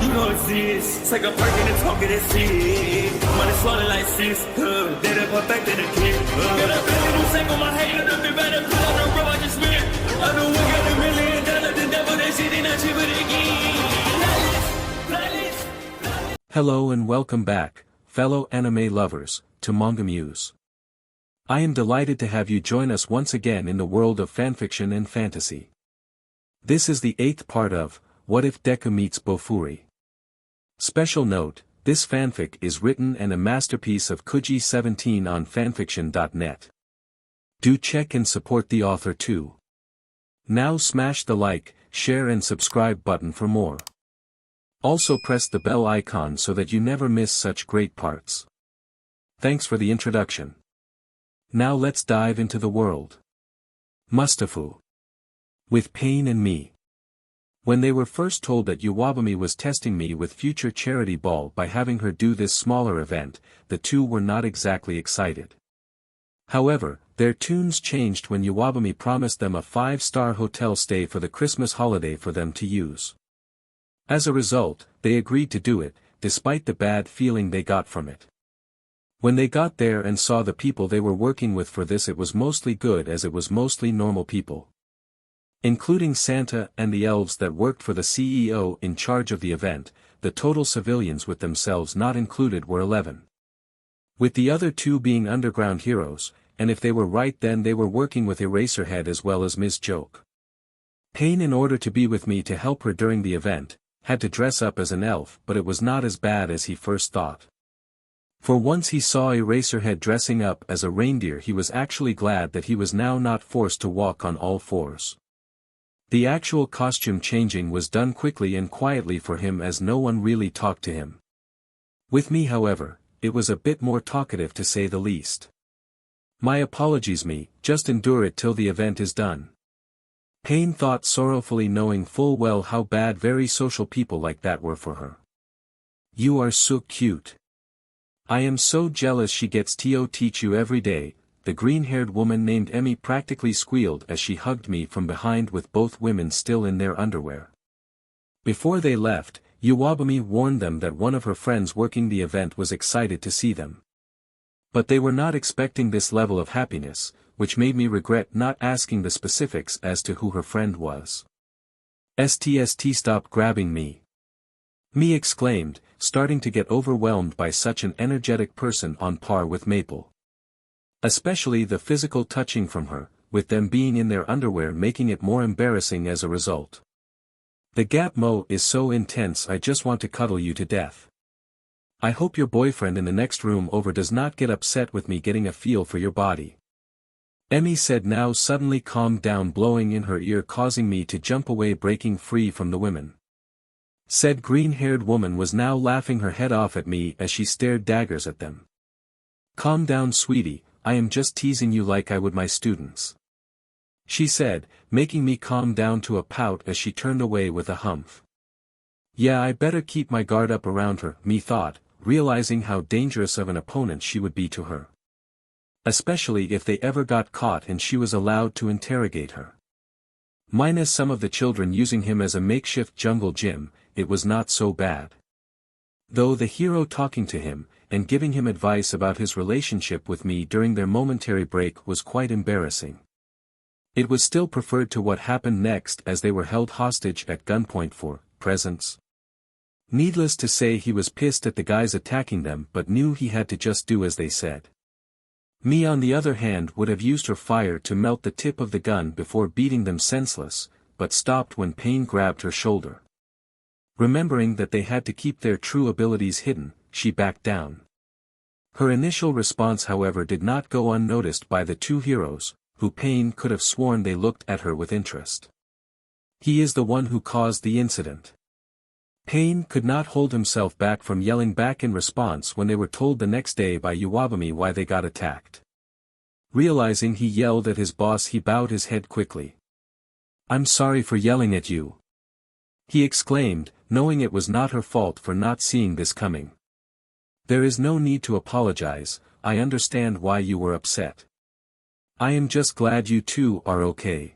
You don't exist. Take a perk and a talk of that shit. Money swallowed like sis. Dead up perfect in the kid. Got a billion who sang on my head. Look up better put on the road I just spent. I know we got $1 million. The devil that shit ain't not cheaper again. Hello and welcome back, fellow anime lovers, to MangaMuse. I am delighted to have you join us once again in the world of fanfiction and fantasy. This is the 8th part of What If Deku Meets Bofuri. Special note, this fanfic is written and a masterpiece of Kuji17 on FANFICTIONnet. Do check and support the author too. Now smash the like, share and subscribe button for more. Also press the bell icon so that you never miss such great parts. Thanks for the introduction. Now let's dive into the world. Mustafu. With Pain and me. When they were first told that Iwabumi was testing me with future charity ball by having her do this smaller event, the two were not exactly excited. However, their tunes changed when Iwabumi promised them a 5-star hotel stay for the Christmas holiday for them to use. As a result, they agreed to do it, despite the bad feeling they got from it. When they got there and saw the people they were working with for this, it was mostly good as it was mostly normal people. Including Santa and the elves that worked for the CEO in charge of the event, the total civilians with themselves not included were 11. With the other 2 being underground heroes, and if they were right then they were working with Eraserhead as well as Ms. Joke. Pain, in order to be with me to help her during the event, had to dress up as an elf, but it was not as bad as he first thought. For once he saw Eraserhead dressing up as a reindeer, he was actually glad that he was now not forced to walk on all 4s. The actual costume changing was done quickly and quietly for him as no one really talked to him. With me, however, it was a bit more talkative to say the least. My apologies, me, just endure it till the event is done. Pain thought sorrowfully, knowing full well how bad very social people like that were for her. You are so cute. I am so jealous she gets to teach you every day, the green-haired woman named Emmy practically squealed as she hugged me from behind with both women still in their underwear. Before they left, Iwabumi warned them that one of her friends working the event was excited to see them. But they were not expecting this level of happiness, which made me regret not asking the specifics as to who her friend was. STST, stop grabbing me. Me exclaimed, starting to get overwhelmed by such an energetic person on par with Maple. Especially the physical touching from her, with them being in their underwear making it more embarrassing as a result. The gap mo is so intense, I just want to cuddle you to death. I hope your boyfriend in the next room over does not get upset with me getting a feel for your body. Emmy said, now suddenly calmed down, blowing in her ear, causing me to jump away, breaking free from the women. Said green-haired woman was now laughing her head off at me as she stared daggers at them. Calm down, sweetie, I am just teasing you like I would my students. She said, making me calm down to a pout as she turned away with a humph. Yeah, I better keep my guard up around her, me thought, realizing how dangerous of an opponent she would be to her. Especially if they ever got caught and she was allowed to interrogate her. Minus some of the children using him as a makeshift jungle gym, it was not so bad. Though the hero talking to him, and giving him advice about his relationship with me during their momentary break was quite embarrassing. It was still preferred to what happened next, as they were held hostage at gunpoint for presents. Needless to say, he was pissed at the guys attacking them but knew he had to just do as they said. Me, on the other hand, would have used her fire to melt the tip of the gun before beating them senseless, but stopped when Pain grabbed her shoulder. Remembering that they had to keep their true abilities hidden, she backed down. Her initial response, however, did not go unnoticed by the 2 heroes, who Pain could have sworn they looked at her with interest. He is the one who caused the incident. Pain could not hold himself back from yelling back in response when they were told the next day by Iwabumi why they got attacked. Realizing he yelled at his boss, he bowed his head quickly. I'm sorry for yelling at you, he exclaimed, knowing it was not her fault for not seeing this coming. There is no need to apologize, I understand why you were upset. I am just glad you two are okay.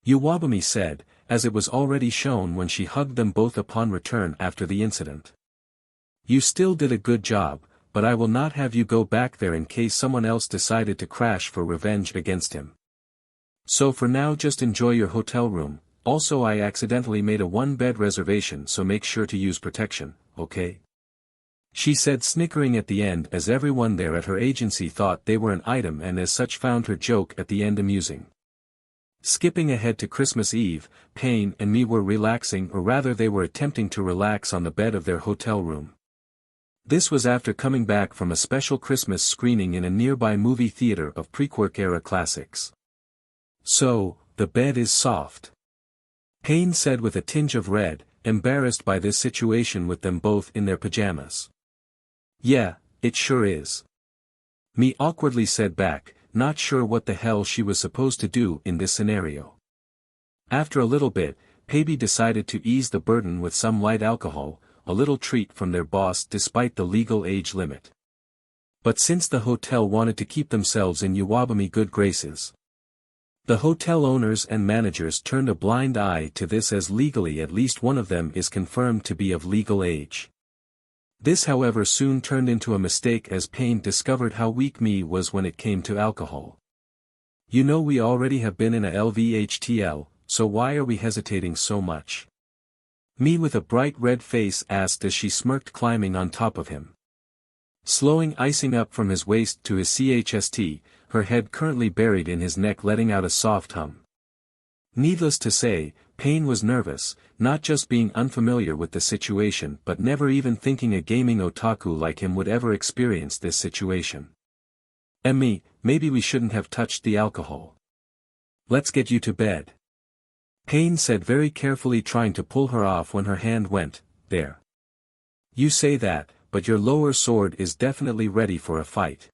Iwabumi said, as it was already shown when she hugged them both upon return after the incident. You still did a good job, but I will not have you go back there in case someone else decided to crash for revenge against him. So for now just enjoy your hotel room. Also I accidentally made a one-bed reservation, so make sure to use protection, okay? She said, snickering at the end, as everyone there at her agency thought they were an item and as such found her joke at the end amusing. Skipping ahead to Christmas Eve, Payne and me were relaxing, or rather they were attempting to relax on the bed of their hotel room. This was after coming back from a special Christmas screening in a nearby movie theater of pre-Quirk era classics. So, the bed is soft. Payne said with a tinge of red, embarrassed by this situation with them both in their pajamas. Yeah, it sure is. Me awkwardly said back, not sure what the hell she was supposed to do in this scenario. After a little bit, Paybe decided to ease the burden with some light alcohol, a little treat from their boss despite the legal age limit. But since the hotel wanted to keep themselves in Uwabami good graces, the hotel owners and managers turned a blind eye to this, as legally at least one of them is confirmed to be of legal age. This however soon turned into a mistake, as Payne discovered how weak me was when it came to alcohol. You know, we already have been in a LVHTL, so why are we hesitating so much? Me with a bright red face asked as she smirked, climbing on top of him. Slowing icing up from his waist to his chest, her head currently buried in his neck, letting out a soft hum. Needless to say, Payne was nervous, not just being unfamiliar with the situation but never even thinking a gaming otaku like him would ever experience this situation. Me, maybe we shouldn't have touched the alcohol. Let's get you to bed. Payne said, very carefully trying to pull her off when her hand went, there. You say that, but your lower sword is definitely ready for a fight.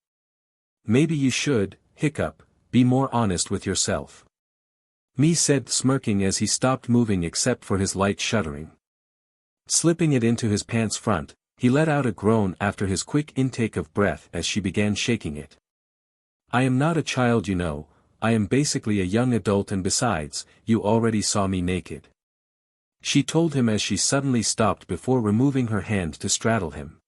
Maybe you should, hiccup, be more honest with yourself. Me said, smirking as he stopped moving except for his light shuddering. Slipping it into his pants front, he let out a groan after his quick intake of breath as she began shaking it. I am not a child, you know, I am basically a young adult, and besides, you already saw me naked. She told him as she suddenly stopped before removing her hand to straddle him.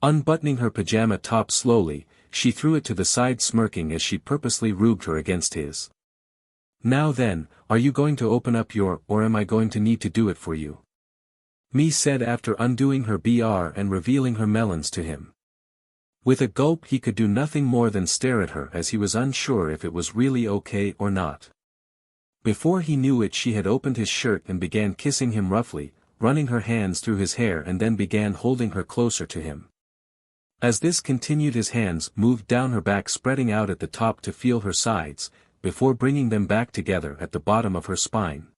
Unbuttoning her pajama top slowly, she threw it to the side, smirking as she purposely rubbed her against his. Now then, are you going to open up your, or am I going to need to do it for you? Me said after undoing her BR and revealing her melons to him. With a gulp, he could do nothing more than stare at her, as he was unsure if it was really okay or not. Before he knew it, she had opened his shirt and began kissing him roughly, running her hands through his hair, and then began holding her closer to him. As this continued, his hands moved down her back, spreading out at the top to feel her sides, before bringing them back together at the bottom of her spine.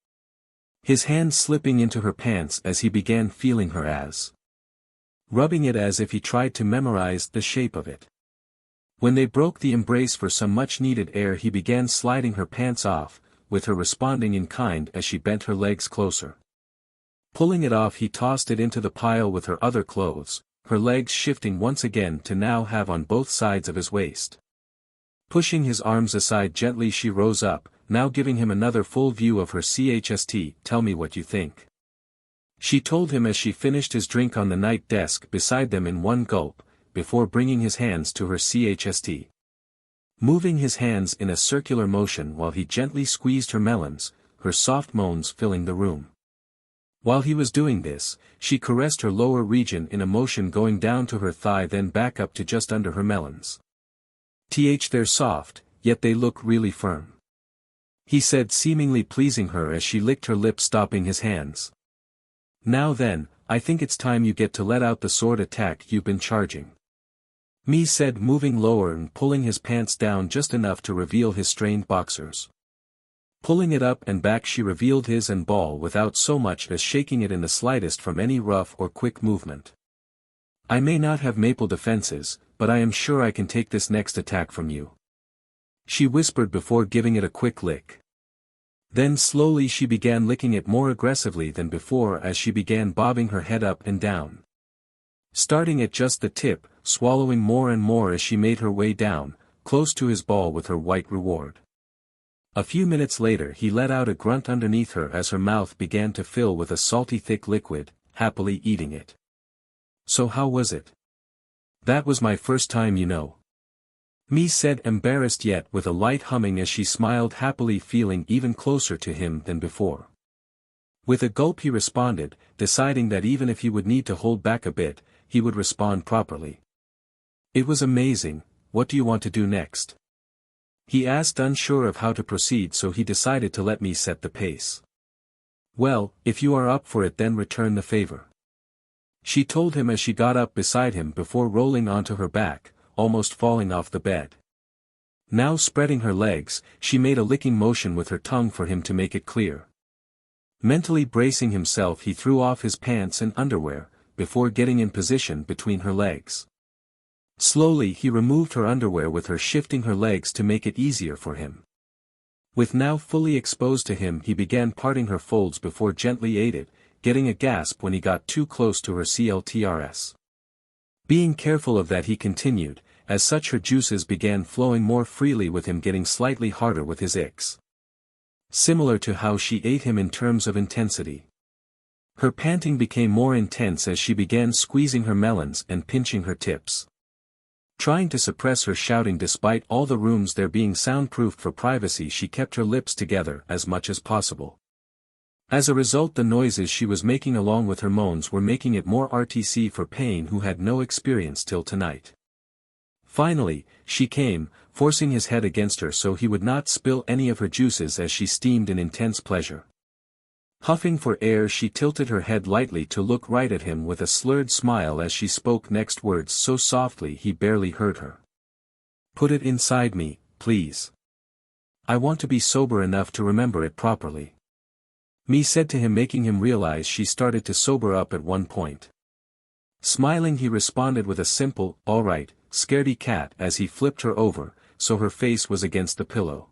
His hands slipping into her pants as he began feeling her ass, rubbing it as if he tried to memorize the shape of it. When they broke the embrace for some much-needed air, he began sliding her pants off, with her responding in kind as she bent her legs closer. Pulling it off, he tossed it into the pile with her other clothes, her legs shifting once again to now have on both sides of his waist. Pushing his arms aside gently, she rose up, now giving him another full view of her chest. Tell me what you think. She told him as she finished his drink on the night desk beside them in one gulp, before bringing his hands to her chest. Moving his hands in a circular motion while he gently squeezed her melons, her soft moans filling the room. While he was doing this, she caressed her lower region in a motion going down to her thigh, then back up to just under her melons. They're soft, yet they look really firm, he said, seemingly pleasing her as she licked her lips, stopping his hands. Now then, I think it's time you get to let out the sword attack you've been charging. Me said, moving lower and pulling his pants down just enough to reveal his strained boxers. Pulling it up and back, she revealed his and ball without so much as shaking it in the slightest from any rough or quick movement. I may not have maple defenses, but I am sure I can take this next attack from you, she whispered before giving it a quick lick. Then slowly she began licking it more aggressively than before as she began bobbing her head up and down, starting at just the tip, swallowing more and more as she made her way down, close to his ball with her white reward. A few minutes later he let out a grunt underneath her as her mouth began to fill with a salty thick liquid, happily eating it. "So how was it?" "That was my first time, you know." Mi said, embarrassed yet with a light humming as she smiled happily, feeling even closer to him than before. With a gulp he responded, deciding that even if he would need to hold back a bit, he would respond properly. "It was amazing. What do you want to do next?" he asked, unsure of how to proceed, so he decided to let me set the pace. "Well, if you are up for it then return the favor," she told him as she got up beside him before rolling onto her back, almost falling off the bed. Now spreading her legs, she made a licking motion with her tongue for him to make it clear. Mentally bracing himself, he threw off his pants and underwear, before getting in position between her legs. Slowly he removed her underwear with her, shifting her legs to make it easier for him. With now fully exposed to him, he began parting her folds before gently aided, getting a gasp when he got too close to her cltrs. Being careful of that, he continued, as such her juices began flowing more freely, with him getting slightly harder with his icks. Similar to how she ate him in terms of intensity. Her panting became more intense as she began squeezing her melons and pinching her tips. Trying to suppress her shouting despite all the rooms there being soundproofed for privacy, she kept her lips together as much as possible. As a result, the noises she was making along with her moans were making it more RTC for Pain, who had no experience till tonight. Finally, she came, forcing his head against her so he would not spill any of her juices as she steamed in intense pleasure. Huffing for air, she tilted her head lightly to look right at him with a slurred smile as she spoke next words so softly he barely heard her. "Put it inside me, please. I want to be sober enough to remember it properly," Mi said to him, making him realize she started to sober up at one point. Smiling, he responded with a simple, "All right, scaredy cat," as he flipped her over, so her face was against the pillow.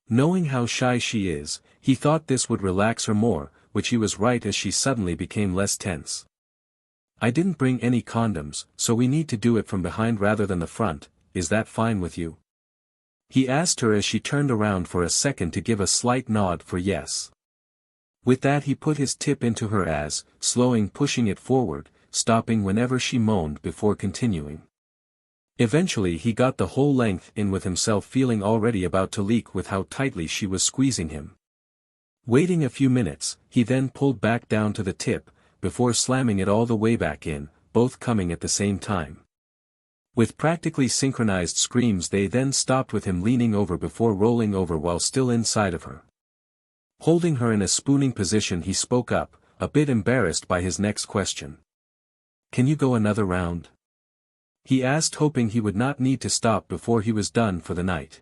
Knowing how shy she is, he thought this would relax her more, which he was right, as she suddenly became less tense. "I didn't bring any condoms, so we need to do it from behind rather than the front. Is that fine with you?" he asked her as she turned around for a second to give a slight nod for yes. With that he put his tip into her ass, pushing it forward, stopping whenever she moaned before continuing. Eventually he got the whole length in, with himself feeling already about to leak with how tightly she was squeezing him. Waiting a few minutes, he then pulled back down to the tip, before slamming it all the way back in, both coming at the same time. With practically synchronized screams they then stopped, with him leaning over before rolling over while still inside of her. Holding her in a spooning position, he spoke up, a bit embarrassed by his next question. "Can you go another round?" he asked, hoping he would not need to stop before he was done for the night.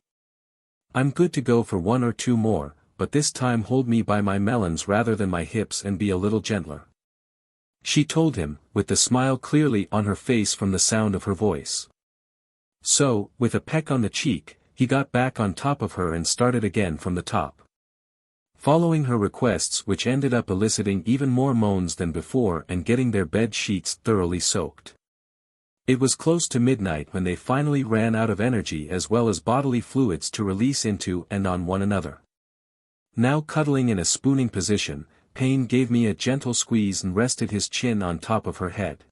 "I'm good to go for one or two more, but this time hold me by my melons rather than my hips and be a little gentler," she told him, with the smile clearly on her face from the sound of her voice. So, with a peck on the cheek, he got back on top of her and started again from the top. Following her requests, which ended up eliciting even more moans than before and getting their bed sheets thoroughly soaked. It was close to midnight when they finally ran out of energy as well as bodily fluids to release into and on one another. Now cuddling in a spooning position, Pain gave me a gentle squeeze and rested his chin on top of her head.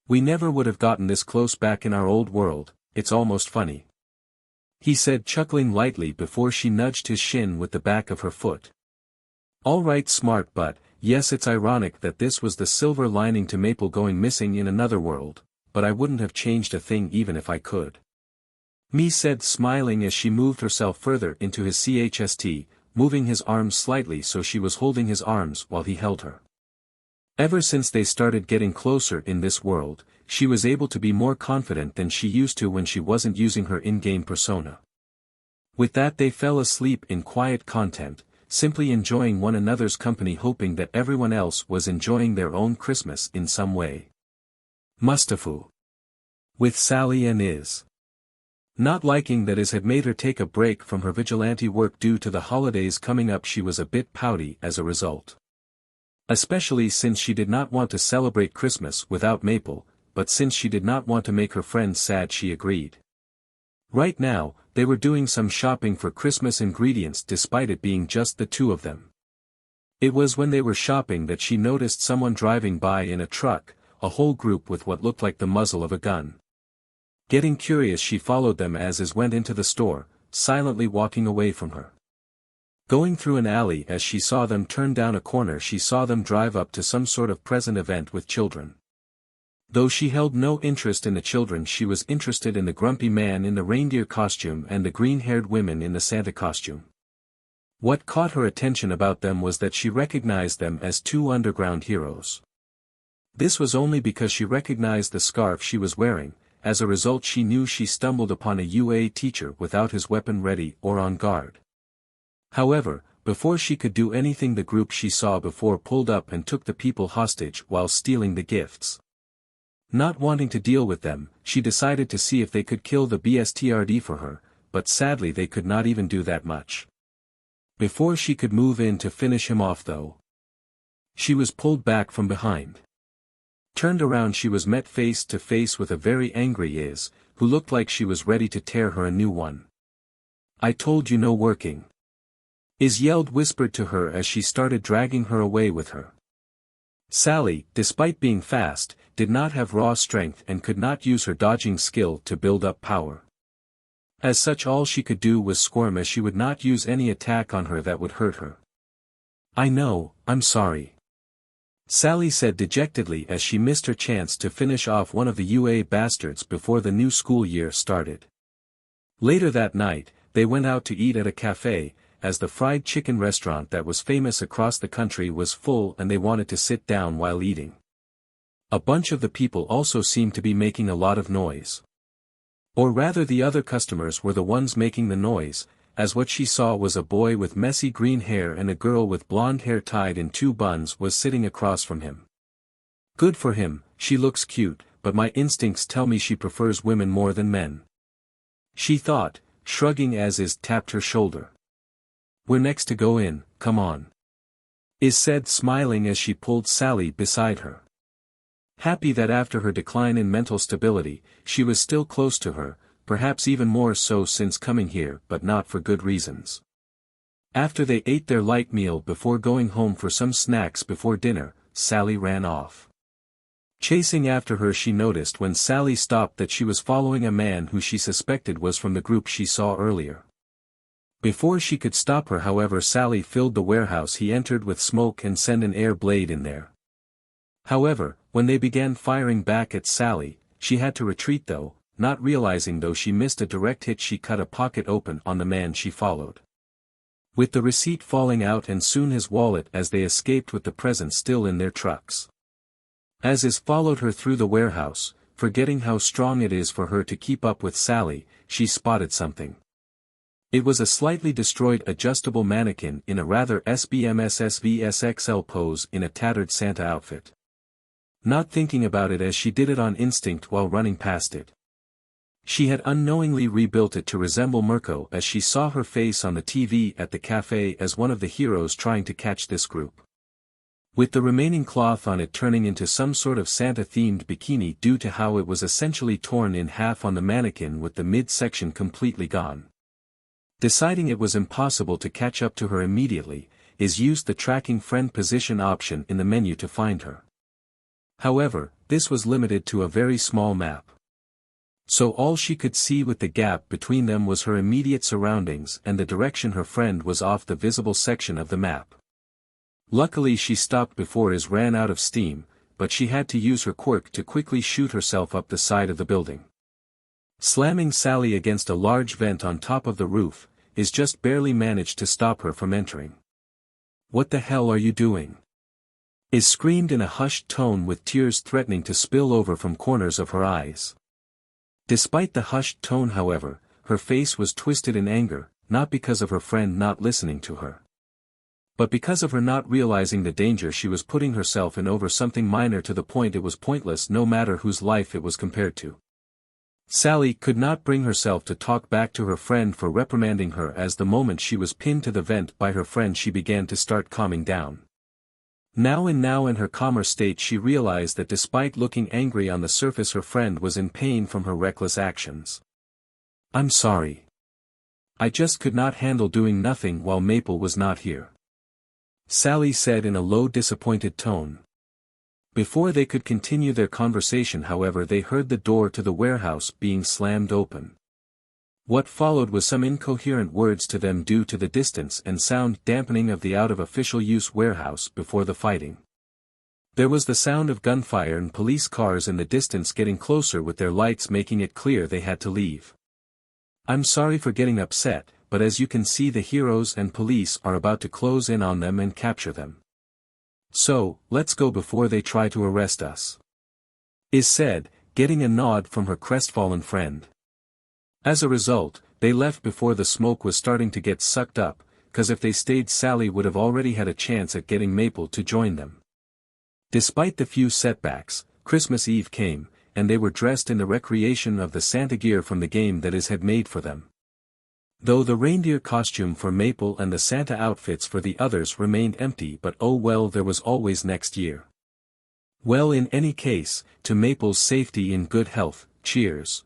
"We never would have gotten this close back in our old world, it's almost funny," he said, chuckling lightly before she nudged his shin with the back of her foot. "All right, smart, but, yes, it's ironic that this was the silver lining to Maple going missing in another world, but I wouldn't have changed a thing even if I could," Mi said, smiling as she moved herself further into his chest, moving his arms slightly so she was holding his arms while he held her. Ever since they started getting closer in this world, she was able to be more confident than she used to when she wasn't using her in-game persona. With that they fell asleep in quiet content, simply enjoying one another's company, hoping that everyone else was enjoying their own Christmas in some way. Mustafu. With Sally and Iz. Not liking that Iz had made her take a break from her vigilante work due to the holidays coming up, she was a bit pouty as a result. Especially since she did not want to celebrate Christmas without Maple, but since she did not want to make her friends sad she agreed. Right now, they were doing some shopping for Christmas ingredients despite it being just the two of them. It was when they were shopping that she noticed someone driving by in a truck, a whole group with what looked like the muzzle of a gun. Getting curious, she followed them as is went into the store, silently walking away from her. Going through an alley as she saw them turn down a corner, she saw them drive up to some sort of present event with children. Though she held no interest in the children, she was interested in the grumpy man in the reindeer costume and the green-haired women in the Santa costume. What caught her attention about them was that she recognized them as two underground heroes. This was only because she recognized the scarf she was wearing. As a result, she knew she stumbled upon a UA teacher without his weapon ready or on guard. However, before she could do anything, the group she saw before pulled up and took the people hostage while stealing the gifts. Not wanting to deal with them, she decided to see if they could kill the BSTRD for her, but sadly they could not even do that much. Before she could move in to finish him off though, she was pulled back from behind. Turned around, she was met face to face with a very angry Iz, who looked like she was ready to tear her a new one. "I told you no working," Iz yelled, whispered to her as she started dragging her away with her. Sally, despite being fast, did not have raw strength and could not use her dodging skill to build up power. As such, all she could do was squirm as she would not use any attack on her that would hurt her. "I know, I'm sorry," Sally said dejectedly as she missed her chance to finish off one of the UA bastards before the new school year started. Later that night, they went out to eat at a cafe, as the fried chicken restaurant that was famous across the country was full and they wanted to sit down while eating. A bunch of the people also seemed to be making a lot of noise. Or rather, the other customers were the ones making the noise, as what she saw was a boy with messy green hair and a girl with blonde hair tied in two buns was sitting across from him. Good for him, she looks cute, but my instincts tell me she prefers women more than men, she thought, shrugging as Iz tapped her shoulder. "We're next to go in, come on," Iz said, smiling as she pulled Sally beside her. Happy that after her decline in mental stability, she was still close to her, perhaps even more so since coming here, but not for good reasons. After they ate their light meal before going home for some snacks before dinner, Sally ran off. Chasing after her, she noticed when Sally stopped that she was following a man who she suspected was from the group she saw earlier. Before she could stop her, however, Sally filled the warehouse he entered with smoke and sent an air blade in there. However, when they began firing back at Sally, she had to retreat though, not realizing though she missed a direct hit. She cut a pocket open on the man she followed, with the receipt falling out and soon his wallet, as they escaped with the present still in their trucks. As Iz followed her through the warehouse, forgetting how strong it is for her to keep up with Sally, she spotted something. It was a slightly destroyed adjustable mannequin in a rather SBMSSVSXL pose in a tattered Santa outfit. Not thinking about it as she did it on instinct while running past it, she had unknowingly rebuilt it to resemble Mirko as she saw her face on the TV at the cafe as one of the heroes trying to catch this group, with the remaining cloth on it turning into some sort of Santa-themed bikini due to how it was essentially torn in half on the mannequin with the mid-section completely gone. Deciding it was impossible to catch up to her immediately, Iz used the tracking friend position option in the menu to find her. However, this was limited to a very small map. So all she could see with the gap between them was her immediate surroundings and the direction her friend was off the visible section of the map. Luckily she stopped before Iz ran out of steam, but she had to use her quirk to quickly shoot herself up the side of the building. Slamming Sally against a large vent on top of the roof, Iz just barely managed to stop her from entering. "What the hell are you doing?" Iz screamed in a hushed tone with tears threatening to spill over from corners of her eyes. Despite the hushed tone, however, her face was twisted in anger, not because of her friend not listening to her, but because of her not realizing the danger she was putting herself in over something minor to the point it was pointless no matter whose life it was compared to. Sally could not bring herself to talk back to her friend for reprimanding her, as the moment she was pinned to the vent by her friend she began to start calming down. Now in her calmer state she realized that despite looking angry on the surface her friend was in pain from her reckless actions. I'm sorry. I just could not handle doing nothing while Maple was not here. Sally said in a low disappointed tone. Before they could continue their conversation however they heard the door to the warehouse being slammed open. What followed was some incoherent words to them due to the distance and sound dampening of the out-of-official use warehouse before the fighting. There was the sound of gunfire and police cars in the distance getting closer with their lights making it clear they had to leave. I'm sorry for getting upset, but as you can see the heroes and police are about to close in on them and capture them. So, let's go before they try to arrest us. Is said, getting a nod from her crestfallen friend. As a result, they left before the smoke was starting to get sucked up, cause if they stayed Sally would have already had a chance at getting Maple to join them. Despite the few setbacks, Christmas Eve came, and they were dressed in the recreation of the Santa gear from the game that is had made for them. Though the reindeer costume for Maple and the Santa outfits for the others remained empty but oh well there was always next year. Well in any case, to Maple's safety in good health, cheers.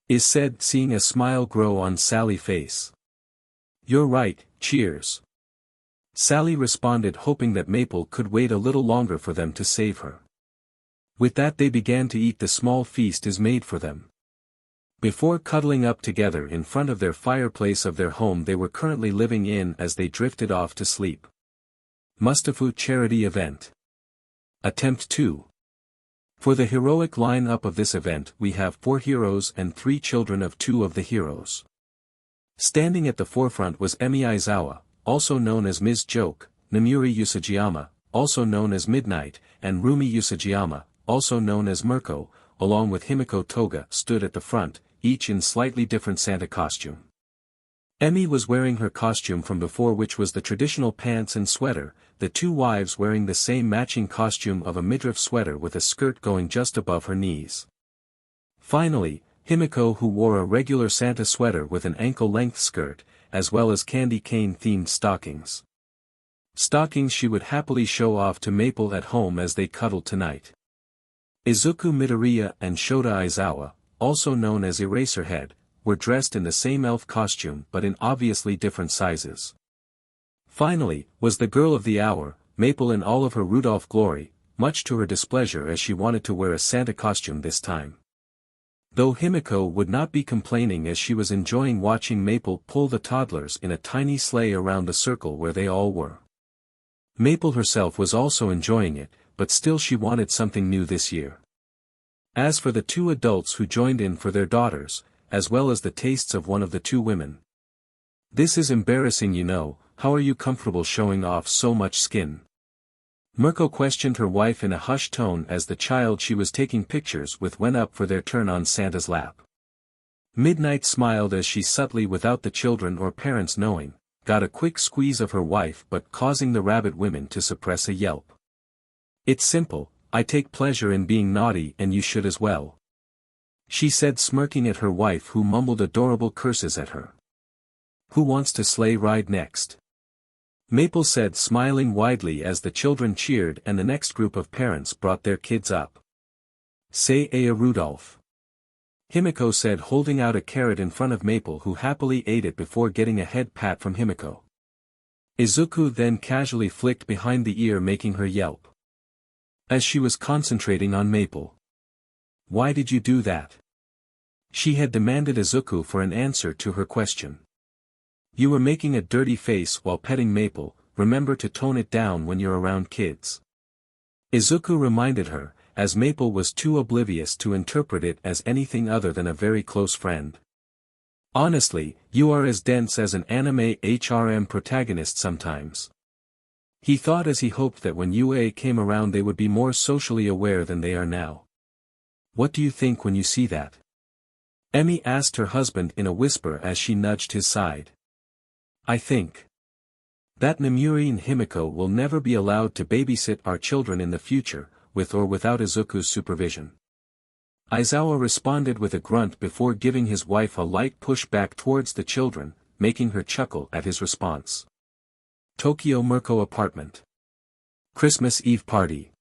Is said seeing a smile grow on Sally's face. You're right, cheers. Sally responded hoping that Maple could wait a little longer for them to save her. With that they began to eat the small feast is made for them. Before cuddling up together in front of their fireplace of their home they were currently living in as they drifted off to sleep. Mustafa Charity Event. Attempt 2. For the heroic line-up of this event we have 4 heroes and 3 children of 2 of the heroes. Standing at the forefront was Emi Aizawa, also known as Ms. Joke, Namuri Usajiyama, also known as Midnight, and Rumi Usajiyama, also known as Mirko, along with Himiko Toga stood at the front, each in slightly different Santa costume. Emi was wearing her costume from before which was the traditional pants and sweater, the 2 wives wearing the same matching costume of a midriff sweater with a skirt going just above her knees. Finally, Himiko who wore a regular Santa sweater with an ankle-length skirt, as well as candy cane-themed stockings. Stockings she would happily show off to Maple at home as they cuddled tonight. Izukumidoriya and Shota Aizawa, also known as Eraserhead, were dressed in the same elf costume but in obviously different sizes. Finally, was the girl of the hour, Maple in all of her Rudolph glory, much to her displeasure as she wanted to wear a Santa costume this time. Though Himiko would not be complaining as she was enjoying watching Maple pull the toddlers in a tiny sleigh around the circle where they all were. Maple herself was also enjoying it, but still she wanted something new this year. As for the 2 adults who joined in for their daughters, as well as the tastes of one of the 2 women. This is embarrassing you know, how are you comfortable showing off so much skin? Mirko questioned her wife in a hushed tone as the child she was taking pictures with went up for their turn on Santa's lap. Midnight smiled as she subtly without the children or parents knowing, got a quick squeeze of her wife but causing the rabbit women to suppress a yelp. It's simple, I take pleasure in being naughty and you should as well. She said smirking at her wife who mumbled adorable curses at her. Who wants to sleigh ride next? Maple said smiling widely as the children cheered and the next group of parents brought their kids up. Say a Rudolph. Himiko said holding out a carrot in front of Maple who happily ate it before getting a head pat from Himiko. Izuku then casually flicked behind the ear making her yelp. As she was concentrating on Maple. Why did you do that? She had demanded Izuku for an answer to her question. You were making a dirty face while petting Maple, remember to tone it down when you're around kids. Izuku reminded her, as Maple was too oblivious to interpret it as anything other than a very close friend. Honestly, you are as dense as an anime HRM protagonist sometimes. He thought as he hoped that when UA came around they would be more socially aware than they are now. What do you think when you see that? Emi asked her husband in a whisper as she nudged his side. I think that Namuri and Himiko will never be allowed to babysit our children in the future, with or without Izuku's supervision. Aizawa responded with a grunt before giving his wife a light push back towards the children, making her chuckle at his response. Tokyo Mirko apartment. Christmas Eve party.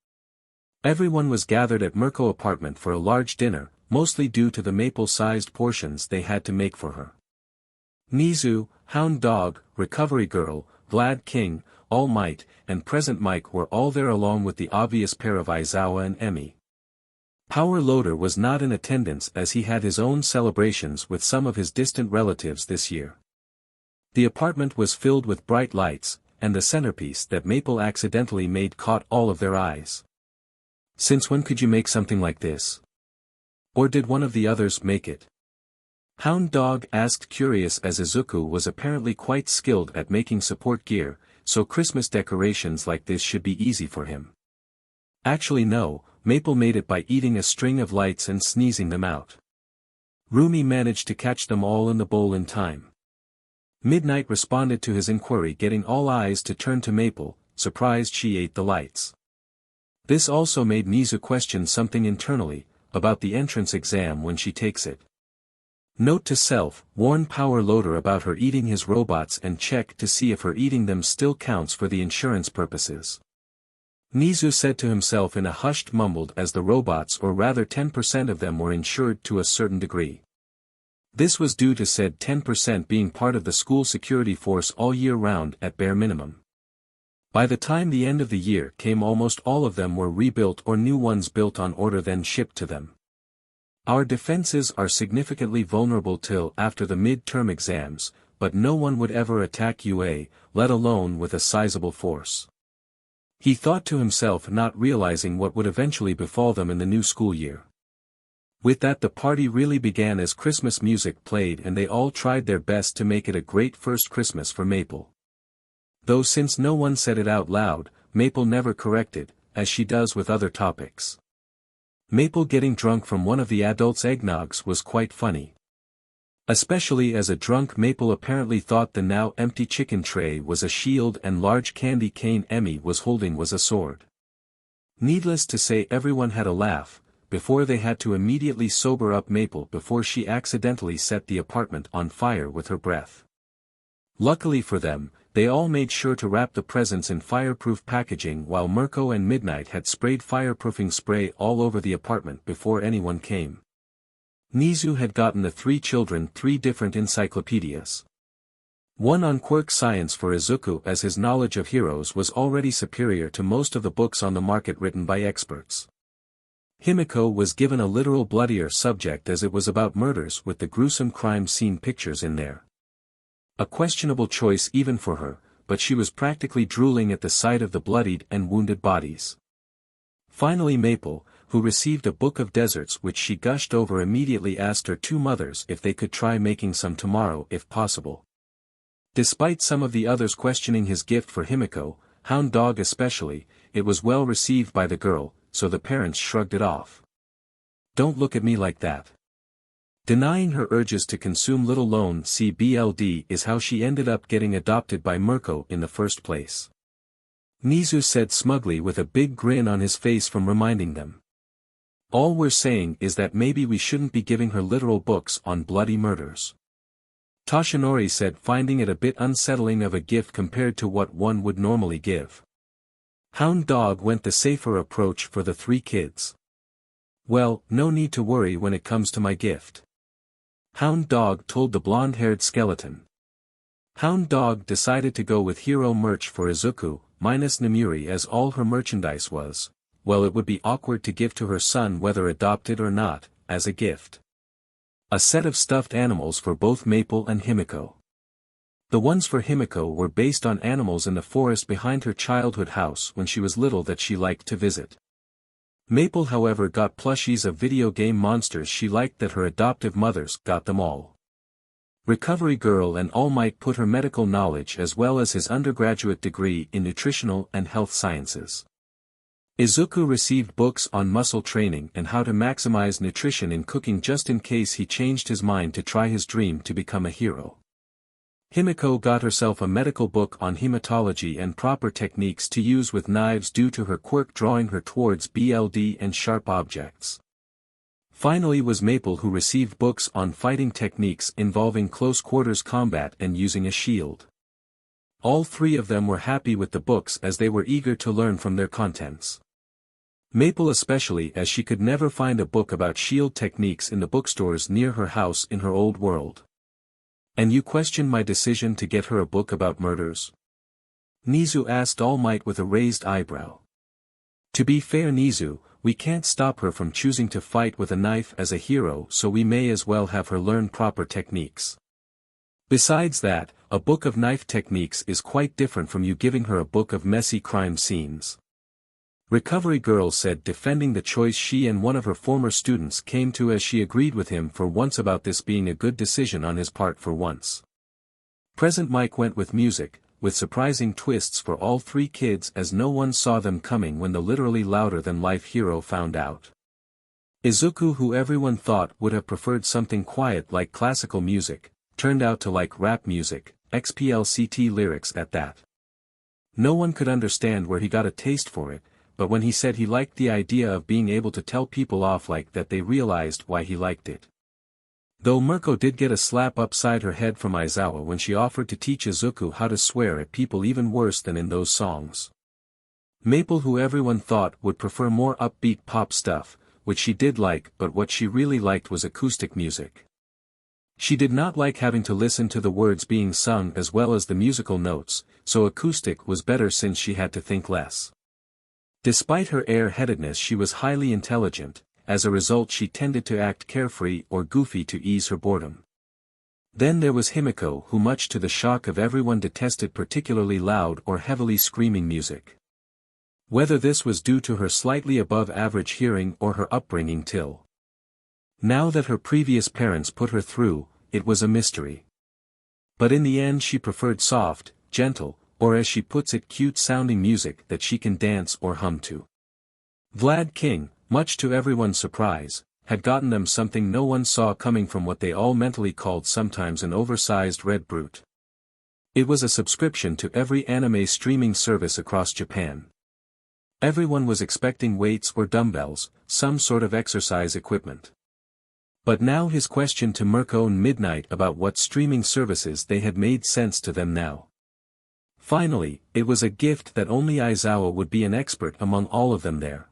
Everyone was gathered at Mirko apartment for a large dinner, mostly due to the maple-sized portions they had to make for her. Nizu, Hound Dog, Recovery Girl, Vlad King, All Might, and Present Mike were all there along with the obvious pair of Aizawa and Emmy. Power Loader was not in attendance as he had his own celebrations with some of his distant relatives this year. The apartment was filled with bright lights, and the centerpiece that Maple accidentally made caught all of their eyes. "Since when could you make something like this? Or did one of the others make it?" Hound Dog asked, curious, as Izuku was apparently quite skilled at making support gear, so Christmas decorations like this should be easy for him. "Actually no, Maple made it by eating a string of lights and sneezing them out. Rumi managed to catch them all in the bowl in time." Midnight responded to his inquiry, getting all eyes to turn to Maple, surprised she ate the lights. This also made Nizu question something internally, about the entrance exam when she takes it. Note to self, warn Power Loader about her eating his robots and check to see if her eating them still counts for the insurance purposes. Nizu said to himself in a hushed mumbled as the robots, or rather 10% of them, were insured to a certain degree. This was due to said 10% being part of the school security force all year round at bare minimum. By the time the end of the year came, almost all of them were rebuilt or new ones built on order then shipped to them. "Our defenses are significantly vulnerable till after the mid-term exams, but no one would ever attack UA, let alone with a sizable force," he thought to himself, not realizing what would eventually befall them in the new school year. With that, the party really began as Christmas music played and they all tried their best to make it a great first Christmas for Maple. Though since no one said it out loud, Maple never corrected, as she does with other topics. Maple getting drunk from one of the adults' eggnogs was quite funny. Especially as a drunk Maple apparently thought the now empty chicken tray was a shield and large candy cane Emmy was holding was a sword. Needless to say, everyone had a laugh, before they had to immediately sober up Maple before she accidentally set the apartment on fire with her breath. Luckily for them, they all made sure to wrap the presents in fireproof packaging, while Mirko and Midnight had sprayed fireproofing spray all over the apartment before anyone came. Nizu had gotten the three children 3 different encyclopedias. One on quirk science for Izuku, as his knowledge of heroes was already superior to most of the books on the market written by experts. Himiko was given a literal bloodier subject as it was about murders with the gruesome crime scene pictures in there. A questionable choice even for her, but she was practically drooling at the sight of the bloodied and wounded bodies. Finally Maple, who received a book of deserts which she gushed over, immediately asked her 2 mothers if they could try making some tomorrow if possible. Despite some of the others questioning his gift for Himiko, Hound Dog especially, it was well received by the girl, so the parents shrugged it off. "Don't look at me like that." Denying her urges to consume little loan CBLD is how she ended up getting adopted by Mirko in the first place. Nizu said smugly with a big grin on his face from reminding them. "All we're saying is that maybe we shouldn't be giving her literal books on bloody murders." Toshinori said, finding it a bit unsettling of a gift compared to what one would normally give. Hound Dog went the safer approach for the 3 kids. "Well, no need to worry when it comes to my gift," Hound Dog told the blonde-haired skeleton. Hound Dog decided to go with hero merch for Izuku, minus Namuri, as all her merchandise was, well, it would be awkward to give to her son, whether adopted or not, as a gift. A set of stuffed animals for both Maple and Himiko. The ones for Himiko were based on animals in the forest behind her childhood house when she was little that she liked to visit. Maple however got plushies of video game monsters she liked that her adoptive mothers got them all. Recovery Girl and All Might put her medical knowledge as well as his undergraduate degree in nutritional and health sciences. Izuku received books on muscle training and how to maximize nutrition in cooking just in case he changed his mind to try his dream to become a hero. Himiko got herself a medical book on hematology and proper techniques to use with knives due to her quirk drawing her towards BLD and sharp objects. Finally was Maple, who received books on fighting techniques involving close quarters combat and using a shield. All 3 of them were happy with the books as they were eager to learn from their contents. Maple especially, as she could never find a book about shield techniques in the bookstores near her house in her old world. And you question my decision to get her a book about murders? Nizu asked All Might with a raised eyebrow. To be fair, Nizu, we can't stop her from choosing to fight with a knife as a hero, so we may as well have her learn proper techniques. Besides that, a book of knife techniques is quite different from you giving her a book of messy crime scenes. Recovery Girl said, defending the choice she and one of her former students came to, as she agreed with him for once about this being a good decision on his part for once. Present Mike went with music, with surprising twists for all three kids, as no one saw them coming when the literally louder-than-life hero found out. Izuku, who everyone thought would have preferred something quiet like classical music, turned out to like rap music, XPLCT lyrics at that. No one could understand where he got a taste for it, but when he said he liked the idea of being able to tell people off like that, they realized why he liked it. Though Mirko did get a slap upside her head from Aizawa when she offered to teach Izuku how to swear at people even worse than in those songs. Maple, who everyone thought would prefer more upbeat pop stuff, which she did like, but what she really liked was acoustic music. She did not like having to listen to the words being sung as well as the musical notes, so acoustic was better since she had to think less. Despite her air-headedness, she was highly intelligent. As a result, she tended to act carefree or goofy to ease her boredom. Then there was Himiko, who much to the shock of everyone detested particularly loud or heavily screaming music. Whether this was due to her slightly above average hearing or her upbringing till now that her previous parents put her through, it was a mystery. But in the end she preferred soft, gentle, or as she puts it, cute-sounding music that she can dance or hum to. Vlad King, much to everyone's surprise, had gotten them something no one saw coming from what they all mentally called sometimes an oversized red brute. It was a subscription to every anime streaming service across Japan. Everyone was expecting weights or dumbbells, some sort of exercise equipment. But now his question to Mirko and Midnight about what streaming services they had made sense to them now. Finally, it was a gift that only Aizawa would be an expert among all of them there.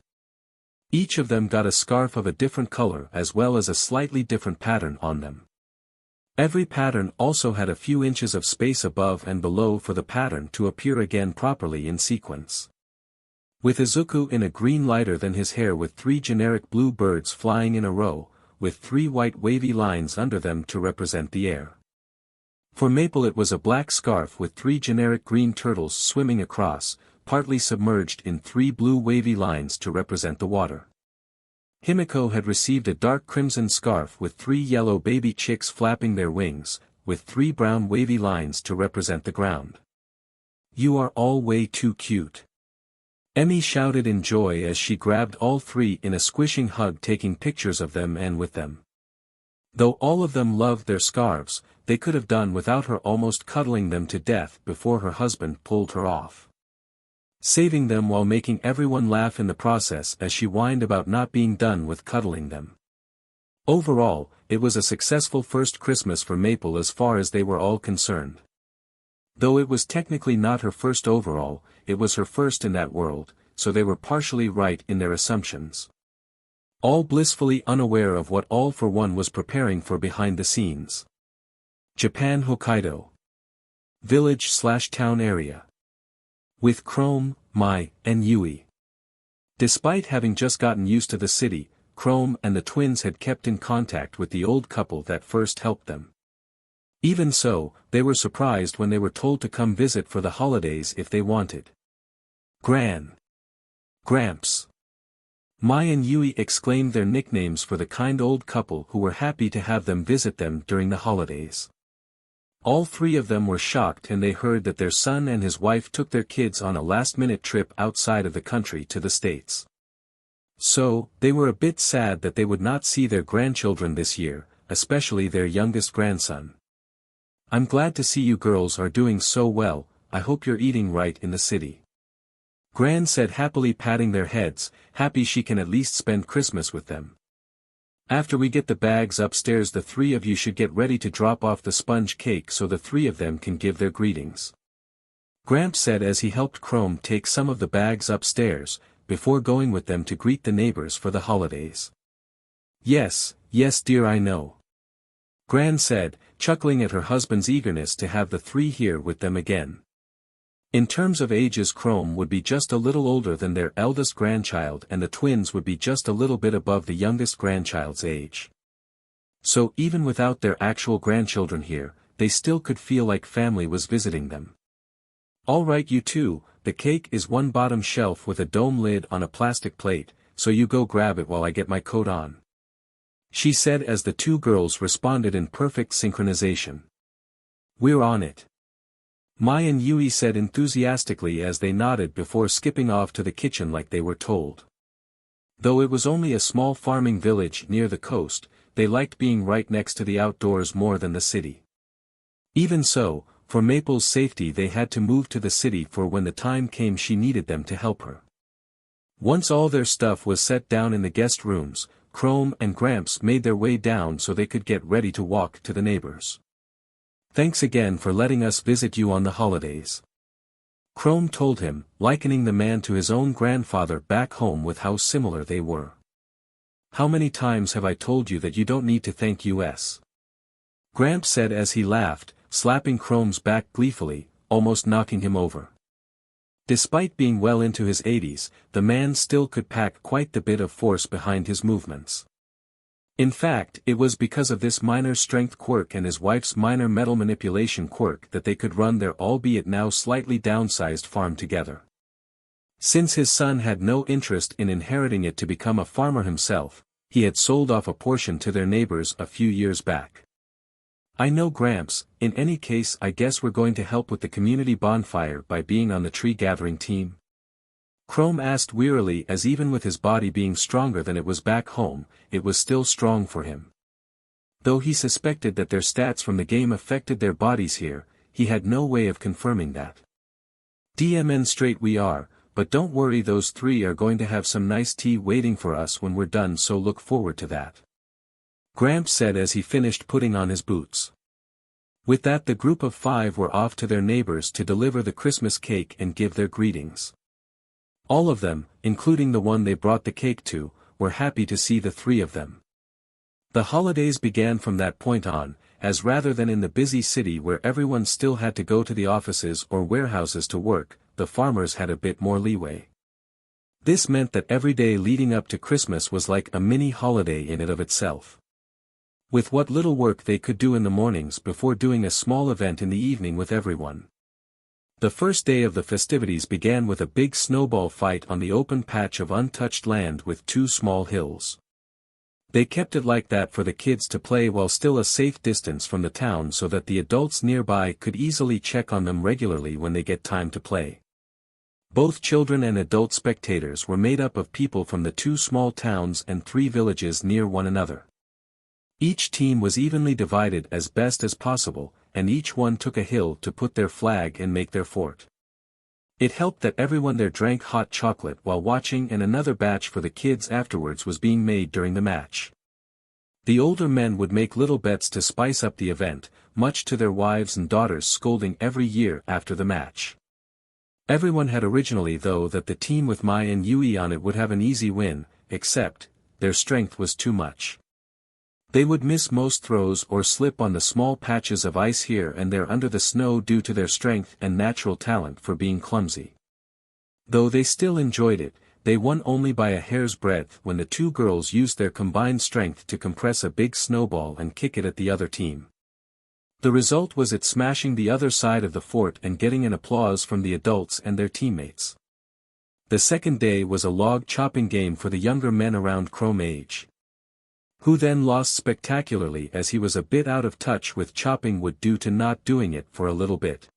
Each of them got a scarf of a different color as well as a slightly different pattern on them. Every pattern also had a few inches of space above and below for the pattern to appear again properly in sequence. With Izuku in a green lighter than his hair, with 3 generic blue birds flying in a row, with 3 white wavy lines under them to represent the air. For Maple it was a black scarf with 3 generic green turtles swimming across, partly submerged in 3 blue wavy lines to represent the water. Himiko had received a dark crimson scarf with 3 yellow baby chicks flapping their wings, with 3 brown wavy lines to represent the ground. "You are all way too cute." Emmy shouted in joy as she grabbed all 3 in a squishing hug, taking pictures of them and with them. Though all of them loved their scarves, they could have done without her almost cuddling them to death before her husband pulled her off, saving them while making everyone laugh in the process as she whined about not being done with cuddling them. Overall, it was a successful first Christmas for Maple as far as they were all concerned. Though it was technically not her first overall, it was her first in that world, so they were partially right in their assumptions. All blissfully unaware of what All for One was preparing for behind the scenes. Japan, Hokkaido. Village/town area. With Chrome, Mai, and Yui. Despite having just gotten used to the city, Chrome and the twins had kept in contact with the old couple that first helped them. Even so, they were surprised when they were told to come visit for the holidays if they wanted. Gramps. Mai and Yui exclaimed their nicknames for the kind old couple who were happy to have them visit them during the holidays. All 3 of them were shocked when they heard that their son and his wife took their kids on a last-minute trip outside of the country to the States. So, they were a bit sad that they would not see their grandchildren this year, especially their youngest grandson. "I'm glad to see you girls are doing so well. I hope you're eating right in the city," Gran said, happily patting their heads, happy she can at least spend Christmas with them. "After we get the bags upstairs, the 3 of you should get ready to drop off the sponge cake so the 3 of them can give their greetings," Gramps said as he helped Chrome take some of the bags upstairs, before going with them to greet the neighbors for the holidays. Yes, yes dear, I know. Gran said, chuckling at her husband's eagerness to have the three here with them again. In terms of ages, Chrome would be just a little older than their eldest grandchild, and the twins would be just a little bit above the youngest grandchild's age. So even without their actual grandchildren here, they still could feel like family was visiting them. All right, you two, the cake is one bottom shelf with a dome lid on a plastic plate, so you go grab it while I get my coat on, she said as the two girls responded in perfect synchronization. We're on it. Mai and Yui said enthusiastically as they nodded before skipping off to the kitchen like they were told. Though it was only a small farming village near the coast, they liked being right next to the outdoors more than the city. Even so, for Maple's safety they had to move to the city for when the time came she needed them to help her. Once all their stuff was set down in the guest rooms, Chrome and Gramps made their way down so they could get ready to walk to the neighbors. Thanks again for letting us visit you on the holidays, Chrome told him, likening the man to his own grandfather back home with how similar they were. How many times have I told you that you don't need to thank us? Gramps said as he laughed, slapping Chrome's back gleefully, almost knocking him over. Despite being well into his 80s, the man still could pack quite the bit of force behind his movements. In fact, it was because of this minor strength quirk and his wife's minor metal manipulation quirk that they could run their albeit now slightly downsized farm together. Since his son had no interest in inheriting it to become a farmer himself, he had sold off a portion to their neighbors a few years back. I know Gramps, in any case I guess we're going to help with the community bonfire by being on the tree gathering team? Chrome asked wearily as even with his body being stronger than it was back home, it was still strong for him. Though he suspected that their stats from the game affected their bodies here, he had no way of confirming that. DMN straight we are, but don't worry, those three are going to have some nice tea waiting for us when we're done, so look forward to that, Gramps said as he finished putting on his boots. With that, the group of 5 were off to their neighbors to deliver the Christmas cake and give their greetings. All of them, including the one they brought the cake to, were happy to see the 3 of them. The holidays began from that point on, as rather than in the busy city where everyone still had to go to the offices or warehouses to work, the farmers had a bit more leeway. This meant that every day leading up to Christmas was like a mini holiday in and of itself. With what little work they could do in the mornings before doing a small event in the evening with everyone. The first day of the festivities began with a big snowball fight on the open patch of untouched land with 2 small hills. They kept it like that for the kids to play while still a safe distance from the town so that the adults nearby could easily check on them regularly when they get time to play. Both children and adult spectators were made up of people from the 2 small towns and 3 villages near one another. Each team was evenly divided as best as possible, and each one took a hill to put their flag and make their fort. It helped that everyone there drank hot chocolate while watching, and another batch for the kids afterwards was being made during the match. The older men would make little bets to spice up the event, much to their wives and daughters' scolding every year after the match. Everyone had originally though that the team with Mai and Yui on it would have an easy win, except, their strength was too much. They would miss most throws or slip on the small patches of ice here and there under the snow due to their strength and natural talent for being clumsy. Though they still enjoyed it, they won only by a hair's breadth when the 2 girls used their combined strength to compress a big snowball and kick it at the other team. The result was it smashing the other side of the fort and getting an applause from the adults and their teammates. The second day was a log chopping game for the younger men around Chrome age, who then lost spectacularly as he was a bit out of touch with chopping wood due to not doing it for a little bit.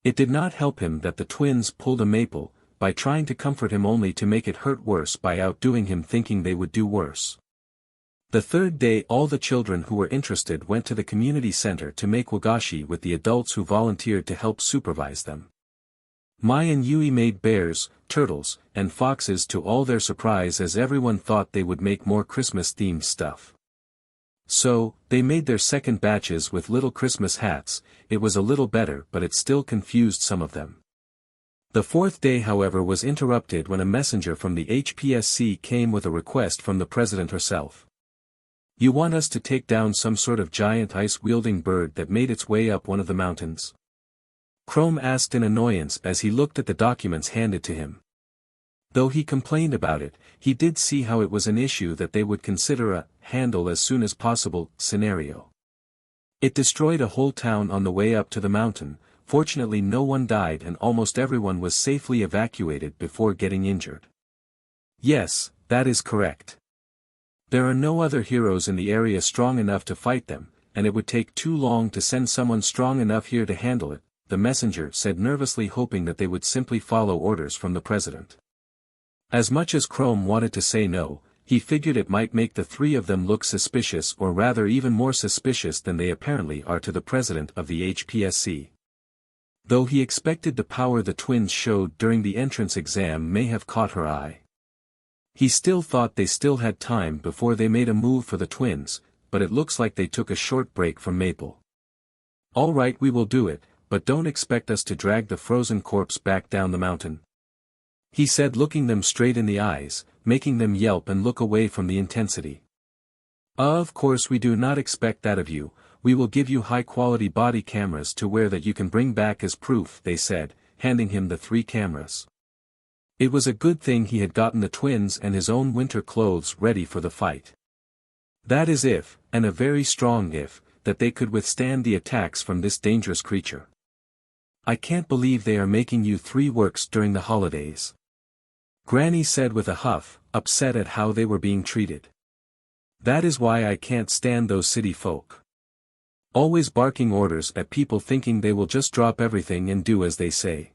It did not help him that the twins pulled a maple, by trying to comfort him only to make it hurt worse by outdoing him, thinking they would do worse. The third day all the children who were interested went to the community center to make wagashi with the adults who volunteered to help supervise them. Mai and Yui made bears, turtles, and foxes to all their surprise, as everyone thought they would make more Christmas-themed stuff. So, they made their second batches with little Christmas hats. It was a little better, but it still confused some of them. The fourth day however was interrupted when a messenger from the HPSC came with a request from the president herself. "You want us to take down some sort of giant ice-wielding bird that made its way up one of the mountains?" Chrome asked in annoyance as he looked at the documents handed to him. Though he complained about it, he did see how it was an issue that they would consider a handle as soon as possible scenario. It destroyed a whole town on the way up to the mountain. Fortunately no one died and almost everyone was safely evacuated before getting injured. Yes, that is correct. There are no other heroes in the area strong enough to fight them, and it would take too long to send someone strong enough here to handle it, the messenger said, nervously hoping that they would simply follow orders from the president. As much as Chrome wanted to say no, he figured it might make the three of them look suspicious, or rather even more suspicious than they apparently are to the president of the HPSC. Though he expected the power the twins showed during the entrance exam may have caught her eye. He still thought they still had time before they made a move for the twins, but it looks like they took a short break from Maple. "All right, we will do it, but don't expect us to drag the frozen corpse back down the mountain," he said, looking them straight in the eyes, making them yelp and look away from the intensity. "Of course we do not expect that of you. We will give you high-quality body cameras to wear that you can bring back as proof," they said, handing him the 3 cameras. It was a good thing he had gotten the twins and his own winter clothes ready for the fight. That is if, and a very strong if, that they could withstand the attacks from this dangerous creature. "I can't believe they are making you 3 works during the holidays," Granny said with a huff, upset at how they were being treated. "That is why I can't stand those city folk. Always barking orders at people thinking they will just drop everything and do as they say."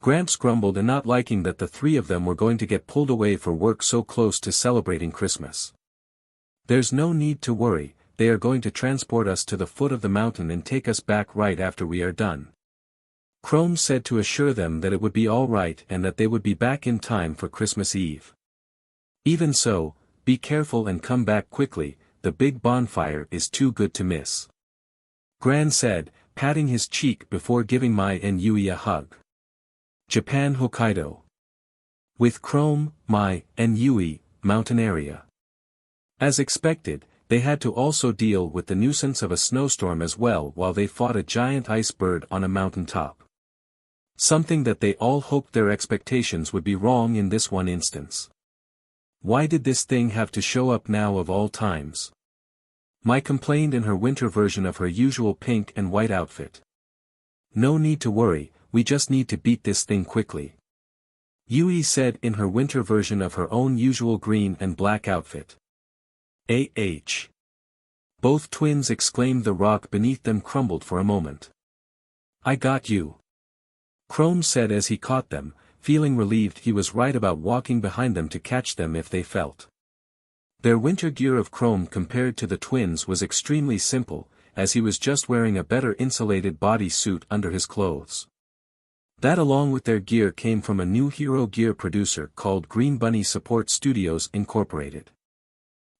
Gramps grumbled, and not liking that the 3 of them were going to get pulled away for work so close to celebrating Christmas. "There's no need to worry, they are going to transport us to the foot of the mountain and take us back right after we are done," Chrome said to assure them that it would be all right and that they would be back in time for Christmas Eve. "Even so, be careful and come back quickly, the big bonfire is too good to miss," Gran said, patting his cheek before giving Mai and Yui a hug. Japan, Hokkaido. With Chrome, Mai, and Yui, mountain area. As expected, they had to also deal with the nuisance of a snowstorm as well while they fought a giant ice bird on a mountain top. Something that they all hoped their expectations would be wrong in this one instance. Why did this thing have to show up now of all times? Mai complained in her winter version of her usual pink and white outfit. "No need to worry, we just need to beat this thing quickly," Yui said in her winter version of her own usual green and black outfit. "Ah!" Both twins exclaimed. The rock beneath them crumbled for a moment. "I got you," Chrome said as he caught them, feeling relieved he was right about walking behind them to catch them if they felt. Their winter gear of Chrome compared to the twins was extremely simple, as he was just wearing a better insulated body suit under his clothes. That along with their gear came from a new hero gear producer called Green Bunny Support Studios Incorporated.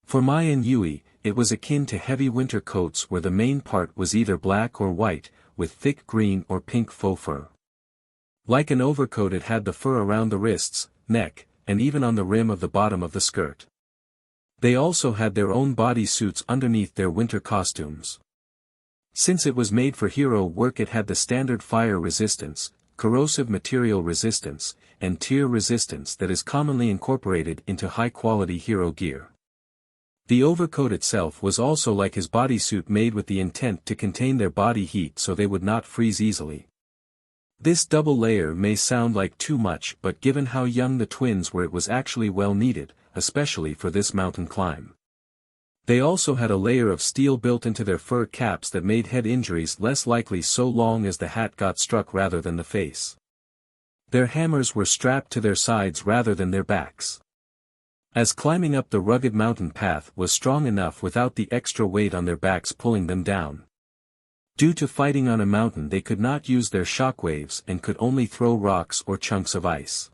For Mai and Yui, it was akin to heavy winter coats where the main part was either black or white, with thick green or pink faux fur. Like an overcoat, it had the fur around the wrists, neck, and even on the rim of the bottom of the skirt. They also had their own body suits underneath their winter costumes. Since it was made for hero work, it had the standard fire resistance, corrosive material resistance, and tear resistance that is commonly incorporated into high-quality hero gear. The overcoat itself was also like his bodysuit, made with the intent to contain their body heat so they would not freeze easily. This double layer may sound like too much, but given how young the twins were, it was actually well needed, especially for this mountain climb. They also had a layer of steel built into their fur caps that made head injuries less likely so long as the hat got struck rather than the face. Their hammers were strapped to their sides rather than their backs, as climbing up the rugged mountain path was strong enough without the extra weight on their backs pulling them down. Due to fighting on a mountain, they could not use their shockwaves and could only throw rocks or chunks of ice.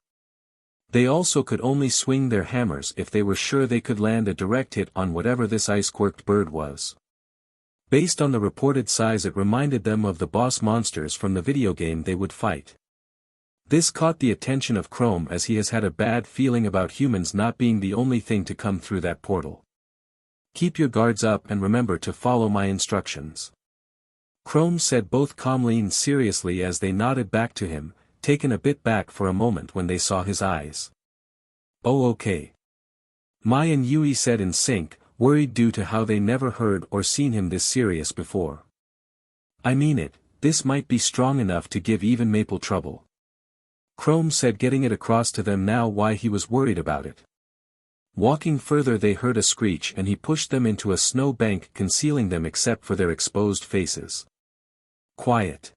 They also could only swing their hammers if they were sure they could land a direct hit on whatever this ice-quirked bird was. Based on the reported size, it reminded them of the boss monsters from the video game they would fight. This caught the attention of Chrome, as he has had a bad feeling about humans not being the only thing to come through that portal. Keep your guards up and remember to follow my instructions. Chrome said, both calmly and seriously, as they nodded back to him, taken a bit back for a moment when they saw his eyes. Oh, okay. Mai and Yui said in sync, worried due to how they never heard or seen him this serious before. I mean it, this might be strong enough to give even Maple trouble. Chrome said, getting it across to them now why he was worried about it. Walking further, they heard a screech and he pushed them into a snow bank, concealing them except for their exposed faces. Quiet.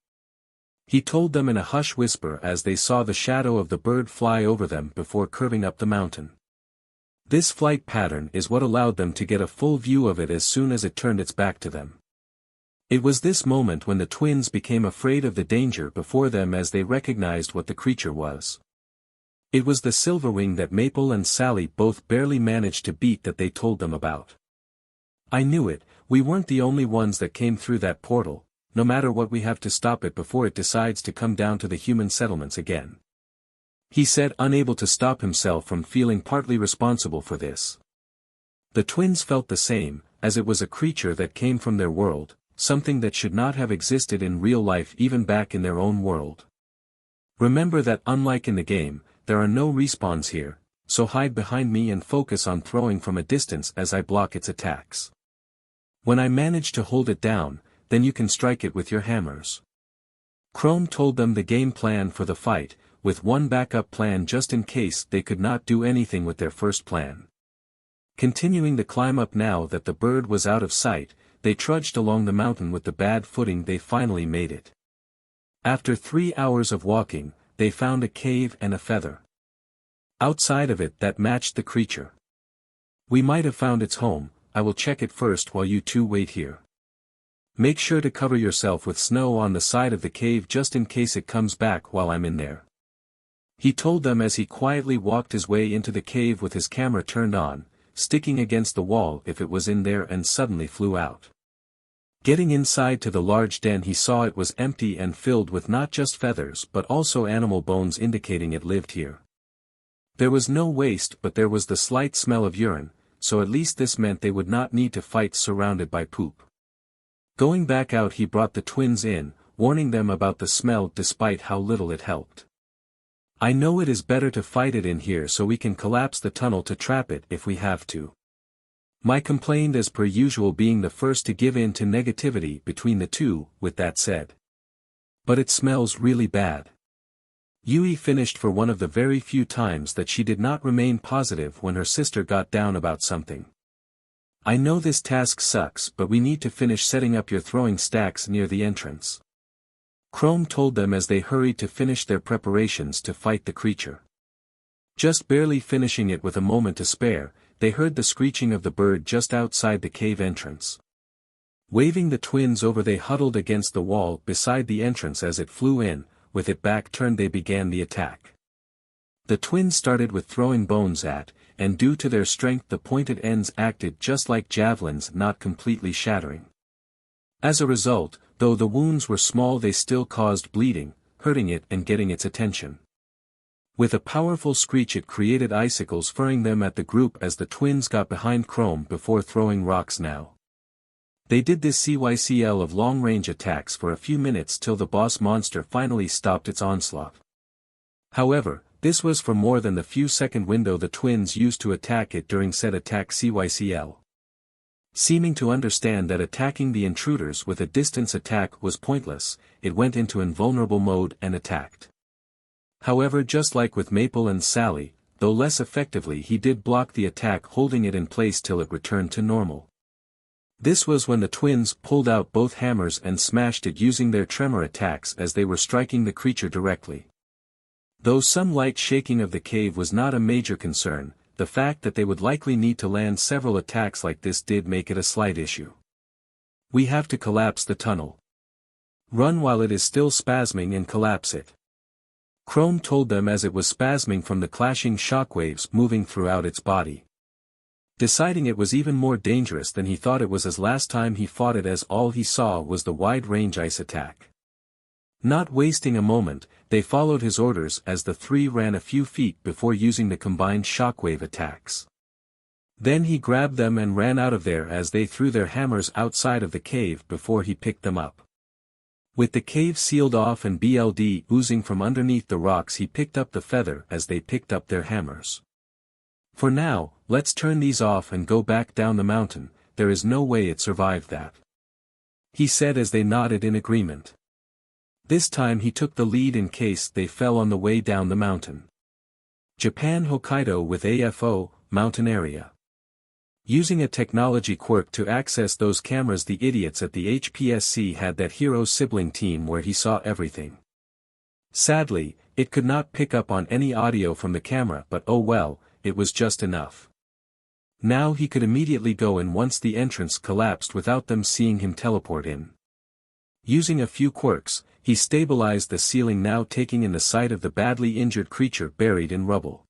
He told them in a hush whisper as they saw the shadow of the bird fly over them before curving up the mountain. This flight pattern is what allowed them to get a full view of it as soon as it turned its back to them. It was this moment when the twins became afraid of the danger before them, as they recognized what the creature was. It was the Silverwing that Maple and Sally both barely managed to beat that they told them about. I knew it, we weren't the only ones that came through that portal, no matter what we have to stop it before it decides to come down to the human settlements again. He said, unable to stop himself from feeling partly responsible for this. The twins felt the same, as it was a creature that came from their world, something that should not have existed in real life even back in their own world. Remember that unlike in the game, there are no respawns here, so hide behind me and focus on throwing from a distance as I block its attacks. When I manage to hold it down, then you can strike it with your hammers. Chrome told them the game plan for the fight, with one backup plan just in case they could not do anything with their first plan. Continuing the climb up now that the bird was out of sight, they trudged along the mountain with the bad footing. They finally made it. After 3 hours of walking, they found a cave and a feather outside of it that matched the creature. We might have found its home. I will check it first while you two wait here. Make sure to cover yourself with snow on the side of the cave just in case it comes back while I'm in there. He told them as he quietly walked his way into the cave with his camera turned on, sticking against the wall if it was in there, and suddenly flew out. Getting inside to the large den, he saw it was empty and filled with not just feathers but also animal bones, indicating it lived here. There was no waste, but there was the slight smell of urine, so at least this meant they would not need to fight surrounded by poop. Going back out, he brought the twins in, warning them about the smell despite how little it helped. I know it is better to fight it in here so we can collapse the tunnel to trap it if we have to. Mai complained, as per usual, being the first to give in to negativity between the two. With that said, but it smells really bad. Yui finished for one of the very few times that she did not remain positive when her sister got down about something. I know this task sucks, but we need to finish setting up your throwing stacks near the entrance. Chrome told them as they hurried to finish their preparations to fight the creature. Just barely finishing it with a moment to spare, they heard the screeching of the bird just outside the cave entrance. Waving the twins over, they huddled against the wall beside the entrance as it flew in. With it back turned, they began the attack. The twins started with throwing bones at, and due to their strength the pointed ends acted just like javelins, not completely shattering. As a result, though the wounds were small, they still caused bleeding, hurting it and getting its attention. With a powerful screech it created icicles, furring them at the group as the twins got behind Chrome before throwing rocks now. They did this cycle of long-range attacks for a few minutes till the boss monster finally stopped its onslaught. However, this was for more than the few-second window the twins used to attack it during said attack cycle. Seeming to understand that attacking the intruders with a distance attack was pointless, it went into invulnerable mode and attacked. However, just like with Maple and Sally, though less effectively, he did block the attack, holding it in place till it returned to normal. This was when the twins pulled out both hammers and smashed it using their tremor attacks as they were striking the creature directly. Though some light shaking of the cave was not a major concern, the fact that they would likely need to land several attacks like this did make it a slight issue. We have to collapse the tunnel. Run while it is still spasming and collapse it. Chrome told them as it was spasming from the clashing shockwaves moving throughout its body. Deciding it was even more dangerous than he thought it was, as last time he fought it, as all he saw was the wide-range ice attack. Not wasting a moment, they followed his orders as the three ran a few feet before using the combined shockwave attacks. Then he grabbed them and ran out of there as they threw their hammers outside of the cave before he picked them up. With the cave sealed off and blood oozing from underneath the rocks, he picked up the feather as they picked up their hammers. For now, let's turn these off and go back down the mountain. There is no way it survived that, he said as they nodded in agreement. This time he took the lead in case they fell on the way down the mountain. Japan Hokkaido with AFO, mountain area. Using a technology quirk to access those cameras, the idiots at the HPSC had that hero sibling team where he saw everything. Sadly, it could not pick up on any audio from the camera, but oh well, it was just enough. Now he could immediately go in once the entrance collapsed without them seeing him teleport in. Using a few quirks, he stabilized the ceiling, now taking in the sight of the badly injured creature buried in rubble.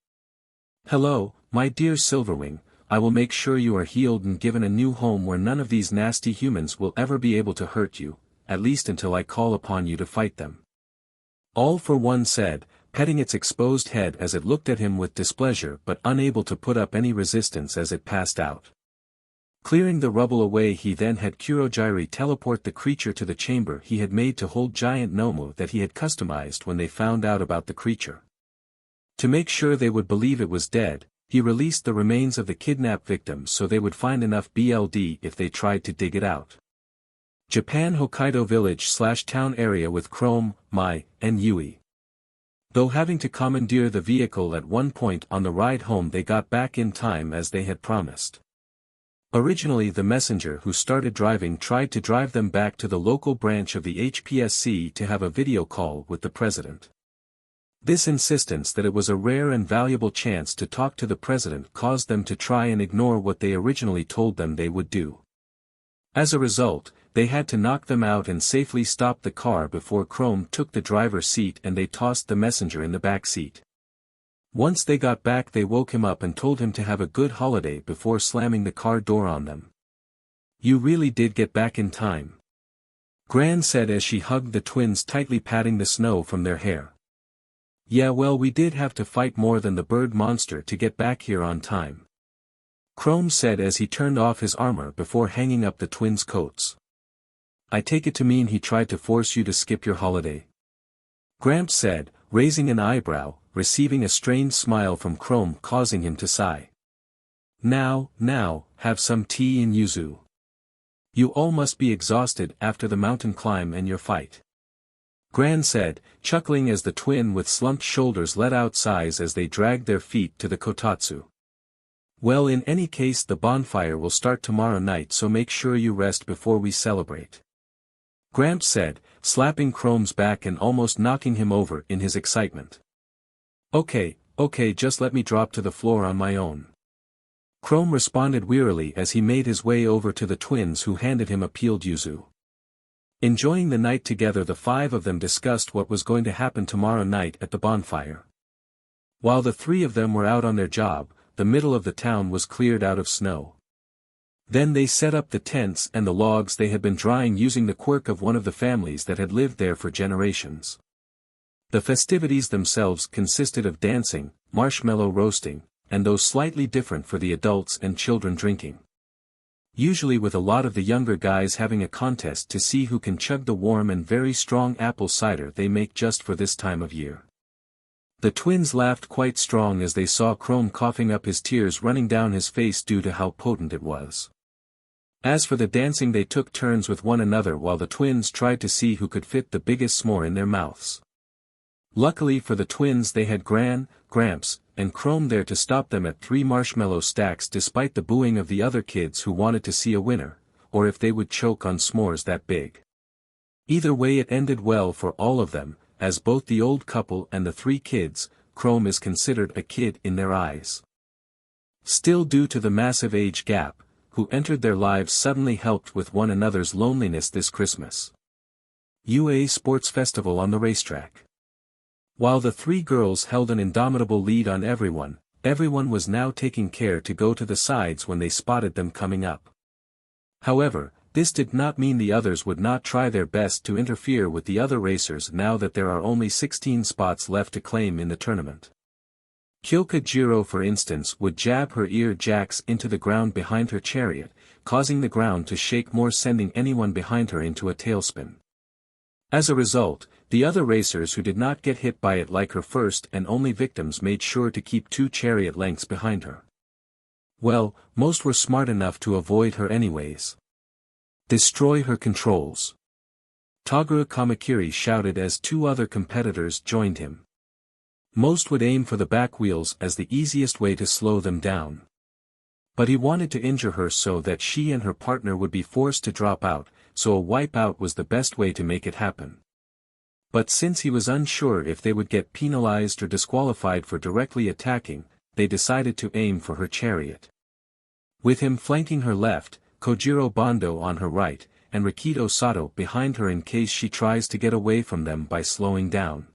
"Hello, my dear Silverwing, I will make sure you are healed and given a new home where none of these nasty humans will ever be able to hurt you, at least until I call upon you to fight them." All for One said, petting its exposed head as it looked at him with displeasure but unable to put up any resistance as it passed out. Clearing the rubble away, he then had Kurogiri teleport the creature to the chamber he had made to hold giant Nomu that he had customized when they found out about the creature. To make sure they would believe it was dead, he released the remains of the kidnapped victims so they would find enough blood if they tried to dig it out. Japan Hokkaido village/town area with Chrome, Mai, and Yui. Though having to commandeer the vehicle at one point on the ride home, they got back in time as they had promised. Originally, the messenger who started driving tried to drive them back to the local branch of the HPSC to have a video call with the president. This insistence that it was a rare and valuable chance to talk to the president caused them to try and ignore what they originally told them they would do. As a result, they had to knock them out and safely stop the car before Chrome took the driver's seat and they tossed the messenger in the back seat. Once they got back, they woke him up and told him to have a good holiday before slamming the car door on them. "You really did get back in time," Gran said as she hugged the twins, tightly patting the snow from their hair. "Yeah, well, we did have to fight more than the bird monster to get back here on time," Chrome said as he turned off his armor before hanging up the twins' coats. "I take it to mean he tried to force you to skip your holiday?" Gramps said, raising an eyebrow, receiving a strange smile from Chrome causing him to sigh. Now, have some tea in yuzu. You all must be exhausted after the mountain climb and your fight," Gran said, chuckling as the twin with slumped shoulders let out sighs as they dragged their feet to the kotatsu. "Well, in any case, the bonfire will start tomorrow night, so make sure you rest before we celebrate," Gramps said, slapping Chrome's back and almost knocking him over in his excitement. Okay, just let me drop to the floor on my own," Chrome responded wearily as he made his way over to the twins who handed him a peeled yuzu. Enjoying the night together, the five of them discussed what was going to happen tomorrow night at the bonfire. While the three of them were out on their job, the middle of the town was cleared out of snow. Then they set up the tents and the logs they had been drying using the quirk of one of the families that had lived there for generations. The festivities themselves consisted of dancing, marshmallow roasting, and those slightly different for the adults and children drinking. Usually with a lot of the younger guys having a contest to see who can chug the warm and very strong apple cider they make just for this time of year. The twins laughed quite strong as they saw Chrome coughing up his tears running down his face due to how potent it was. As for the dancing, they took turns with one another while the twins tried to see who could fit the biggest s'more in their mouths. Luckily for the twins, they had Gran, Gramps, and Chrome there to stop them at 3 marshmallow stacks despite the booing of the other kids who wanted to see a winner, or if they would choke on s'mores that big. Either way, it ended well for all of them, as both the old couple and the 3 kids, Chrome is considered a kid in their eyes. Still, due to the massive age gap, who entered their lives suddenly helped with one another's loneliness this Christmas. UA Sports Festival on the racetrack. While the 3 girls held an indomitable lead on everyone was now taking care to go to the sides when they spotted them coming up. However, This did not mean the others would not try their best to interfere with the other racers now that there are only 16 spots left to claim in the tournament. Kyoka Jiro, for instance, would jab her ear jacks into the ground behind her chariot, causing the ground to shake more, sending anyone behind her into a tailspin. As a result, the other racers who did not get hit by it, like her first and only victims, made sure to keep 2 chariot lengths behind her. Well, most were smart enough to avoid her anyways. Destroy her controls. Toguro Kamakiri shouted as 2 other competitors joined him. Most would aim for the back wheels as the easiest way to slow them down. But he wanted to injure her so that she and her partner would be forced to drop out, so a wipeout was the best way to make it happen. But since he was unsure if they would get penalized or disqualified for directly attacking, they decided to aim for her chariot. With him flanking her left, Kojiro Bando on her right, and Rikido Sato behind her in case she tries to get away from them by slowing down.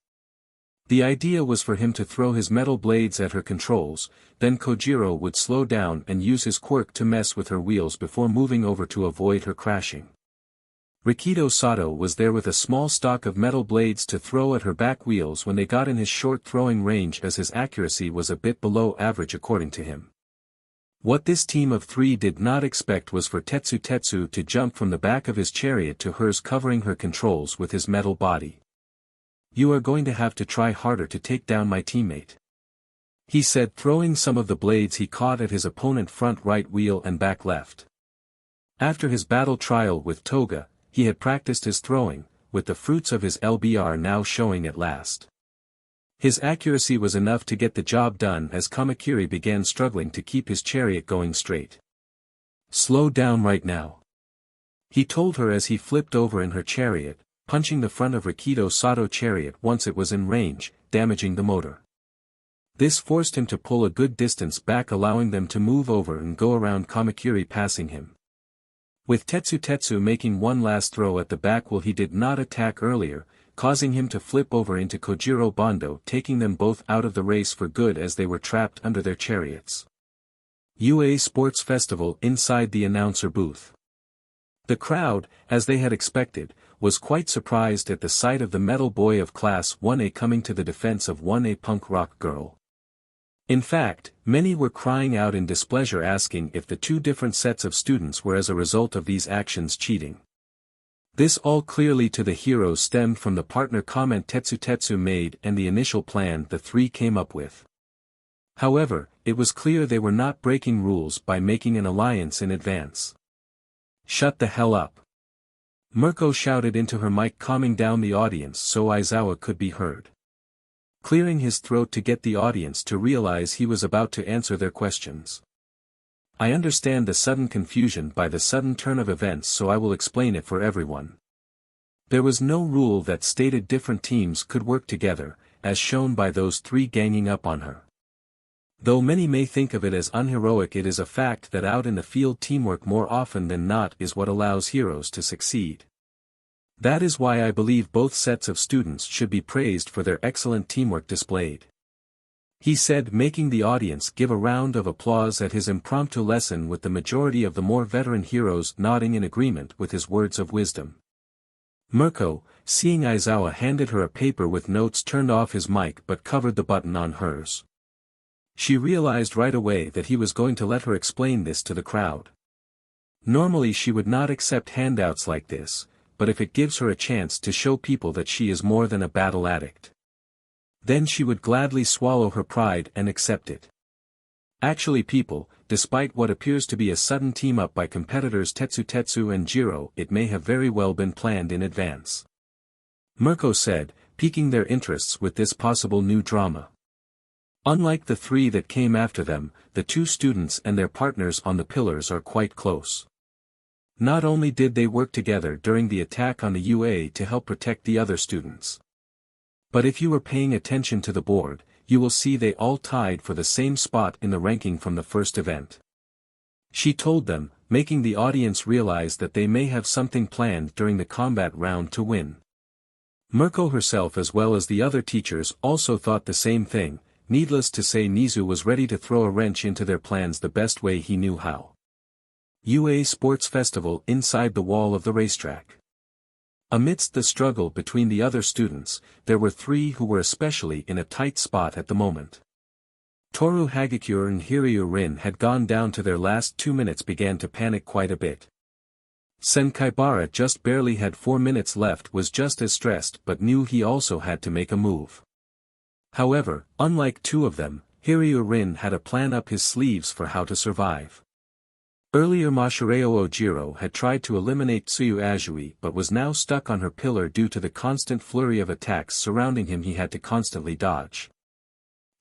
The idea was for him to throw his metal blades at her controls, then Kojiro would slow down and use his quirk to mess with her wheels before moving over to avoid her crashing. Rikido Sato was there with a small stock of metal blades to throw at her back wheels when they got in his short throwing range, as his accuracy was a bit below average according to him. What this team of 3 did not expect was for Tetsu to jump from the back of his chariot to hers, covering her controls with his metal body. "You are going to have to try harder to take down my teammate," he said, throwing some of the blades he caught at his opponent front right wheel and back left. After his battle trial with Toga, he had practiced his throwing, with the fruits of his LBR now showing at last. His accuracy was enough to get the job done as Kamakiri began struggling to keep his chariot going straight. "Slow down right now," he told her as he flipped over in her chariot, punching the front of Rikido Sato's chariot once it was in range, damaging the motor. This forced him to pull a good distance back, allowing them to move over and go around Kamakiri, passing him. With Tetsu making one last throw at the back wheel he did not attack earlier, causing him to flip over into Kojiro Bando, taking them both out of the race for good as they were trapped under their chariots. UA Sports Festival inside the announcer booth. The crowd, as they had expected, was quite surprised at the sight of the metal boy of Class 1A coming to the defense of 1A punk rock girl. In fact, many were crying out in displeasure, asking if the 2 different sets of students were as a result of these actions cheating. This all clearly to the heroes stemmed from the partner comment Tetsu made and the initial plan the 3 came up with. However, it was clear they were not breaking rules by making an alliance in advance. "Shut the hell up," Mirko shouted into her mic, calming down the audience so Aizawa could be heard. Clearing his throat to get the audience to realize he was about to answer their questions. "I understand the sudden confusion by the sudden turn of events, so I will explain it for everyone. There was no rule that stated different teams could work together, as shown by those 3 ganging up on her. Though many may think of it as unheroic, it is a fact that out in the field teamwork more often than not is what allows heroes to succeed. That is why I believe both sets of students should be praised for their excellent teamwork displayed," he said, making the audience give a round of applause at his impromptu lesson, with the majority of the more veteran heroes nodding in agreement with his words of wisdom. Mirko, seeing Aizawa handed her a paper with notes, turned off his mic but covered the button on hers. She realized right away that he was going to let her explain this to the crowd. Normally she would not accept handouts like this, but if it gives her a chance to show people that she is more than a battle addict, then she would gladly swallow her pride and accept it. Actually people, despite what appears to be a sudden team-up by competitors Tetsu and Jiro, it may have very well been planned in advance," Mirko said, piquing their interests with this possible new drama. Unlike the 3 that came after them, the 2 students and their partners on the pillars are quite close. Not only did they work together during the attack on the UA to help protect the other students, but if you were paying attention to the board, you will see they all tied for the same spot in the ranking from the first event. She told them, making the audience realize that they may have something planned during the combat round to win. Mirko herself as well as the other teachers also thought the same thing. Needless to say, Nizu was ready to throw a wrench into their plans the best way he knew how. UA Sports Festival inside the wall of the racetrack. Amidst the struggle between the other students, there were three who were especially in a tight spot at the moment. Toru Hagakure and Hiryu Rin had gone down to their last 2 minutes, began to panic quite a bit. Senkaibara just barely had 4 minutes left, was just as stressed but knew he also had to make a move. However, unlike two of them, Hiryu Rin had a plan up his sleeves for how to survive. Earlier Mashireo Ojiro had tried to eliminate Tsuyu Azui but was now stuck on her pillar due to the constant flurry of attacks surrounding him he had to constantly dodge.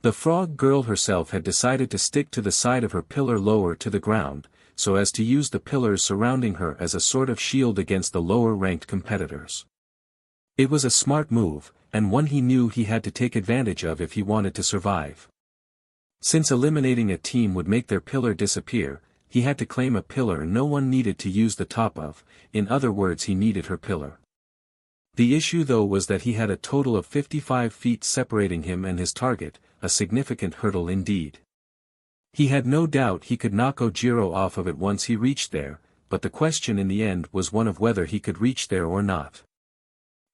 The frog girl herself had decided to stick to the side of her pillar lower to the ground, so as to use the pillars surrounding her as a sort of shield against the lower-ranked competitors. It was a smart move, and one he knew he had to take advantage of if he wanted to survive. Since eliminating a team would make their pillar disappear, he had to claim a pillar no one needed to use the top of, in other words he needed her pillar. The issue though was that he had a total of 55 feet separating him and his target, a significant hurdle indeed. He had no doubt he could knock Ojiro off of it once he reached there, but the question in the end was one of whether he could reach there or not.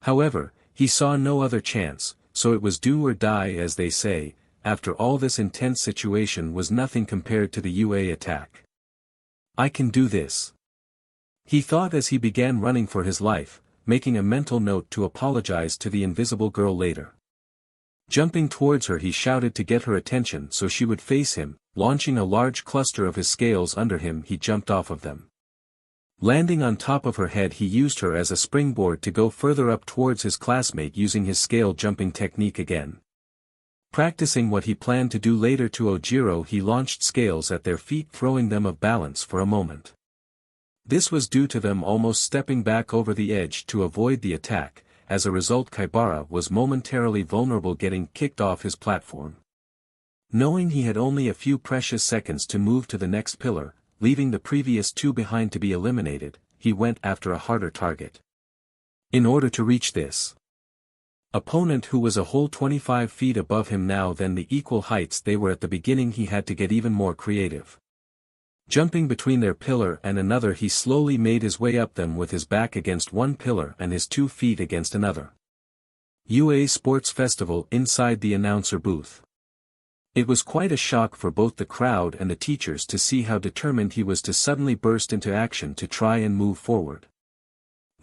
However, he saw no other chance, so it was do or die as they say. After all, this intense situation was nothing compared to the UA attack. I can do this, he thought as he began running for his life, making a mental note to apologize to the invisible girl later. Jumping towards her he shouted to get her attention so she would face him, launching a large cluster of his scales under him he jumped off of them. Landing on top of her head he used her as a springboard to go further up towards his classmate using his scale jumping technique again. Practicing what he planned to do later to Ojiro, he launched scales at their feet, throwing them off balance for a moment. This was due to them almost stepping back over the edge to avoid the attack. As a result, Kaibara was momentarily vulnerable, getting kicked off his platform. Knowing he had only a few precious seconds to move to the next pillar, leaving the previous two behind to be eliminated, he went after a harder target. In order to reach this opponent who was a whole 25 feet above him now than the equal heights they were at the beginning, he had to get even more creative. Jumping between their pillar and another, he slowly made his way up them with his back against one pillar and his 2 feet against another. UA Sports Festival inside the announcer booth. It was quite a shock for both the crowd and the teachers to see how determined he was to suddenly burst into action to try and move forward.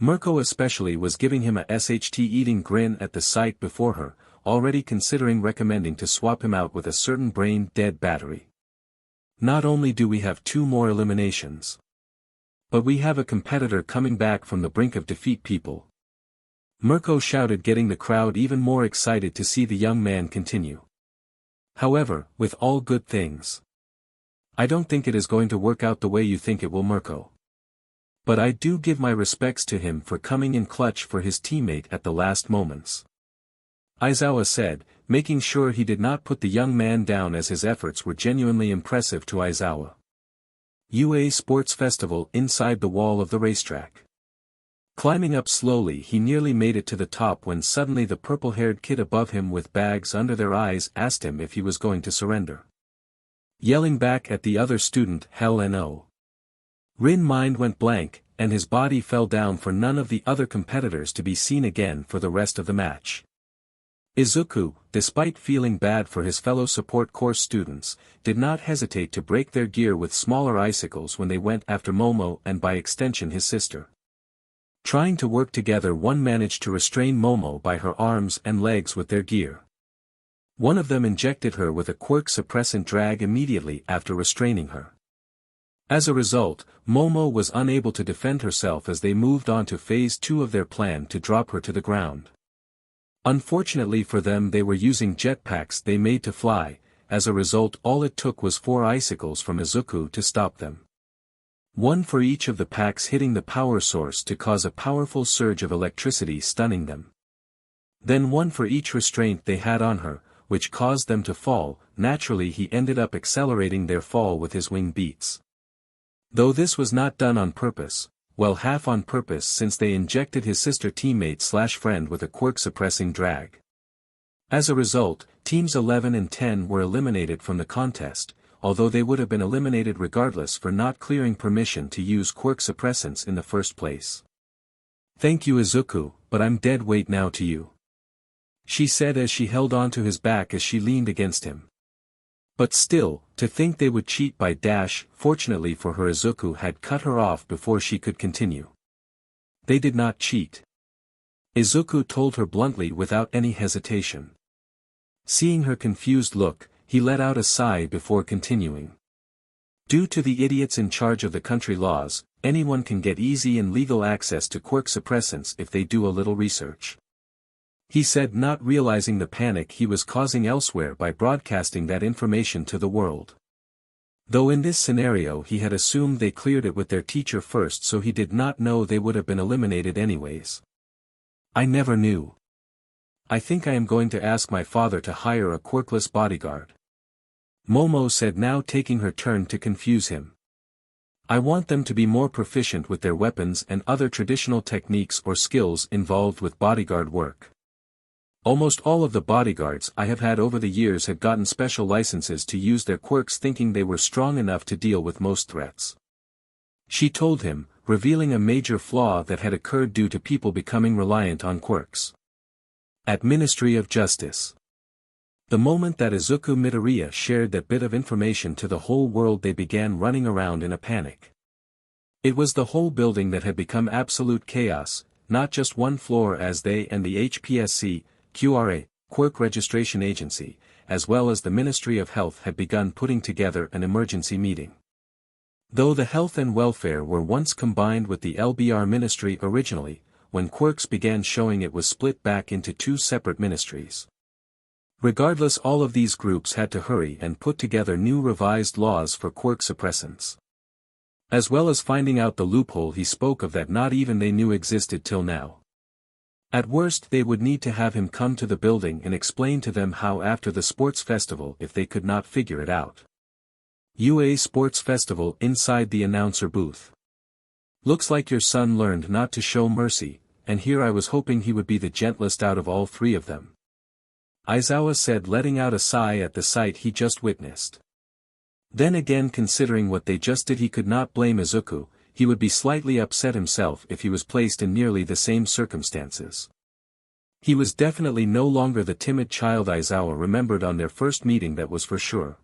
Mirko especially was giving him a SHT-eating grin at the sight before her, already considering recommending to swap him out with a certain brain-dead battery. Not only do we have 2 more eliminations, but we have a competitor coming back from the brink of defeat, people. Mirko shouted, getting the crowd even more excited to see the young man continue. However, with all good things, I don't think it is going to work out the way you think it will, Mirko. But I do give my respects to him for coming in clutch for his teammate at the last moments, Aizawa said, making sure he did not put the young man down as his efforts were genuinely impressive to Aizawa. UA Sports Festival inside the wall of the racetrack. Climbing up slowly, he nearly made it to the top when suddenly the purple-haired kid above him with bags under their eyes asked him if he was going to surrender. Yelling back at the other student, "Hell no." Rin's mind went blank, and his body fell down for none of the other competitors to be seen again for the rest of the match. Izuku, despite feeling bad for his fellow support course students, did not hesitate to break their gear with smaller icicles when they went after Momo and by extension his sister. Trying to work together, one managed to restrain Momo by her arms and legs with their gear. One of them injected her with a quirk suppressant drag immediately after restraining her. As a result, Momo was unable to defend herself as they moved on to phase 2 of their plan to drop her to the ground. Unfortunately for them, they were using jetpacks they made to fly. As a result, all it took was 4 icicles from Izuku to stop them. 1 for each of the packs hitting the power source to cause a powerful surge of electricity stunning them. Then 1 for each restraint they had on her, which caused them to fall. Naturally, he ended up accelerating their fall with his wing beats. Though this was not done on purpose, well, half on purpose, since they injected his sister teammate/friend with a quirk suppressing drag. As a result, teams 11 and 10 were eliminated from the contest, although they would have been eliminated regardless for not clearing permission to use quirk suppressants in the first place. "Thank you Izuku, but I'm dead weight now to you," she said as she held onto his back as she leaned against him. But still, to think they would cheat by dash, fortunately for her Izuku had cut her off before she could continue. "They did not cheat," Izuku told her bluntly without any hesitation. Seeing her confused look, he let out a sigh before continuing. "Due to the idiots in charge of the country laws, anyone can get easy and legal access to quirk suppressants if they do a little research," he said, not realizing the panic he was causing elsewhere by broadcasting that information to the world. Though in this scenario he had assumed they cleared it with their teacher first, so he did not know they would have been eliminated anyways. "I never knew. I think I am going to ask my father to hire a quirkless bodyguard," Momo said, now taking her turn to confuse him. "I want them to be more proficient with their weapons and other traditional techniques or skills involved with bodyguard work. Almost all of the bodyguards I have had over the years have gotten special licenses to use their quirks, thinking they were strong enough to deal with most threats," she told him, revealing a major flaw that had occurred due to people becoming reliant on quirks. At Ministry of Justice. The moment that Izukumidoriya shared that bit of information to the whole world, they began running around in a panic. It was the whole building that had become absolute chaos, not just one floor, as they and the HPSC, QRA, Quirk Registration Agency, as well as the Ministry of Health had begun putting together an emergency meeting. Though the health and welfare were once combined with the LBR ministry originally, when quirks began showing, it was split back into two separate ministries. Regardless, all of these groups had to hurry and put together new revised laws for quirk suppressants. As well as finding out the loophole he spoke of that not even they knew existed till now. At worst, they would need to have him come to the building and explain to them how after the sports festival if they could not figure it out. UA Sports Festival inside the announcer booth. "Looks like your son learned not to show mercy, and here I was hoping he would be the gentlest out of all three of them," Aizawa said, letting out a sigh at the sight he just witnessed. Then again, considering what they just did, he could not blame Izuku. He would be slightly upset himself if he was placed in nearly the same circumstances. He was definitely no longer the timid child Aizawa remembered on their first meeting, that was for sure.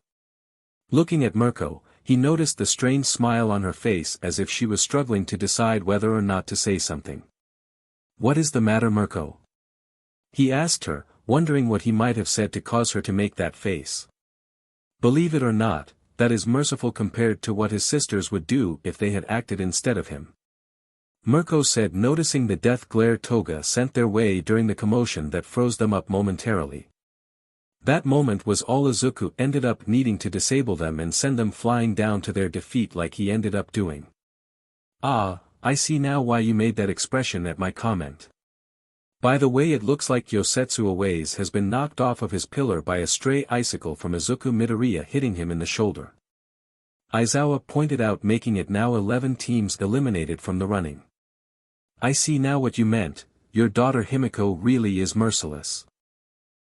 Looking at Mirko, he noticed the strange smile on her face, as if she was struggling to decide whether or not to say something. "What is the matter, Mirko?" he asked her, wondering what he might have said to cause her to make that face. Believe it or not, that is merciful compared to what his sisters would do if they had acted instead of him, Mirko said, noticing the death glare Toga sent their way during the commotion that froze them up momentarily. That moment was all Izuku ended up needing to disable them and send them flying down to their defeat like he ended up doing. "Ah, I see now why you made that expression at my comment. By the way, it looks like Yosetsu Owaze has been knocked off of his pillar by a stray icicle from Izukumidoriya hitting him in the shoulder," Aizawa pointed out, making it now 11 teams eliminated from the running. "I see now what you meant, your daughter Himiko really is merciless,"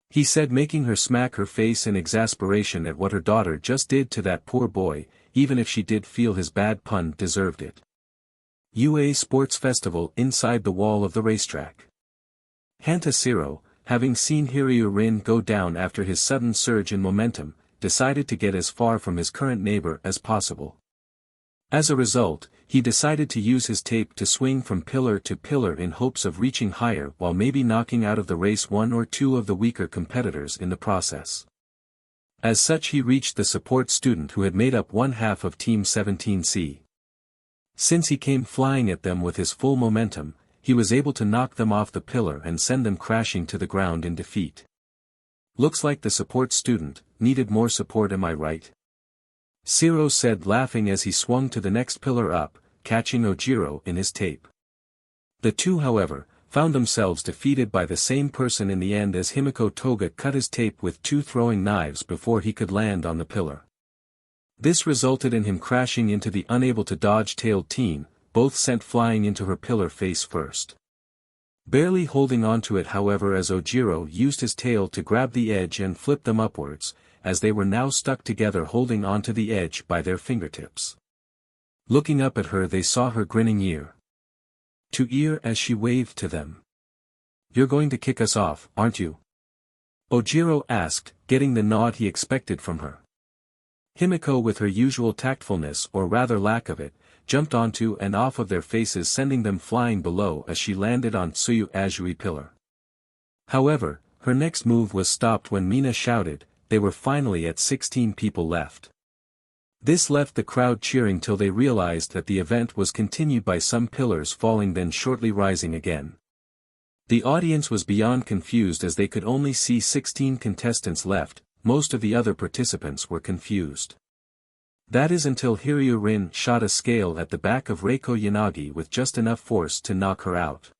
he said, making her smack her face in exasperation at what her daughter just did to that poor boy, even if she did feel his bad pun deserved it. UA Sports Festival inside the wall of the racetrack. Hantashiro, having seen Hiryu go down after his sudden surge in momentum, decided to get as far from his current neighbor as possible. As a result, he decided to use his tape to swing from pillar to pillar in hopes of reaching higher while maybe knocking out of the race one or two of the weaker competitors in the process. As such, he reached the support student who had made up one half of Team 17C. Since he came flying at them with his full momentum, he was able to knock them off the pillar and send them crashing to the ground in defeat. "Looks like the support student needed more support, am I right?" Shiro said, laughing as he swung to the next pillar up, catching Ojiro in his tape. The two, however, found themselves defeated by the same person in the end, as Himiko Toga cut his tape with two throwing knives before he could land on the pillar. This resulted in him crashing into the unable to dodge tailed team, both sent flying into her pillar face first. Barely holding onto it, however, as Ojiro used his tail to grab the edge and flip them upwards, as they were now stuck together holding onto the edge by their fingertips. Looking up at her they saw her grinning ear to ear as she waved to them. "You're going to kick us off, aren't you?" Ojiro asked, getting the nod he expected from her. Himiko, with her usual tactfulness or rather lack of it, jumped onto and off of their faces, sending them flying below as she landed on Tsuyu Azui pillar. However, her next move was stopped when Mina shouted, they were finally at 16 people left. This left the crowd cheering till they realized that the event was continued by some pillars falling then shortly rising again. The audience was beyond confused as they could only see 16 contestants left. Most of the other participants were confused. That is until Hiryu shot a scale at the back of Reiko Yanagi with just enough force to knock her out.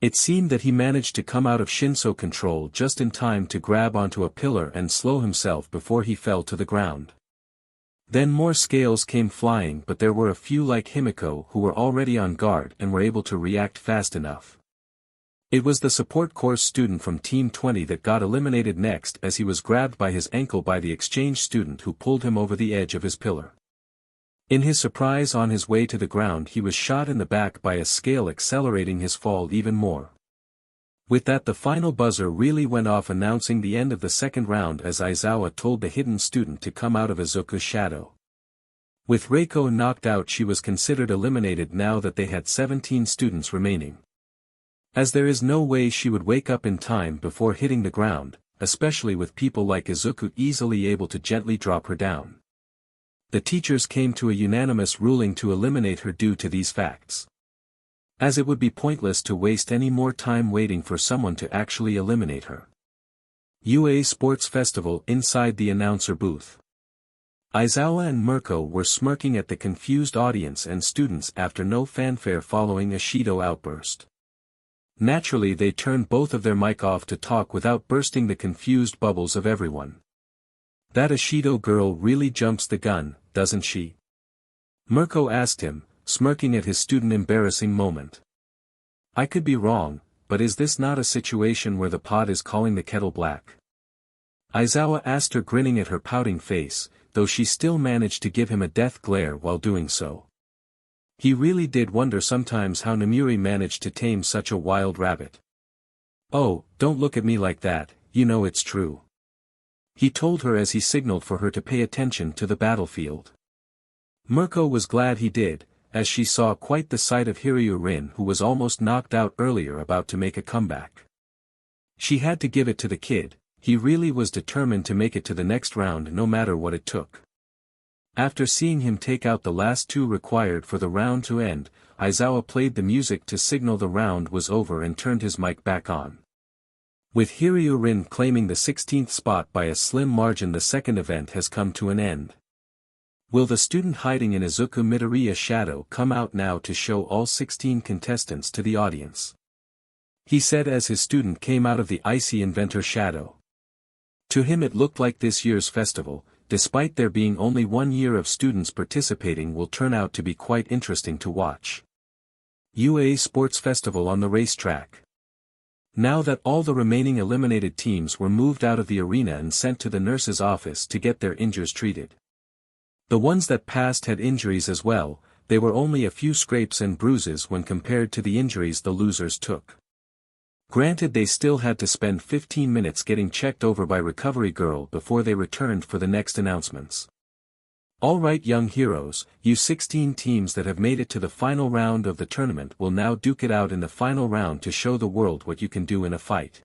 It seemed that he managed to come out of Shinso control just in time to grab onto a pillar and slow himself before he fell to the ground. Then more scales came flying, but there were a few like Himiko who were already on guard and were able to react fast enough. It was the support course student from Team 20 that got eliminated next, as he was grabbed by his ankle by the exchange student who pulled him over the edge of his pillar. In his surprise on his way to the ground he was shot in the back by a scale, accelerating his fall even more. With that the final buzzer really went off, announcing the end of the second round as Aizawa told the hidden student to come out of Izuku's shadow. With Reiko knocked out she was considered eliminated now that they had 17 students remaining. As there is no way she would wake up in time before hitting the ground, especially with people like Izuku easily able to gently drop her down. The teachers came to a unanimous ruling to eliminate her due to these facts. As it would be pointless to waste any more time waiting for someone to actually eliminate her. UA Sports Festival inside the announcer booth. Aizawa and Mirko were smirking at the confused audience and students after no fanfare following a Shido outburst. Naturally they turned both of their mic off to talk without bursting the confused bubbles of everyone. "That Ashido girl really jumps the gun, doesn't she?" Mirko asked him, smirking at his student embarrassing moment. "I could be wrong, but is this not a situation where the pot is calling the kettle black?" Aizawa asked her, grinning at her pouting face, though she still managed to give him a death glare while doing so. He really did wonder sometimes how Namuri managed to tame such a wild rabbit. "Oh, don't look at me like that, you know it's true," he told her as he signaled for her to pay attention to the battlefield. Mirko was glad he did, as she saw quite the sight of Hiryu, who was almost knocked out earlier, about to make a comeback. She had to give it to the kid, he really was determined to make it to the next round no matter what it took. After seeing him take out the last two required for the round to end, Aizawa played the music to signal the round was over and turned his mic back on. With Hiryu claiming the 16th spot by a slim margin, the second event has come to an end. Will the student hiding in Izukumidoriya shadow come out now to show all 16 contestants to the audience? He said as his student came out of the icy inventor shadow. To him it looked like this year's festival, despite there being only 1 year of students participating, will turn out to be quite interesting to watch. UA Sports Festival on the racetrack. Now that all the remaining eliminated teams were moved out of the arena and sent to the nurse's office to get their injuries treated. The ones that passed had injuries as well, they were only a few scrapes and bruises when compared to the injuries the losers took. Granted, they still had to spend 15 minutes getting checked over by Recovery Girl before they returned for the next announcements. Alright young heroes, you 16 teams that have made it to the final round of the tournament will now duke it out in the final round to show the world what you can do in a fight.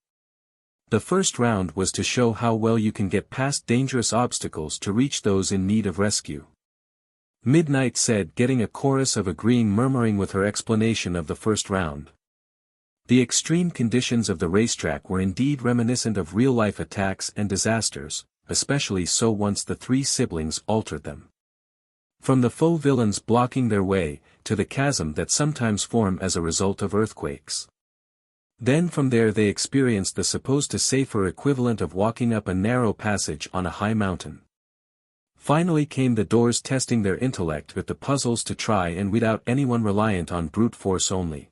The first round was to show how well you can get past dangerous obstacles to reach those in need of rescue. Midnight said, getting a chorus of agreeing murmuring with her explanation of the first round. The extreme conditions of the racetrack were indeed reminiscent of real-life attacks and disasters, especially so once the three siblings altered them. From the faux villains blocking their way, to the chasm that sometimes form as a result of earthquakes. Then from there they experienced the supposed to safer equivalent of walking up a narrow passage on a high mountain. Finally came the doors testing their intellect with the puzzles to try and weed out anyone reliant on brute force only.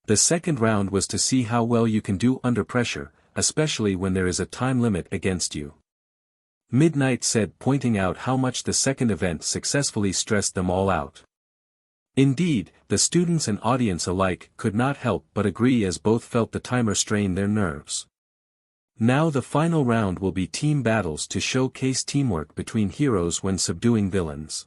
The second round was to see how well you can do under pressure, especially when there is a time limit against you. Midnight said, pointing out how much the second event successfully stressed them all out. Indeed, the students and audience alike could not help but agree, as both felt the timer strain their nerves. Now the final round will be team battles to showcase teamwork between heroes when subduing villains.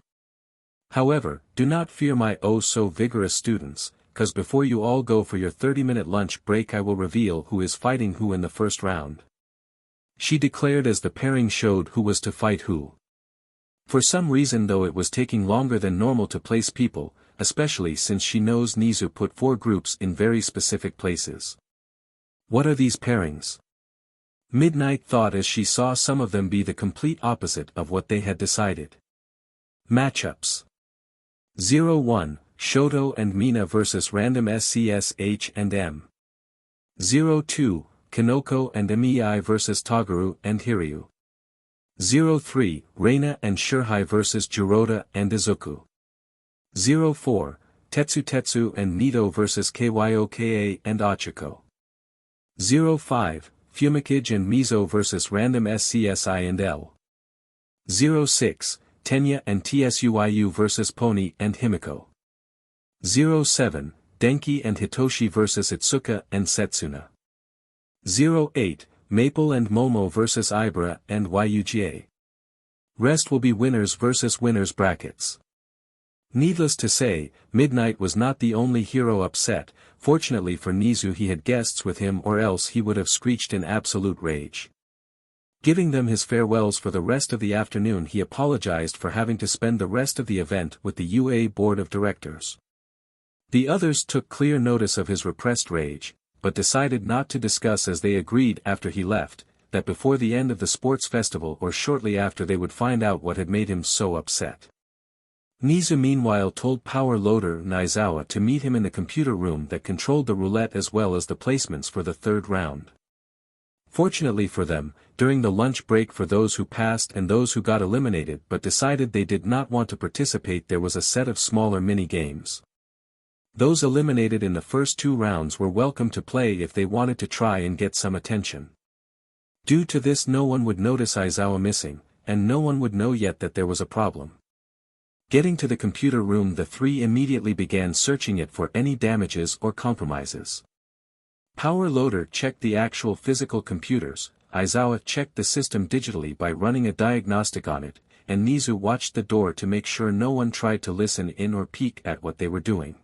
However, do not fear my oh so vigorous students, cause before you all go for your 30-minute lunch break I will reveal who is fighting who in the first round. She declared as the pairing showed who was to fight who. For some reason, though, it was taking longer than normal to place people, especially since she knows Nizu put 4 groups in very specific places. What are these pairings? Midnight thought as she saw some of them be the complete opposite of what they had decided. Matchups: 01, Shoto and Mina vs random SCSH and M. 02, Kanoko and Amii vs Toguru and Hiryu. 03, Reina and Shurhai vs Jirota and Izuku. 04, Tetsu and Nito vs Kyoka and Ochiko. 05, Fumikage and Mizo vs random SCSI and L. 06, Tenya and Tsuyu vs Pony and Himiko. 07, Denki and Hitoshi vs Itsuka and Setsuna. 08, Maple and Momo vs Ibra and YUGA. Rest will be winners versus winners brackets. Needless to say, Midnight was not the only hero upset. Fortunately for Nizu, he had guests with him, or else he would have screeched in absolute rage. Giving them his farewells for the rest of the afternoon, he apologized for having to spend the rest of the event with the UA board of directors. The others took clear notice of his repressed rage, but decided not to discuss, as they agreed after he left, that before the end of the sports festival or shortly after they would find out what had made him so upset. Nizu meanwhile told Power Loader Naizawa to meet him in the computer room that controlled the roulette as well as the placements for the third round. Fortunately for them, during the lunch break for those who passed and those who got eliminated but decided they did not want to participate, there was a set of smaller mini-games. Those eliminated in the first 2 rounds were welcome to play if they wanted to try and get some attention. Due to this, no one would notice Aizawa missing, and no one would know yet that there was a problem. Getting to the computer room, the 3 immediately began searching it for any damages or compromises. Power Loader checked the actual physical computers, Aizawa checked the system digitally by running a diagnostic on it, and Nizu watched the door to make sure no one tried to listen in or peek at what they were doing.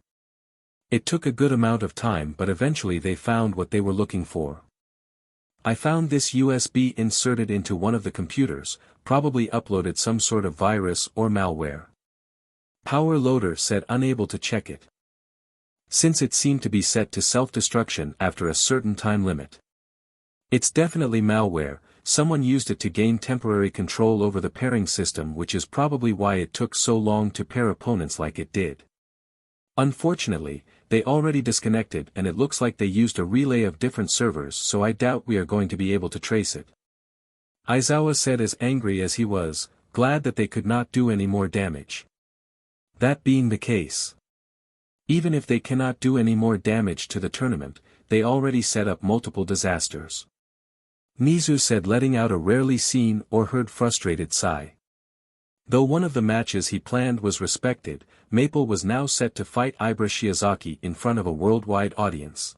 It took a good amount of time, but eventually they found what they were looking for. I found this USB inserted into one of the computers, probably uploaded some sort of virus or malware. Power Loader said, unable to check it, since it seemed to be set to self-destruction after a certain time limit. It's definitely malware. Someone used it to gain temporary control over the pairing system, which is probably why it took so long to pair opponents like it did. Unfortunately, they already disconnected, and it looks like they used a relay of different servers, so I doubt we are going to be able to trace it. Aizawa said, as angry as he was, glad that they could not do any more damage. That being the case, even if they cannot do any more damage to the tournament, they already set up multiple disasters. Nizu said, letting out a rarely seen or heard frustrated sigh. Though one of the matches he planned was respected, Maple was now set to fight Ibra Shiozaki in front of a worldwide audience.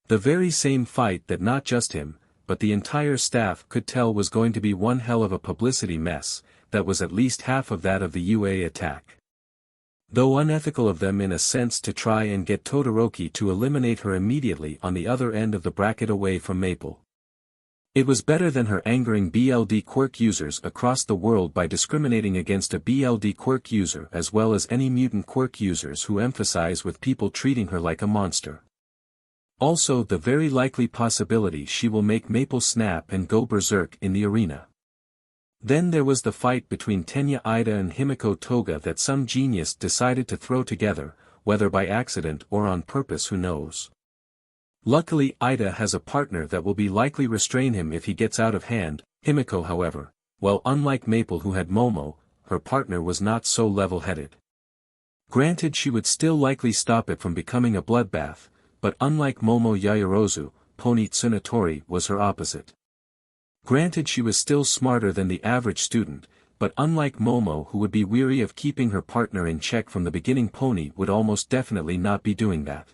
The very same fight that not just him, but the entire staff could tell was going to be one hell of a publicity mess, that was at least half of that of the UA attack. Though unethical of them in a sense to try and get Todoroki to eliminate her immediately on the other end of the bracket away from Maple. It was better than her angering BLD quirk users across the world by discriminating against a BLD quirk user as well as any mutant quirk users who emphasize with people treating her like a monster. Also, the very likely possibility she will make Maple snap and go berserk in the arena. Then there was the fight between Tenya Ida and Himiko Toga that some genius decided to throw together, whether by accident or on purpose who knows. Luckily Ida has a partner that will be likely restrain him if he gets out of hand. Himiko, however, well, unlike Maple who had Momo, her partner was not so level-headed. Granted, she would still likely stop it from becoming a bloodbath, but unlike Momo Yaoyorozu, Pony Tsunatori was her opposite. Granted, she was still smarter than the average student, but unlike Momo, who would be weary of keeping her partner in check from the beginning, Pony would almost definitely not be doing that.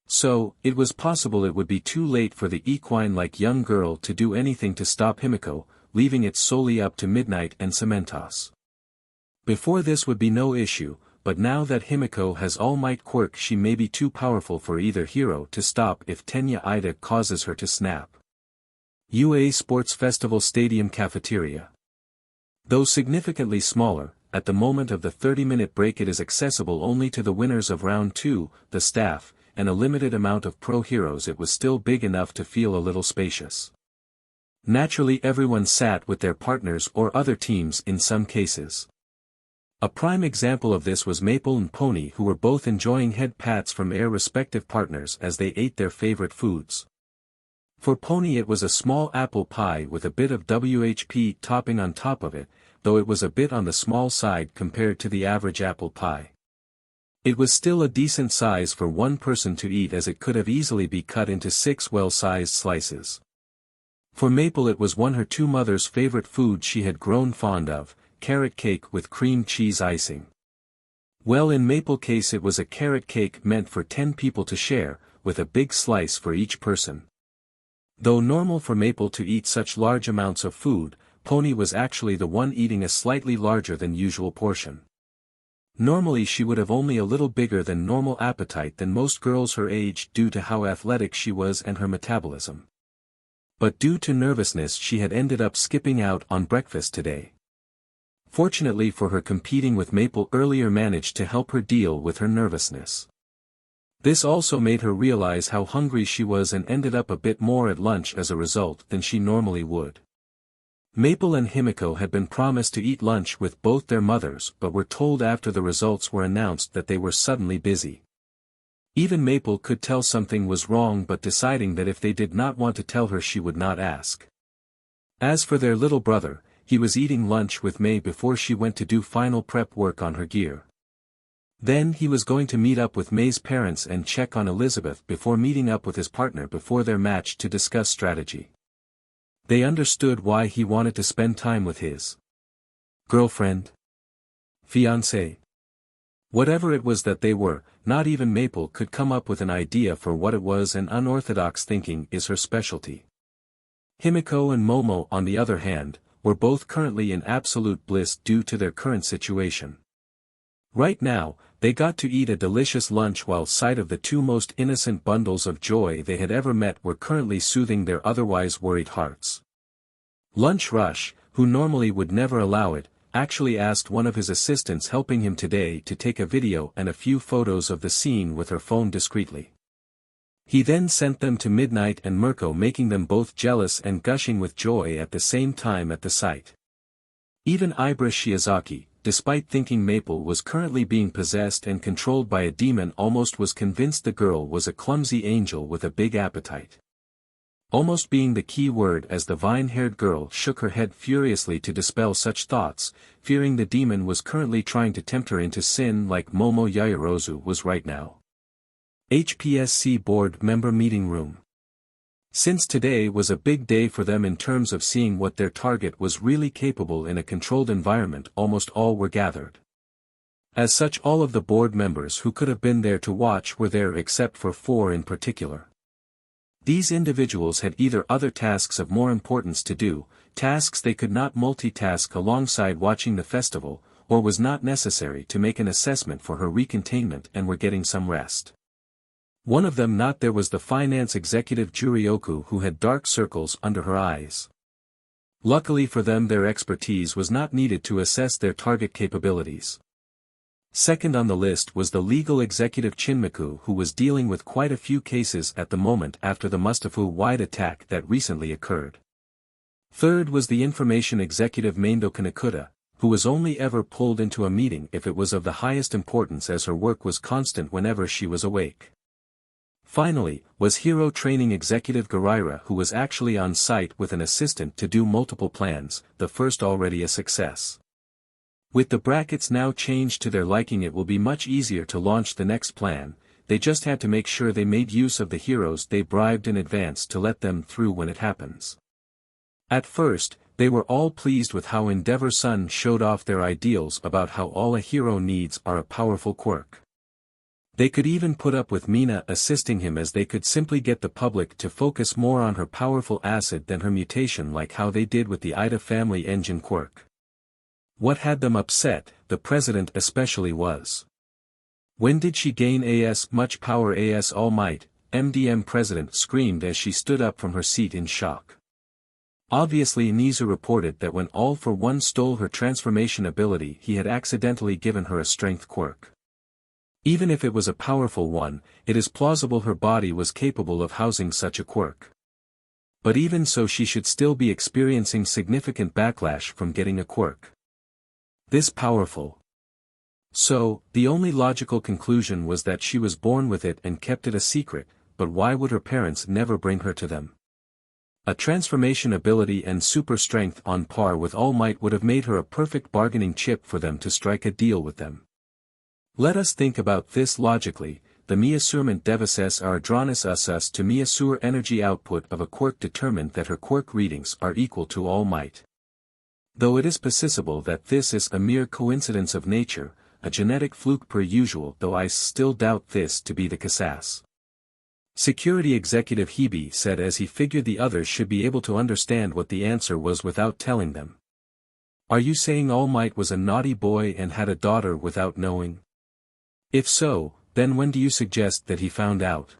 So, it was possible it would be too late for the equine-like young girl to do anything to stop Himiko, leaving it solely up to Midnight and Cementos. Before this would be no issue, but now that Himiko has All Might quirk, she may be too powerful for either hero to stop if Tenya Ida causes her to snap. UA Sports Festival Stadium Cafeteria. Though significantly smaller, at the moment of the 30-minute break it is accessible only to the winners of Round 2, the staff, and a limited amount of pro heroes. It was still big enough to feel a little spacious. Naturally, everyone sat with their partners or other teams in some cases. A prime example of this was Maple and Pony, who were both enjoying head pats from their respective partners as they ate their favorite foods. For Pony it was a small apple pie with a bit of WHP topping on top of it, though it was a bit on the small side compared to the average apple pie. It was still a decent size for one person to eat, as it could have easily be cut into 6 well-sized slices. For Maple it was her two mother's favorite food she had grown fond of, carrot cake with cream cheese icing. Well, in Maple case it was a carrot cake meant for 10 people to share, with a big slice for each person. Though normal for Maple to eat such large amounts of food, Pony was actually the one eating a slightly larger than usual portion. Normally she would have only a little bigger than normal appetite than most girls her age due to how athletic she was and her metabolism. But due to nervousness she had ended up skipping out on breakfast today. Fortunately for her, competing with Maple earlier managed to help her deal with her nervousness. This also made her realize how hungry she was and ended up a bit more at lunch as a result than she normally would. Maple and Himiko had been promised to eat lunch with both their mothers, but were told after the results were announced that they were suddenly busy. Even Maple could tell something was wrong, but deciding that if they did not want to tell her she would not ask. As for their little brother, he was eating lunch with May before she went to do final prep work on her gear. Then he was going to meet up with May's parents and check on Elizabeth before meeting up with his partner before their match to discuss strategy. They understood why he wanted to spend time with his girlfriend, fiancé. Whatever it was that they were, not even Maple could come up with an idea for what it was, and unorthodox thinking is her specialty. Himiko and Momo, on the other hand, were both currently in absolute bliss due to their current situation. Right now, they got to eat a delicious lunch while sight of the two most innocent bundles of joy they had ever met were currently soothing their otherwise worried hearts. Lunch Rush, who normally would never allow it, actually asked one of his assistants helping him today to take a video and a few photos of the scene with her phone discreetly. He then sent them to Midnight and Mirko, making them both jealous and gushing with joy at the same time at the sight. Even Ibra Shiozaki, despite thinking Maple was currently being possessed and controlled by a demon, almost was convinced the girl was a clumsy angel with a big appetite. Almost being the key word, as the vine-haired girl shook her head furiously to dispel such thoughts, fearing the demon was currently trying to tempt her into sin like Momo Yaoyorozu was right now. HPSC Board Member Meeting Room. Since today was a big day for them in terms of seeing what their target was really capable in a controlled environment, almost all were gathered. As such, all of the board members who could have been there to watch were there except for 4 in particular. These individuals had either other tasks of more importance to do, tasks they could not multitask alongside watching the festival, or was not necessary to make an assessment for her recontainment and were getting some rest. One of them not there was the finance executive Jurioku, who had dark circles under her eyes. Luckily for them, their expertise was not needed to assess their target capabilities. Second on the list was the legal executive Chinmiku, who was dealing with quite a few cases at the moment after the Mustafa-wide attack that recently occurred. Third was the information executive Mando Kanekuta, who was only ever pulled into a meeting if it was of the highest importance, as her work was constant whenever she was awake. Finally, was Hero Training Executive Garaira, who was actually on site with an assistant to do multiple plans, the first already a success. With the brackets now changed to their liking, it will be much easier to launch the next plan. They just had to make sure they made use of the heroes they bribed in advance to let them through when it happens. At first, they were all pleased with how Endeavor's son showed off their ideals about how all a hero needs are a powerful quirk. They could even put up with Mina assisting him, as they could simply get the public to focus more on her powerful acid than her mutation, like how they did with the Ida family engine quirk. What had them upset, the president especially, was: when did she gain as much power as All Might? MDM president screamed as she stood up from her seat in shock. Obviously Nizu reported that when All for One stole her transformation ability, he had accidentally given her a strength quirk. Even if it was a powerful one, it is plausible her body was capable of housing such a quirk. But even so, she should still be experiencing significant backlash from getting a quirk this powerful. So, the only logical conclusion was that she was born with it and kept it a secret, but why would her parents never bring her to them? A transformation ability and super strength on par with All Might would have made her a perfect bargaining chip for them to strike a deal with them. Let us think about this logically. The measurement devices are drawnus us to measure energy output of a quirk determined that her quirk readings are equal to All Might. Though it is possible that this is a mere coincidence of nature, a genetic fluke per usual, though I still doubt this to be the case. Security Executive Hebe said as he figured the others should be able to understand what the answer was without telling them. Are you saying All Might was a naughty boy and had a daughter without knowing? If so, then when do you suggest that he found out?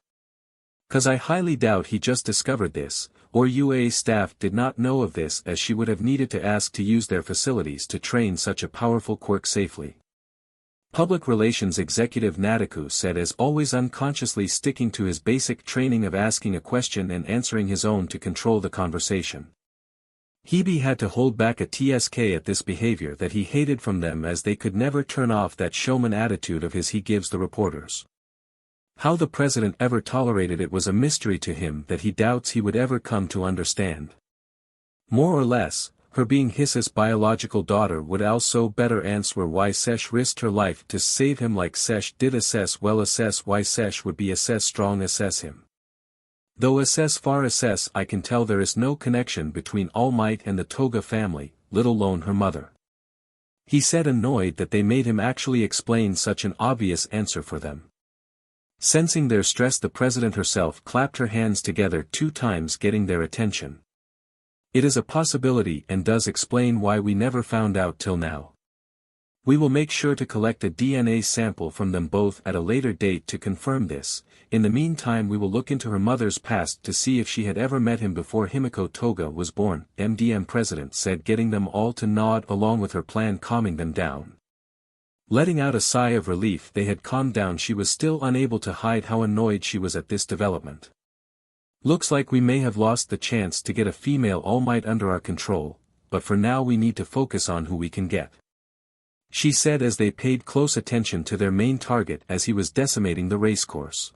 'Cause I highly doubt he just discovered this, or UA staff did not know of this, as she would have needed to ask to use their facilities to train such a powerful quirk safely. Public Relations Executive Deku said, as always unconsciously sticking to his basic training of asking a question and answering his own to control the conversation. Hebe had to hold back a TSK at this behavior that he hated from them, as they could never turn off that showman attitude of his he gives the reporters. How the president ever tolerated it was a mystery to him that he doubts he would ever come to understand. More or less, her being his biological daughter would also better answer why Sesh risked her life to save him, like Sesh did assess well assess why Sesh would be assess strong assess him. Though assess far assess I can tell there is no connection between All Might and the Toga family, let alone her mother. He said, annoyed that they made him actually explain such an obvious answer for them. Sensing their stress, the president herself clapped her hands together 2 times, getting their attention. It is a possibility and does explain why we never found out till now. We will make sure to collect a DNA sample from them both at a later date to confirm this. In the meantime, we will look into her mother's past to see if she had ever met him before Himiko Toga was born, MDM president said, getting them all to nod along with her plan, calming them down. Letting out a sigh of relief, they had calmed down. She was still unable to hide how annoyed she was at this development. Looks like we may have lost the chance to get a female All Might under our control, but for now we need to focus on who we can get, she said as they paid close attention to their main target as he was decimating the racecourse.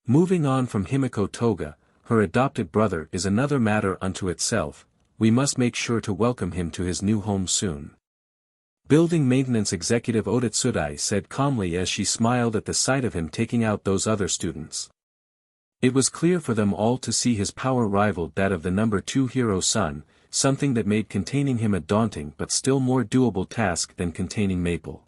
Moving on from Himiko Toga, her adopted brother is another matter unto itself. We must make sure to welcome him to his new home soon. Building Maintenance Executive Odatsudai said calmly as she smiled at the sight of him taking out those other students. It was clear for them all to see his power rivaled that of the number 2 hero son, something that made containing him a daunting but still more doable task than containing Maple.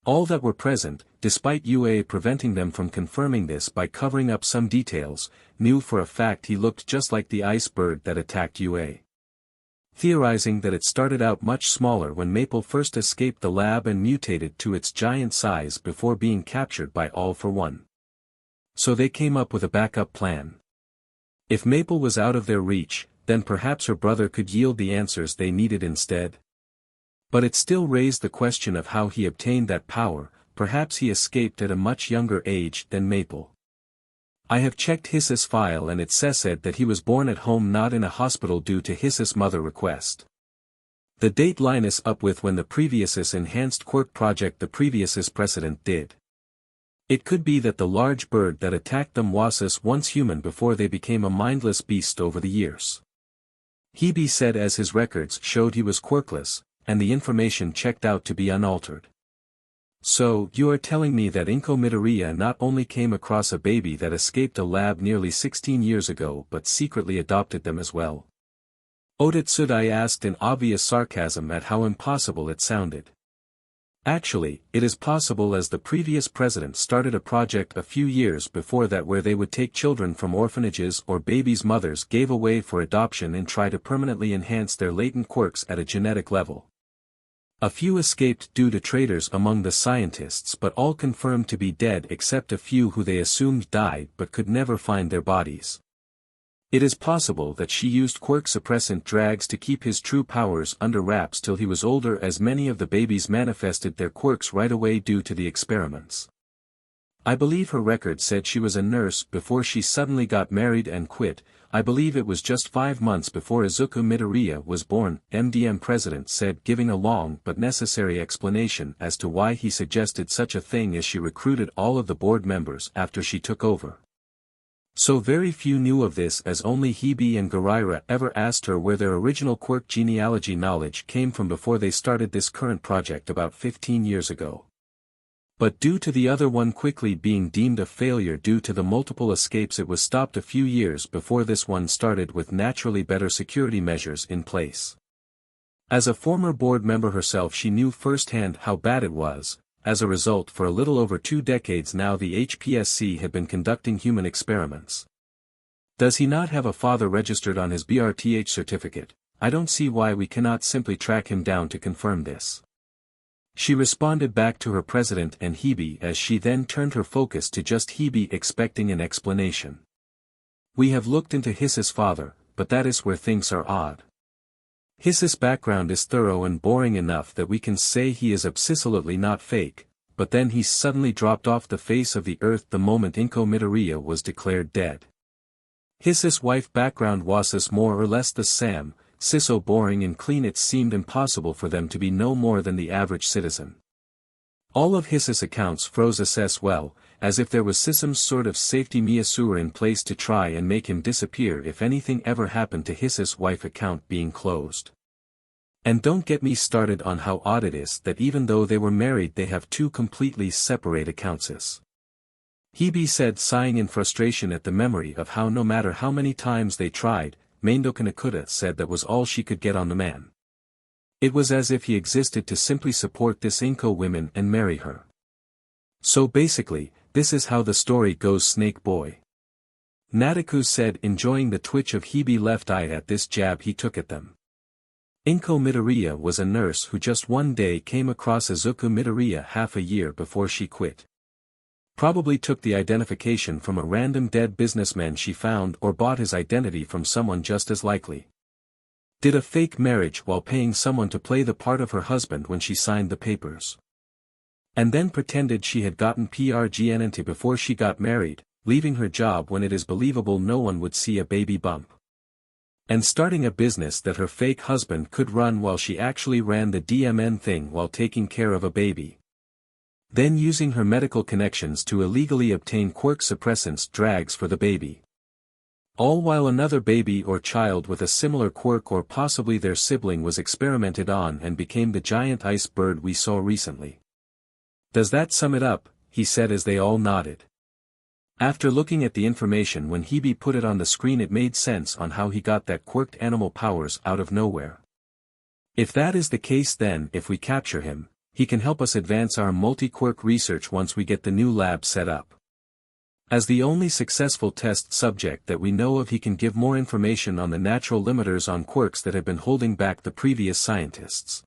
All that were present, despite UA preventing them from confirming this by covering up some details, knew for a fact he looked just like the ice bird that attacked UA. Theorizing that it started out much smaller when Maple first escaped the lab and mutated to its giant size before being captured by All for One. So they came up with a backup plan. If Maple was out of their reach, then perhaps her brother could yield the answers they needed instead. But it still raised the question of how he obtained that power. Perhaps he escaped at a much younger age than Maple. I have checked his file and it says that he was born at home, not in a hospital, due to his mother request. The date lines up with when the previous enhanced quirk project the previous precedent did. It could be that the large bird that attacked them was once human before they became a mindless beast over the years. Hebe said as his records showed he was quirkless, and the information checked out to be unaltered. So, you are telling me that izukumidoriya not only came across a baby that escaped a lab nearly 16 years ago but secretly adopted them as well? Odatsudai asked in obvious sarcasm at how impossible it sounded. Actually, it is possible, as the previous president started a project a few years before that where they would take children from orphanages or babies' mothers gave away for adoption and try to permanently enhance their latent quirks at a genetic level. A few escaped due to traitors among the scientists, but all confirmed to be dead except a few who they assumed died but could never find their bodies. It is possible that she used quirk suppressant drugs to keep his true powers under wraps till he was older, as many of the babies manifested their quirks right away due to the experiments. I believe her record said she was a nurse before she suddenly got married and quit. I believe it was just 5 months before Izukumidoriya was born, MDM president said, giving a long but necessary explanation as to why he suggested such a thing as she recruited all of the board members after she took over. So very few knew of this, as only Hibi and Garaira ever asked her where their original quirk genealogy knowledge came from before they started this current project about 15 years ago. But due to the other one quickly being deemed a failure due to the multiple escapes, it was stopped a few years before this one started, with naturally better security measures in place. As a former board member herself, she knew firsthand how bad it was. As a result, for a little over 2 decades now the HPSC had been conducting human experiments. Does he not have a father registered on his BRTH certificate? I don't see why we cannot simply track him down to confirm this. She responded back to her president and Hibi, as she then turned her focus to just Hibi, expecting an explanation. We have looked into His's father, but that is where things are odd. His's background is thorough and boring enough that we can say he is absolutely not fake, but then he suddenly dropped off the face of the earth the moment Inko Midoriya was declared dead. His's wife background was more or less the same, so boring and clean it seemed impossible for them to be no more than the average citizen. All of His's accounts froze as well, as if there was some sort of safety Miyasura in place to try and make him disappear if anything ever happened to His's wife account being closed. And don't get me started on how odd it is that even though they were married they have 2 completely separate accounts. Hibi said, sighing in frustration at the memory of how no matter how many times they tried, Mando Kanekuta said that was all she could get on the man. It was as if he existed to simply support this Inko woman and marry her. So basically, this is how the story goes, Snake Boy. Nataku said, enjoying the twitch of Hibi's left eye at this jab he took at them. Inko Midoriya was a nurse who just one day came across Izuku Midoriya half a year before she quit. Probably took the identification from a random dead businessman she found, or bought his identity from someone just as likely. Did a fake marriage while paying someone to play the part of her husband when she signed the papers. And then pretended she had gotten PRGNT before she got married, leaving her job when it is believable no one would see a baby bump. And starting a business that her fake husband could run while she actually ran the DMN thing while taking care of a baby. Then using her medical connections to illegally obtain quirk suppressants drugs for the baby. All while another baby or child with a similar quirk or possibly their sibling was experimented on and became the giant ice bird we saw recently. Does that sum it up? He said as they all nodded. After looking at the information when Hibi put it on the screen, it made sense on how he got that quirked animal powers out of nowhere. If that is the case, then if we capture him, he can help us advance our multi-quirk research once we get the new lab set up. As the only successful test subject that we know of, he can give more information on the natural limiters on quirks that have been holding back the previous scientists.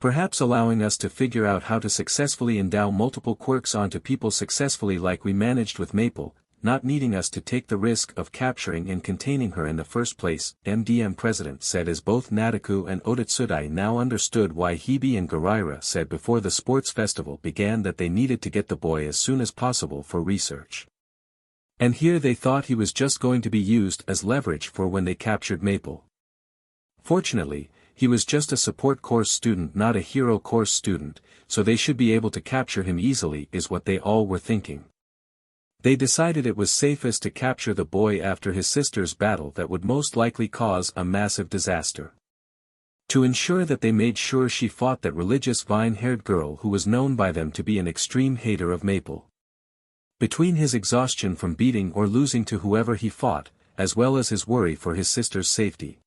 Perhaps allowing us to figure out how to successfully endow multiple quirks onto people successfully like we managed with Maple, not needing us to take the risk of capturing and containing her in the first place, MDM president said, as both Nataku and Odatsudai now understood why Hibi and Garaira said before the sports festival began that they needed to get the boy as soon as possible for research. And here they thought he was just going to be used as leverage for when they captured Maple. Fortunately, he was just a support course student, not a hero course student, so they should be able to capture him easily, is what they all were thinking. They decided it was safest to capture the boy after his sister's battle that would most likely cause a massive disaster. To ensure that, they made sure she fought that religious vine-haired girl who was known by them to be an extreme hater of Maple. Between his exhaustion from beating or losing to whoever he fought, as well as his worry for his sister's safety.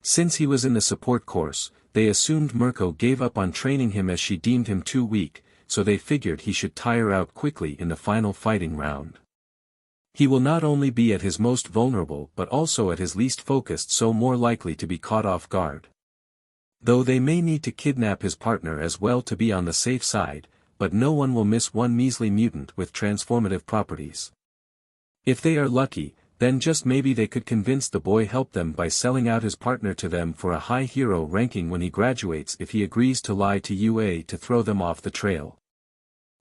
Since he was in the support course, they assumed Mirko gave up on training him as she deemed him too weak, so they figured he should tire out quickly in the final fighting round. He will not only be at his most vulnerable but also at his least focused, so more likely to be caught off guard. Though they may need to kidnap his partner as well to be on the safe side, but no one will miss one measly mutant with transformative properties. If they are lucky, then just maybe they could convince the boy help them by selling out his partner to them for a high hero ranking when he graduates if he agrees to lie to UA to throw them off the trail.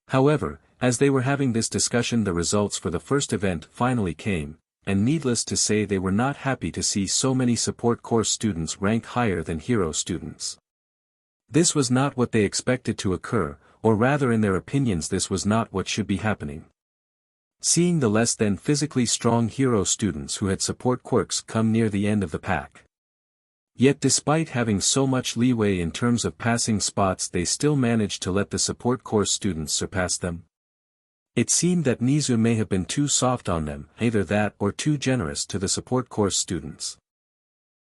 However, as they were having this discussion, the results for the first event finally came, and needless to say they were not happy to see so many support course students rank higher than hero students. This was not what they expected to occur, or rather in their opinions this was not what should be happening. Seeing the less than physically strong hero students who had support quirks come near the end of the pack. Yet despite having so much leeway in terms of passing spots, they still managed to let the support course students surpass them. It seemed that Nizu may have been too soft on them, either that or too generous to the support course students.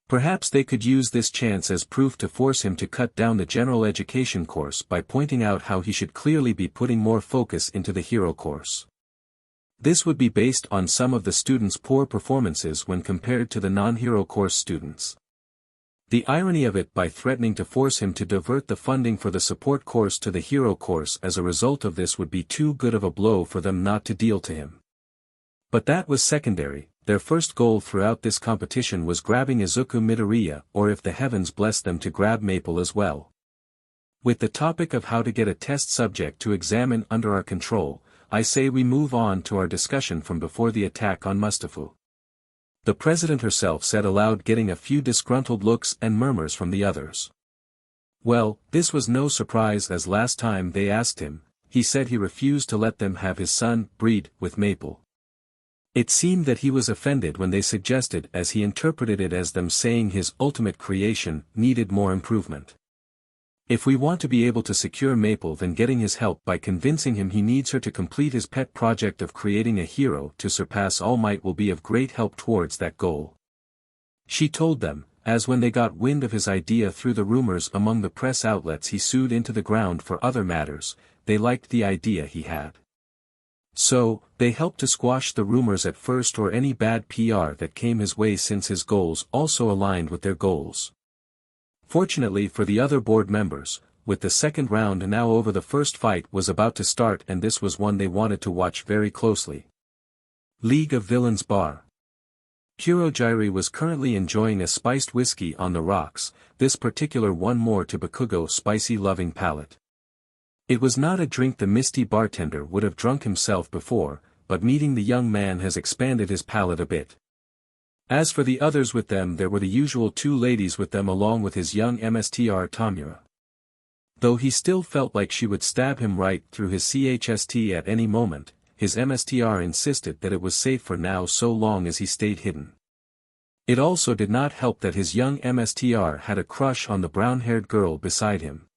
Perhaps they could use this chance as proof to force him to cut down the general education course by pointing out how he should clearly be putting more focus into the hero course. This would be based on some of the students' poor performances when compared to the non-hero course students. The irony of it, by threatening to force him to divert the funding for the support course to the hero course as a result of this, would be too good of a blow for them not to deal to him. But that was secondary. Their first goal throughout this competition was grabbing izukumidoriya, or if the heavens blessed them, to grab Maple as well. With the topic of how to get a test subject to examine under our control, I say we move on to our discussion from before the attack on Mustafa. The president herself said aloud, getting a few disgruntled looks and murmurs from the others. Well, this was no surprise, as last time they asked him, he said he refused to let them have his son breed with Maple. It seemed that he was offended when they suggested, as he interpreted it, as them saying his ultimate creation needed more improvement. If we want to be able to secure Maple, then getting his help by convincing him he needs her to complete his pet project of creating a hero to surpass All Might will be of great help towards that goal. She told them, as when they got wind of his idea through the rumors among the press outlets he sued into the ground for other matters, they liked the idea he had. So, they helped to squash the rumors at first, or any bad PR that came his way, since his goals also aligned with their goals. Fortunately for the other board members, with the second round now over, the first fight was about to start, and this was one they wanted to watch very closely. League of Villains Bar. Kurogyri was currently enjoying a spiced whiskey on the rocks, this particular one more to Bakugo's spicy loving palate. It was not a drink the misty bartender would have drunk himself before, but meeting the young man has expanded his palate a bit. As for the others with them, there were the usual two ladies with them along with his young MSTR Tamura. Though he still felt like she would stab him right through his chst at any moment, his MSTR insisted that it was safe for now so long as he stayed hidden. It also did not help that his young MSTR had a crush on the brown-haired girl beside him.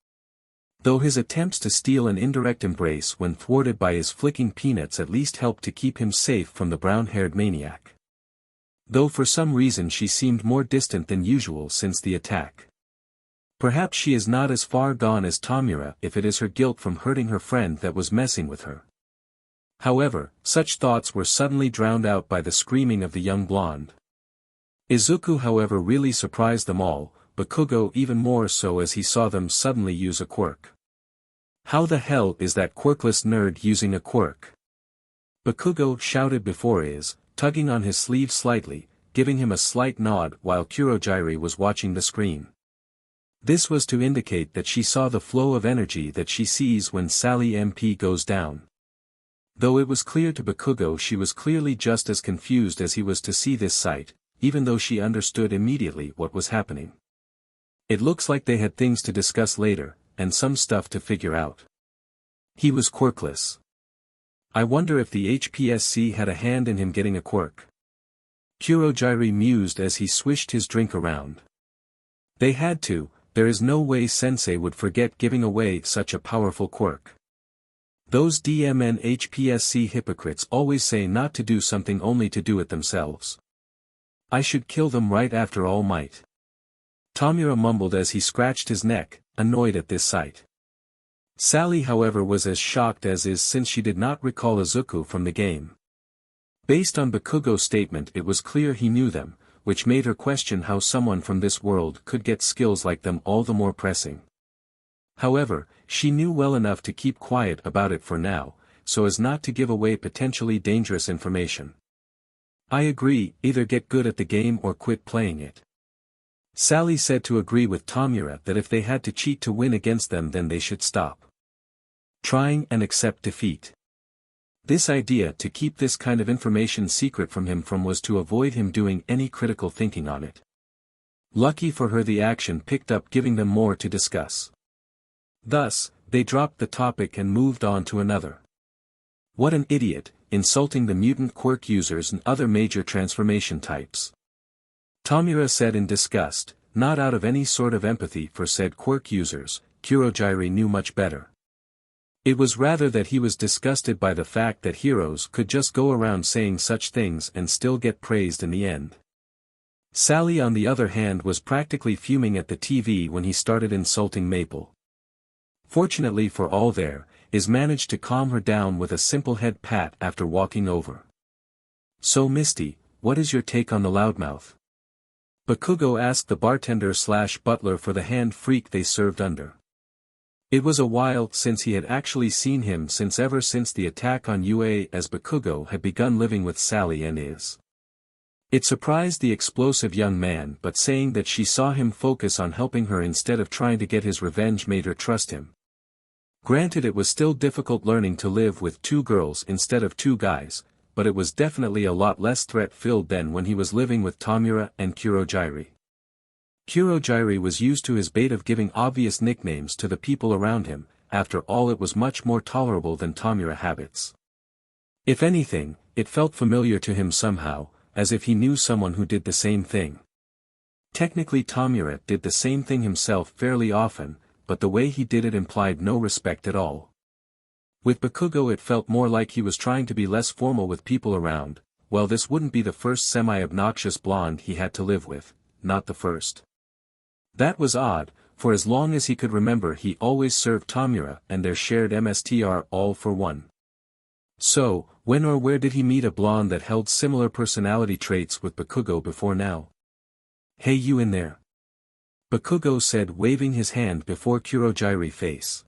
Though his attempts to steal an indirect embrace when thwarted by his flicking peanuts at least helped to keep him safe from the brown-haired maniac. Though for some reason she seemed more distant than usual since the attack. Perhaps she is not as far gone as Tamura if it is her guilt from hurting her friend that was messing with her. However, such thoughts were suddenly drowned out by the screaming of the young blonde. Izuku, however, really surprised them all, Bakugou even more so, as he saw them suddenly use a quirk. How the hell is that quirkless nerd using a quirk? Bakugou shouted before tugging on his sleeve slightly, giving him a slight nod while Kurogyri was watching the screen. This was to indicate that she saw the flow of energy that she sees when Sally MP goes down. Though it was clear to Bakugou she was clearly just as confused as he was to see this sight, even though she understood immediately what was happening. It looks like they had things to discuss later, and some stuff to figure out. He was quirkless. I wonder if the HPSC had a hand in him getting a quirk. Kurogyri mused as he swished his drink around. They had to. There is no way Sensei would forget giving away such a powerful quirk. Those DMN HPSC hypocrites always say not to do something only to do it themselves. I should kill them right after All Might. Tomura mumbled as he scratched his neck, annoyed at this sight. Sally however was as shocked as is since she did not recall Izuku from the game. Based on Bakugou's statement it was clear he knew them, which made her question how someone from this world could get skills like them all the more pressing. However, she knew well enough to keep quiet about it for now, so as not to give away potentially dangerous information. I agree, either get good at the game or quit playing it. Sally said to agree with Tomura that if they had to cheat to win against them then they should stop trying and accept defeat. This idea to keep this kind of information secret from him was to avoid him doing any critical thinking on it. Lucky for her the action picked up giving them more to discuss. Thus, they dropped the topic and moved on to another. What an idiot, insulting the mutant quirk users and other major transformation types. Tomura said in disgust, not out of any sort of empathy for said quirk users. Kurogyri knew much better. It was rather that he was disgusted by the fact that heroes could just go around saying such things and still get praised in the end. Sally on the other hand was practically fuming at the TV when he started insulting Maple. Fortunately for all there, Iz managed to calm her down with a simple head pat after walking over. So Misty, what is your take on the loudmouth? Bakugou asked the bartender/butler for the hand freak they served under. It was a while since he had actually seen him ever since the attack on UA as Bakugou had begun living with Sally and Iz. It surprised the explosive young man but saying that she saw him focus on helping her instead of trying to get his revenge made her trust him. Granted it was still difficult learning to live with two girls instead of two guys, but it was definitely a lot less threat-filled than when he was living with Tomura and Kurogyri. Kurogyri was used to his bait of giving obvious nicknames to the people around him, after all it was much more tolerable than Tomura habits. If anything, it felt familiar to him somehow, as if he knew someone who did the same thing. Technically Tomura did the same thing himself fairly often, but the way he did it implied no respect at all. With Bakugou it felt more like he was trying to be less formal with people around. Well, this wouldn't be the first semi-obnoxious blonde he had to live with, not the first. That was odd, for as long as he could remember he always served Tomura and their shared MSTR all for one. So, when or where did he meet a blonde that held similar personality traits with Bakugou before now? Hey you in there. Bakugou said waving his hand before Kurogyri's face.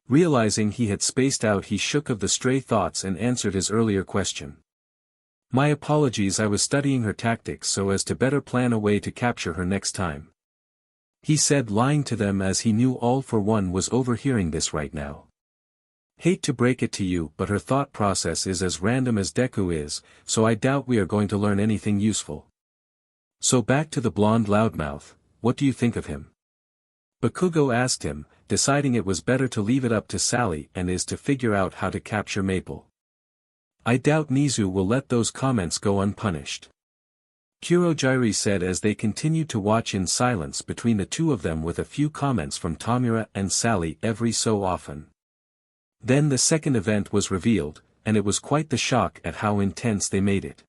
Realizing he had spaced out he shook of the stray thoughts and answered his earlier question. My apologies, I was studying her tactics so as to better plan a way to capture her next time. He said, lying to them as he knew All for One was overhearing this right now. Hate to break it to you but her thought process is as random as Deku is, so I doubt we are going to learn anything useful. So back to the blonde loudmouth, what do you think of him? Bakugou asked him, deciding it was better to leave it up to Sally and Iz to figure out how to capture Maple. I doubt Nizu will let those comments go unpunished. Kurogyri said as they continued to watch in silence between the two of them with a few comments from Tomura and Sally every so often. Then the second event was revealed, and it was quite the shock at how intense they made it.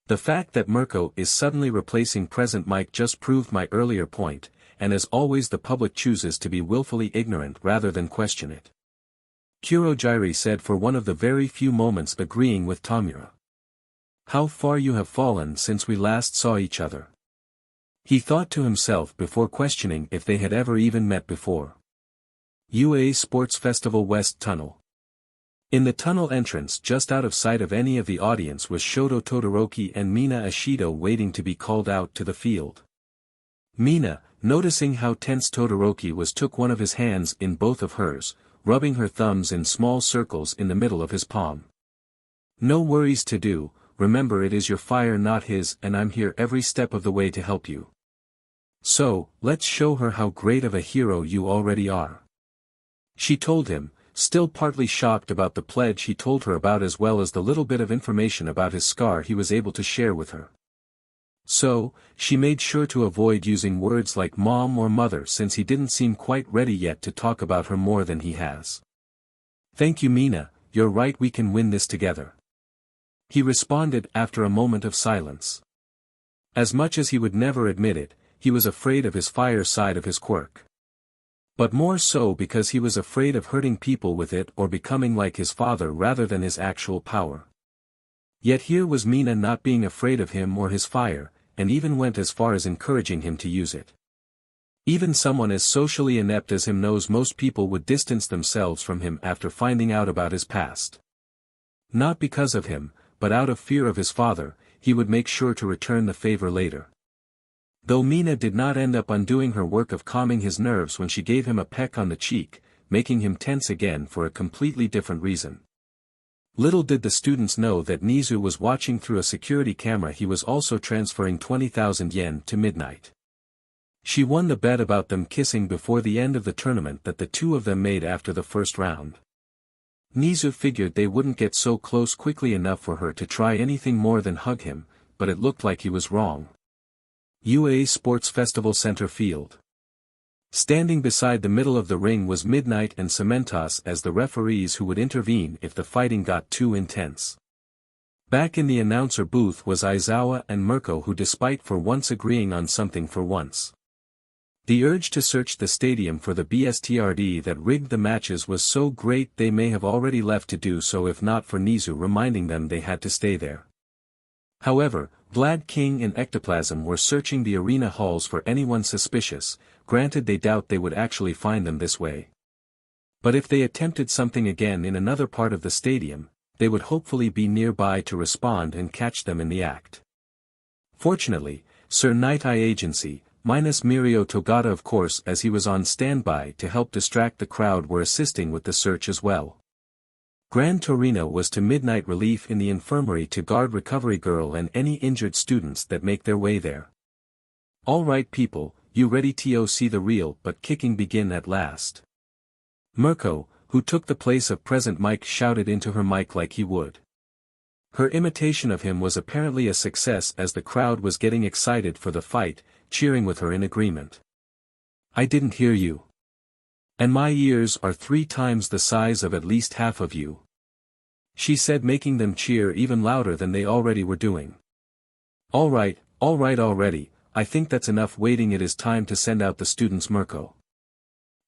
The fact that Mirko is suddenly replacing present Mike just proved my earlier point, and as always the public chooses to be willfully ignorant rather than question it. Kurogyri said for one of the very few moments agreeing with Tomura. How far you have fallen since we last saw each other. He thought to himself before questioning if they had ever even met before. UA Sports Festival West Tunnel. In the tunnel entrance just out of sight of any of the audience was Shoto Todoroki and Mina Ashido waiting to be called out to the field. Mina, noticing how tense Todoroki was, took one of his hands in both of hers, rubbing her thumbs in small circles in the middle of his palm. No worries to do. Remember it is your fire not his and I'm here every step of the way to help you. So, let's show her how great of a hero you already are. She told him, still partly shocked about the pledge he told her about as well as the little bit of information about his scar he was able to share with her. So, she made sure to avoid using words like mom or mother since he didn't seem quite ready yet to talk about her more than he has. Thank you Mina, you're right, we can win this together. He responded after a moment of silence. As much as he would never admit it, he was afraid of his fire side of his quirk. But more so because he was afraid of hurting people with it or becoming like his father rather than his actual power. Yet here was Mina not being afraid of him or his fire, and even went as far as encouraging him to use it. Even someone as socially inept as him knows most people would distance themselves from him after finding out about his past. Not because of him, but out of fear of his father, he would make sure to return the favor later. Though Mina did not end up undoing her work of calming his nerves when she gave him a peck on the cheek, making him tense again for a completely different reason. Little did the students know that Nizu was watching through a security camera. He was also transferring 20,000 yen to Midnight. She won the bet about them kissing before the end of the tournament that the two of them made after the first round. Nizu figured they wouldn't get so close quickly enough for her to try anything more than hug him, but it looked like he was wrong. UA Sports Festival Center Field. Standing beside the middle of the ring was Midnight and Cementos as the referees who would intervene if the fighting got too intense. Back in the announcer booth was Aizawa and Mirko, who despite for once agreeing on something for once. The urge to search the stadium for the BSTRD that rigged the matches was so great they may have already left to do so if not for Nizu reminding them they had to stay there. However, Vlad King and Ectoplasm were searching the arena halls for anyone suspicious, granted they doubt they would actually find them this way. But if they attempted something again in another part of the stadium, they would hopefully be nearby to respond and catch them in the act. Fortunately, Sir Night Eye Agency, minus Mirio Togata of course as he was on standby to help distract the crowd, were assisting with the search as well. Gran Torino was to Midnight relief in the infirmary to guard Recovery Girl and any injured students that make their way there. Alright people, you ready to see the real but kicking begin at last? Mirko, who took the place of present Mike, shouted into her mic like he would. Her imitation of him was apparently a success as the crowd was getting excited for the fight, cheering with her in agreement. I didn't hear you. And my ears are 3 times the size of at least half of you. She said, making them cheer even louder than they already were doing. Alright already, I think that's enough waiting, it is time to send out the students. Mirko.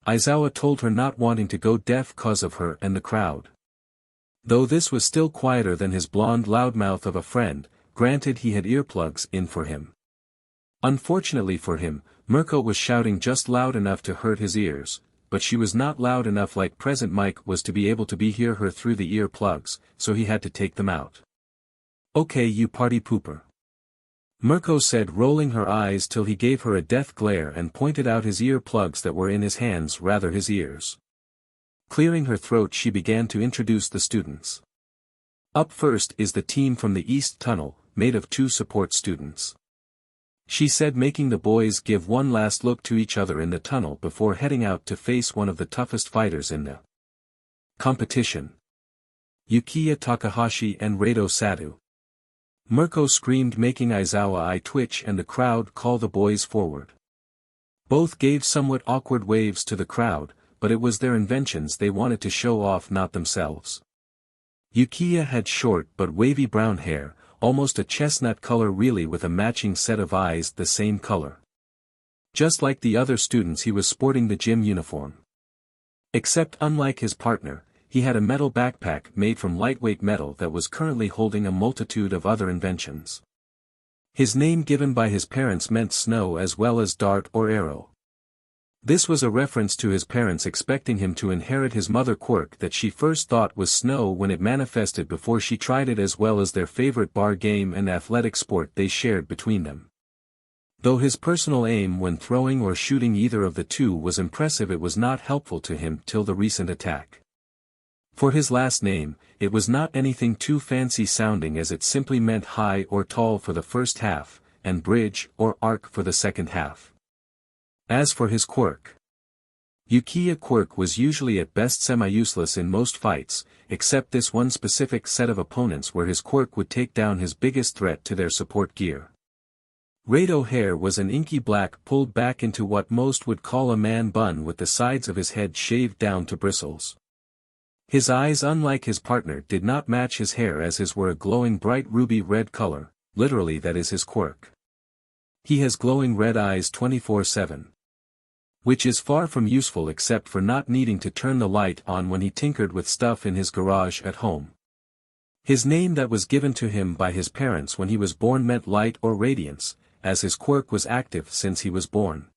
Aizawa told her, not wanting to go deaf cause of her and the crowd. Though this was still quieter than his blonde loudmouth of a friend, granted he had earplugs in for him. Unfortunately for him, Mirko was shouting just loud enough to hurt his ears, but she was not loud enough like present Mike was to be able to hear her through the earplugs, so he had to take them out. Okay, you party pooper. Mirko said, rolling her eyes till he gave her a death glare and pointed out his earplugs that were in his hands, rather his ears. Clearing her throat, she began to introduce the students. Up first is the team from the East Tunnel, made of 2 support students. She said, making the boys give one last look to each other in the tunnel before heading out to face one of the toughest fighters in the competition. Yukiya Takahashi and Rado Sadu. Mirko screamed, making Aizawa eye twitch and the crowd call the boys forward. Both gave somewhat awkward waves to the crowd, but it was their inventions they wanted to show off, not themselves. Yukiya had short but wavy brown hair, almost a chestnut color really, with a matching set of eyes the same color. Just like the other students, he was sporting the gym uniform. Except unlike his partner, he had a metal backpack made from lightweight metal that was currently holding a multitude of other inventions. His name given by his parents meant snow as well as dart or arrow. This was a reference to his parents expecting him to inherit his mother quirk that she first thought was snow when it manifested before she tried it, as well as their favorite bar game and athletic sport they shared between them. Though his personal aim when throwing or shooting either of the two was impressive, it was not helpful to him till the recent attack. For his last name, it was not anything too fancy sounding, as it simply meant high or tall for the first half, and bridge or arc for the second half. As for his quirk, Yukiya quirk was usually at best semi-useless in most fights, except this one specific set of opponents where his quirk would take down his biggest threat to their support gear. Rado hair was an inky black pulled back into what most would call a man bun, with the sides of his head shaved down to bristles. His eyes, unlike his partner, did not match his hair, as his were a glowing bright ruby red color, literally that is his quirk. He has glowing red eyes 24/7. Which is far from useful except for not needing to turn the light on when he tinkered with stuff in his garage at home. His name that was given to him by his parents when he was born meant light or radiance, as his quirk was active since he was born.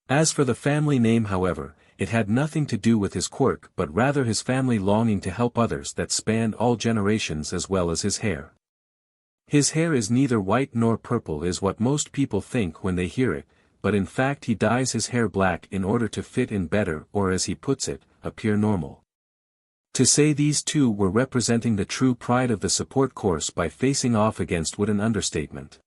As for the family name however, it had nothing to do with his quirk but rather his family longing to help others that spanned all generations as well as his hair. His hair is neither white nor purple is what most people think when they hear it, but in fact he dyes his hair black in order to fit in better or as he puts it, appear normal. To say these two were representing the true pride of the support course by facing off against would an understatement.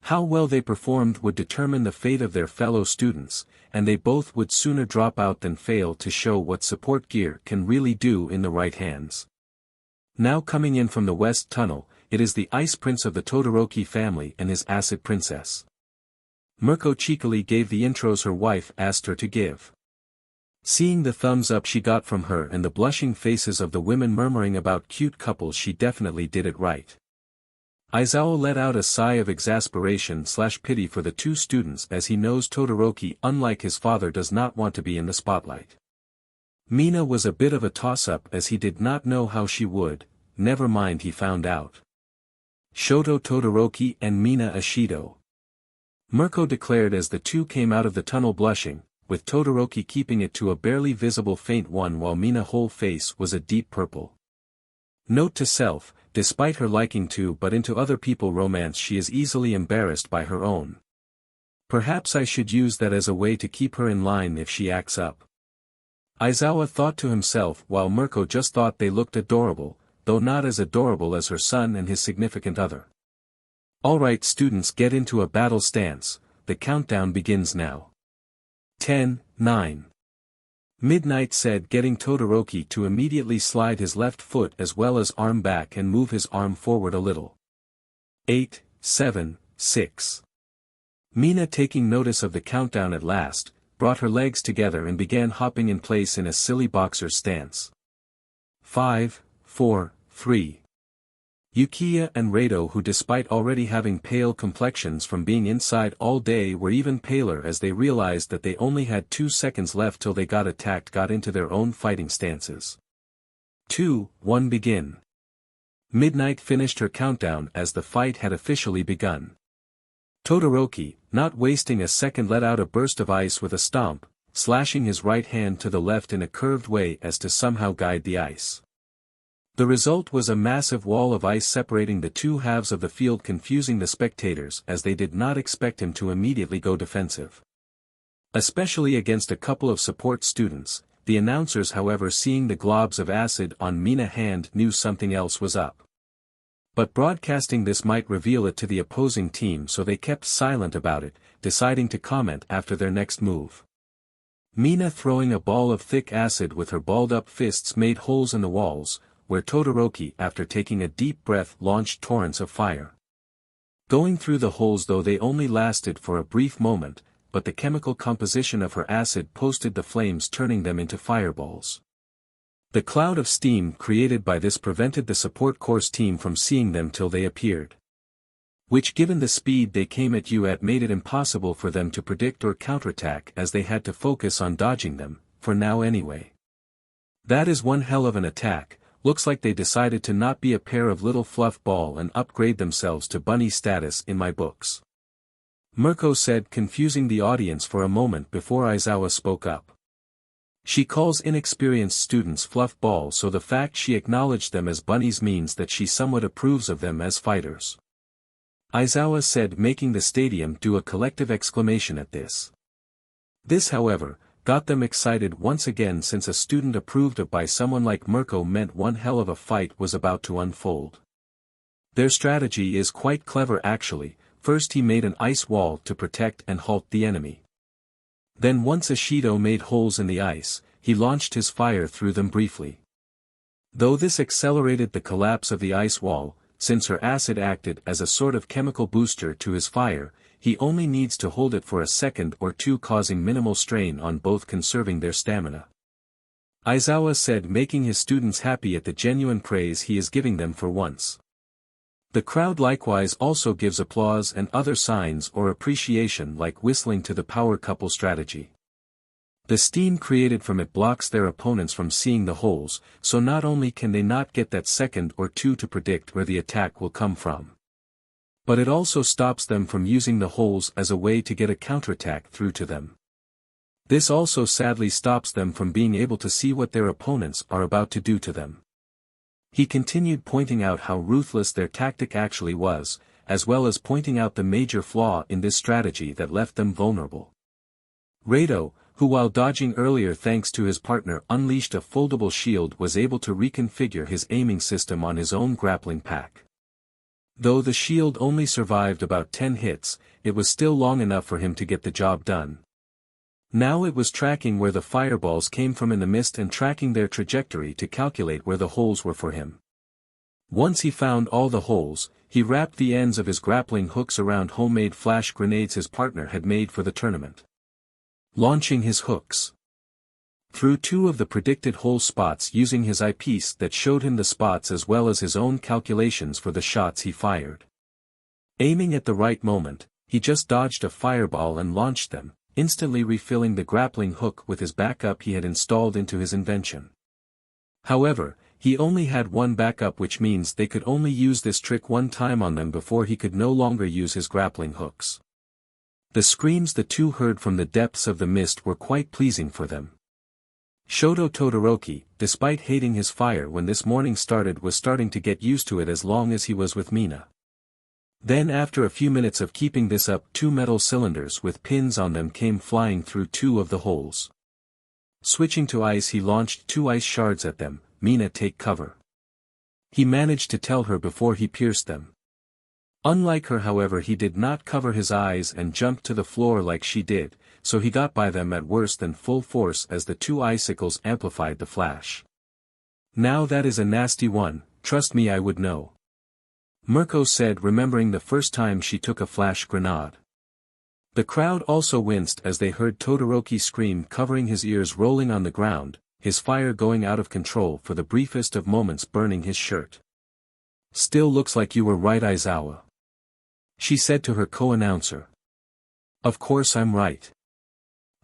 How well they performed would determine the fate of their fellow students, and they both would sooner drop out than fail to show what support gear can really do in the right hands. Now coming in from the West Tunnel, it is the Ice Prince of the Todoroki family and his Acid Princess. Mirko cheekily gave the intros her wife asked her to give. Seeing the thumbs up she got from her and the blushing faces of the women murmuring about cute couples, she definitely did it right. Aizawa let out a sigh of exasperation/pity for the two students as he knows Todoroki, unlike his father, does not want to be in the spotlight. Mina was a bit of a toss-up as he did not know how she would, never mind he found out. Shoto Todoroki and Mina Ashido. Mirko declared as the two came out of the tunnel blushing, with Todoroki keeping it to a barely visible faint one while Mina's whole face was a deep purple. Note to self, despite her liking to but into other people's romance she is easily embarrassed by her own. Perhaps I should use that as a way to keep her in line if she acts up. Aizawa thought to himself while Mirko just thought they looked adorable, though not as adorable as her son and his significant other. Alright students, get into a battle stance, the countdown begins now. 10, 9. Midnight said, getting Todoroki to immediately slide his left foot as well as arm back and move his arm forward a little. 8, 7, 6. Mina, taking notice of the countdown at last, brought her legs together and began hopping in place in a silly boxer stance. 5, 4, 3. Yukiya and Rado, who despite already having pale complexions from being inside all day, were even paler as they realized that they only had 2 seconds left till they got attacked, got into their own fighting stances. 2, 1 begin. Midnight finished her countdown as the fight had officially begun. Todoroki, not wasting a second, let out a burst of ice with a stomp, slashing his right hand to the left in a curved way as to somehow guide the ice. The result was a massive wall of ice separating the two halves of the field, confusing the spectators as they did not expect him to immediately go defensive. Especially against a couple of support students, the announcers however, seeing the globs of acid on Mina's hand, knew something else was up. But broadcasting this might reveal it to the opposing team, so they kept silent about it, deciding to comment after their next move. Mina, throwing a ball of thick acid with her balled-up fists, made holes in the walls, where Todoroki, after taking a deep breath, launched torrents of fire. Going through the holes, though they only lasted for a brief moment, but the chemical composition of her acid posted the flames, turning them into fireballs. The cloud of steam created by this prevented the support course team from seeing them till they appeared. Which, given the speed they came at you at, made it impossible for them to predict or counterattack, as they had to focus on dodging them, for now anyway. That is one hell of an attack. Looks like they decided to not be a pair of little fluff ball and upgrade themselves to bunny status in my books. Mirko said, confusing the audience for a moment before Aizawa spoke up. She calls inexperienced students fluff balls, so the fact she acknowledged them as bunnies means that she somewhat approves of them as fighters. Aizawa said, making the stadium do a collective exclamation at this. This, however, got them excited once again, since a student approved of by someone like Mirko meant one hell of a fight was about to unfold. Their strategy is quite clever actually. First he made an ice wall to protect and halt the enemy. Then once Ashido made holes in the ice, he launched his fire through them briefly. Though this accelerated the collapse of the ice wall, since her acid acted as a sort of chemical booster to his fire, he only needs to hold it for a second or two, causing minimal strain on both, conserving their stamina. Aizawa said, making his students happy at the genuine praise he is giving them for once. The crowd likewise also gives applause and other signs or appreciation like whistling to the power couple strategy. The steam created from it blocks their opponents from seeing the holes, so not only can they not get that second or two to predict where the attack will come from, but it also stops them from using the holes as a way to get a counterattack through to them. This also sadly stops them from being able to see what their opponents are about to do to them. He continued pointing out how ruthless their tactic actually was, as well as pointing out the major flaw in this strategy that left them vulnerable. Rado, who while dodging earlier thanks to his partner unleashed a foldable shield, was able to reconfigure his aiming system on his own grappling pack. Though the shield only survived about 10 hits, it was still long enough for him to get the job done. Now it was tracking where the fireballs came from in the mist and tracking their trajectory to calculate where the holes were for him. Once he found all the holes, he wrapped the ends of his grappling hooks around homemade flash grenades his partner had made for the tournament. Launching his hooks through 2 of the predicted hole spots using his eyepiece that showed him the spots as well as his own calculations for the shots he fired. Aiming at the right moment, he just dodged a fireball and launched them, instantly refilling the grappling hook with his backup he had installed into his invention. However, he only had one backup, which means they could only use this trick one time on them before he could no longer use his grappling hooks. The screams the two heard from the depths of the mist were quite pleasing for them. Shoto Todoroki, despite hating his fire when this morning started, was starting to get used to it as long as he was with Mina. Then after a few minutes of keeping this up, 2 metal cylinders with pins on them came flying through 2 of the holes. Switching to ice, he launched 2 ice shards at them. Mina, take cover. He managed to tell her before he pierced them. Unlike her, however, he did not cover his eyes and jumped to the floor like she did, so he got by them at worse than full force as the 2 icicles amplified the flash. Now that is a nasty one, trust me I would know. Mirko said, remembering the first time she took a flash grenade. The crowd also winced as they heard Todoroki scream, covering his ears, rolling on the ground, his fire going out of control for the briefest of moments, burning his shirt. Still looks like you were right, Aizawa, she said to her co-announcer. Of course I'm right.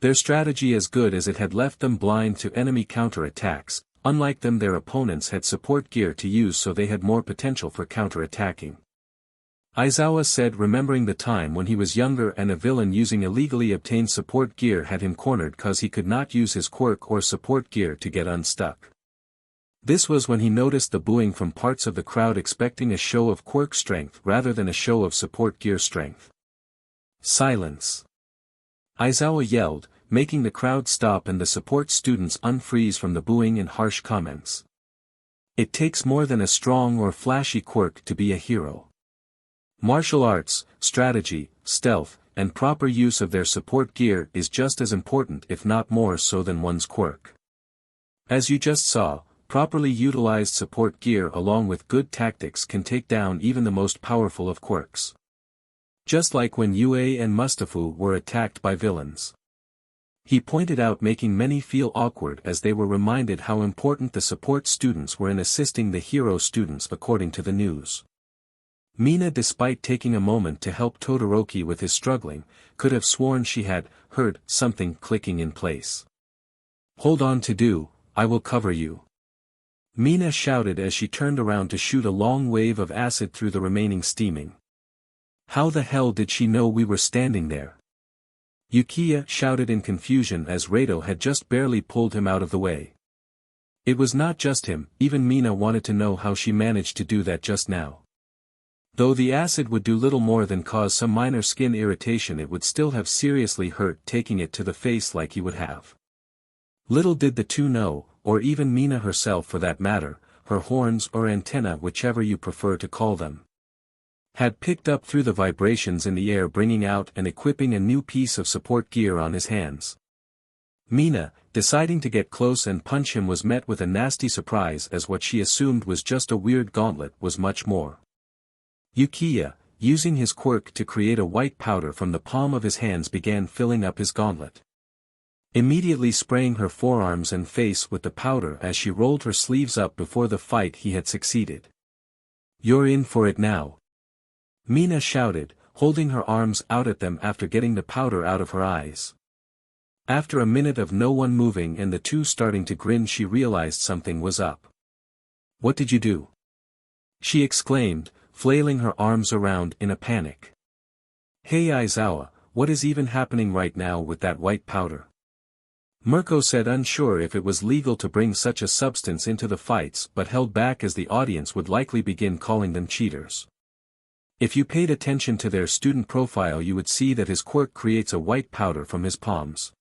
Their strategy as good as it had left them blind to enemy counter-attacks. Unlike them, their opponents had support gear to use, so they had more potential for counter-attacking. Aizawa said, remembering the time when he was younger and a villain using illegally obtained support gear had him cornered cause he could not use his quirk or support gear to get unstuck. This was when he noticed the booing from parts of the crowd, expecting a show of quirk strength rather than a show of support gear strength. Silence! Aizawa yelled, making the crowd stop and the support students unfreeze from the booing and harsh comments. It takes more than a strong or flashy quirk to be a hero. Martial arts, strategy, stealth, and proper use of their support gear is just as important, if not more so, than one's quirk. As you just saw, properly utilized support gear along with good tactics can take down even the most powerful of quirks. Just like when Yue and Mustafa were attacked by villains. He pointed out, making many feel awkward as they were reminded how important the support students were in assisting the hero students according to the news. Mina, despite taking a moment to help Todoroki with his struggling, could have sworn she had heard something clicking in place. Hold on to do, I will cover you. Mina shouted as she turned around to shoot a long wave of acid through the remaining steaming. How the hell did she know we were standing there? Yukiya shouted in confusion as Rado had just barely pulled him out of the way. It was not just him, even Mina wanted to know how she managed to do that just now. Though the acid would do little more than cause some minor skin irritation, it would still have seriously hurt taking it to the face like he would have. Little did the two know, or even Mina herself for that matter, her horns or antenna, whichever you prefer to call them, had picked up through the vibrations in the air, bringing out and equipping a new piece of support gear on his hands. Mina, deciding to get close and punch him, was met with a nasty surprise, as what she assumed was just a weird gauntlet was much more. Yukiya, using his quirk to create a white powder from the palm of his hands, began filling up his gauntlet. Immediately spraying her forearms and face with the powder as she rolled her sleeves up. Before the fight he had succeeded. You're in for it now, Mina shouted, holding her arms out at them after getting the powder out of her eyes. After a minute of no one moving and the two starting to grin, she realized something was up. "What did you do?" she exclaimed, flailing her arms around in a panic. "Hey Aizawa, what is even happening right now with that white powder?" Mirko said, unsure if it was legal to bring such a substance into the fights, but held back as the audience would likely begin calling them cheaters. If you paid attention to their student profile, you would see that his quirk creates a white powder from his palms.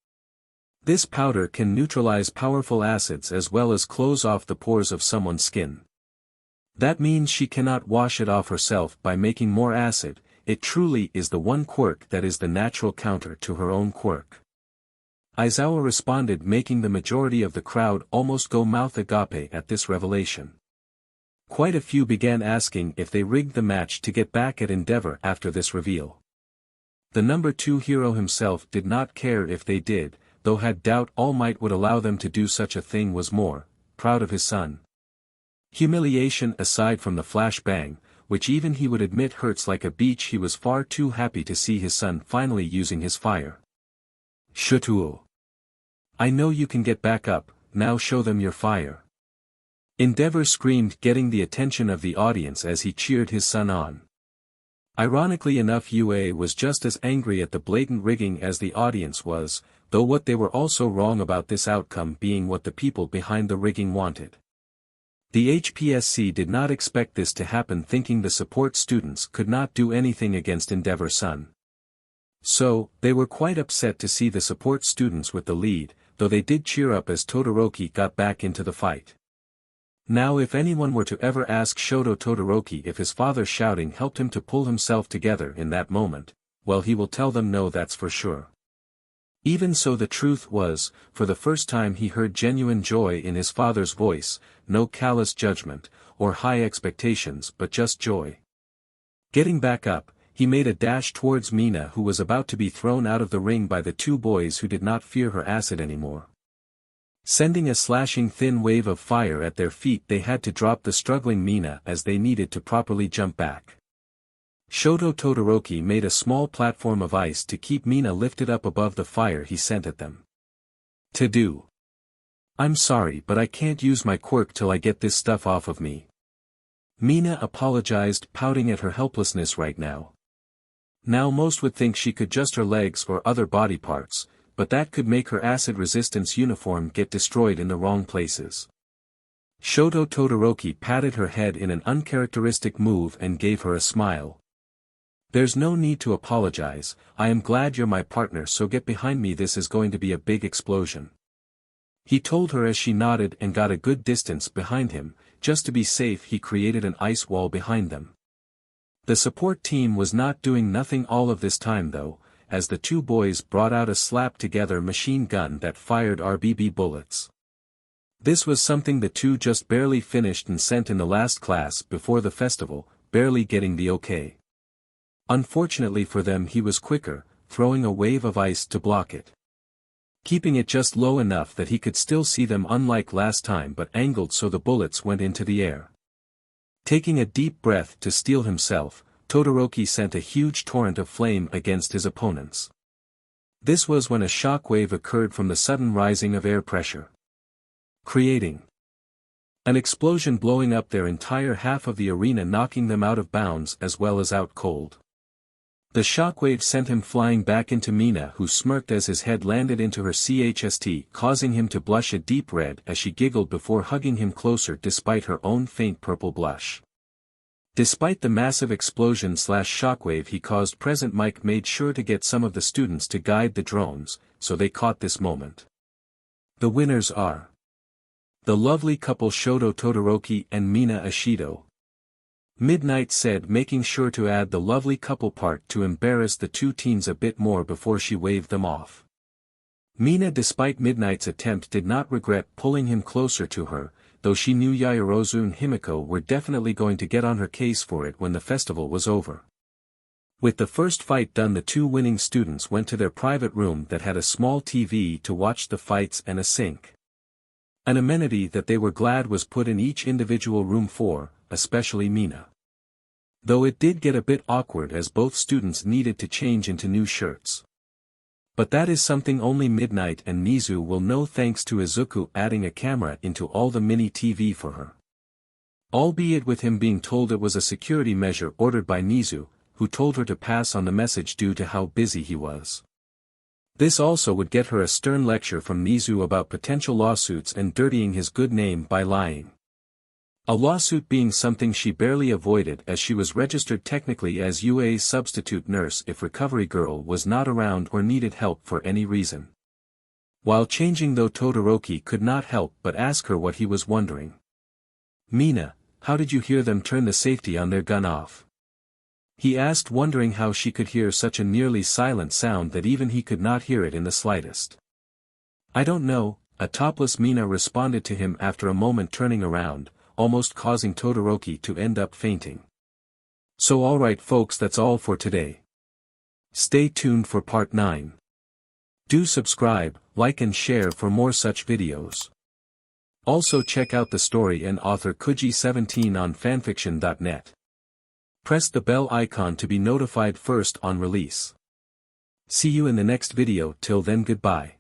This powder can neutralize powerful acids as well as close off the pores of someone's skin. That means she cannot wash it off herself by making more acid. It truly is the one quirk that is the natural counter to her own quirk. Aizawa responded, making the majority of the crowd almost go mouth agape at this revelation. Quite a few began asking if they rigged the match to get back at Endeavor after this reveal. The number 2 hero himself did not care if they did, though had doubt All Might would allow them to do such a thing, was more proud of his son. Humiliation aside from the flashbang, which even he would admit hurts like a beach, he was far too happy to see his son finally using his fire. "Shutuo. I know you can get back up, now show them your fire." Endeavor screamed, getting the attention of the audience as he cheered his son on. Ironically enough, UA was just as angry at the blatant rigging as the audience was, though what they were also wrong about this outcome being what the people behind the rigging wanted. The HPSC did not expect this to happen, thinking the support students could not do anything against Endeavor's son. So, they were quite upset to see the support students with the lead, though they did cheer up as Todoroki got back into the fight. Now if anyone were to ever ask Shoto Todoroki if his father's shouting helped him to pull himself together in that moment, well, he will tell them no, that's for sure. Even so, the truth was, for the first time he heard genuine joy in his father's voice, no callous judgment, or high expectations, but just joy. Getting back up, he made a dash towards Mina, who was about to be thrown out of the ring by the two boys who did not fear her acid anymore. Sending a slashing thin wave of fire at their feet, they had to drop the struggling Mina as they needed to properly jump back. Shoto Todoroki made a small platform of ice to keep Mina lifted up above the fire he sent at them. "To do. I'm sorry, but I can't use my quirk till I get this stuff off of me." Mina apologized, pouting at her helplessness right now. Now most would think she could just her legs or other body parts, but that could make her acid resistance uniform get destroyed in the wrong places. Shoto Todoroki patted her head in an uncharacteristic move and gave her a smile. "There's no need to apologize, I am glad you're my partner, so get behind me, this is going to be a big explosion." He told her as she nodded and got a good distance behind him. Just to be safe, he created an ice wall behind them. The support team was not doing nothing all of this time though, as the two boys brought out a slap-together machine gun that fired RBB bullets. This was something the two just barely finished and sent in the last class before the festival, barely getting the okay. Unfortunately for them, he was quicker, throwing a wave of ice to block it. Keeping it just low enough that he could still see them, unlike last time, but angled so the bullets went into the air. Taking a deep breath to steel himself, Todoroki sent a huge torrent of flame against his opponents. This was when a shock wave occurred from the sudden rising of air pressure, creating an explosion, blowing up their entire half of the arena, knocking them out of bounds as well as out cold. The shockwave sent him flying back into Mina, who smirked as his head landed into her chest, causing him to blush a deep red as she giggled before hugging him closer despite her own faint purple blush. Despite the massive explosion/shockwave he caused, present Mike made sure to get some of the students to guide the drones, so they caught this moment. The winners are the lovely couple Shoto Todoroki and Mina Ashido. Midnight said, making sure to add the lovely couple part to embarrass the two teens a bit more before she waved them off. Mina, despite Midnight's attempt, did not regret pulling him closer to her, though she knew Yaoyorozu and Himiko were definitely going to get on her case for it when the festival was over. With the first fight done, the two winning students went to their private room that had a small TV to watch the fights and a sink. An amenity that they were glad was put in each individual room for, especially Mina. Though it did get a bit awkward as both students needed to change into new shirts. But that is something only Midnight and Nizu will know thanks to Izuku adding a camera into all the mini TV for her. Albeit with him being told it was a security measure ordered by Nizu, who told her to pass on the message due to how busy he was. This also would get her a stern lecture from Nizu about potential lawsuits and dirtying his good name by lying. A lawsuit being something she barely avoided as she was registered technically as UA's substitute nurse if Recovery Girl was not around or needed help for any reason. While changing though, Todoroki could not help but ask her what he was wondering. "Mina, how did you hear them turn the safety on their gun off?" He asked, wondering how she could hear such a nearly silent sound that even he could not hear it in the slightest. "I don't know," a topless Mina responded to him after a moment, turning around, almost causing Todoroki to end up fainting. So alright folks, that's all for today. Stay tuned for part 9. Do subscribe, like and share for more such videos. Also check out the story and author Kuji17 on fanfiction.net. Press the bell icon to be notified first on release. See you in the next video. Till then, goodbye.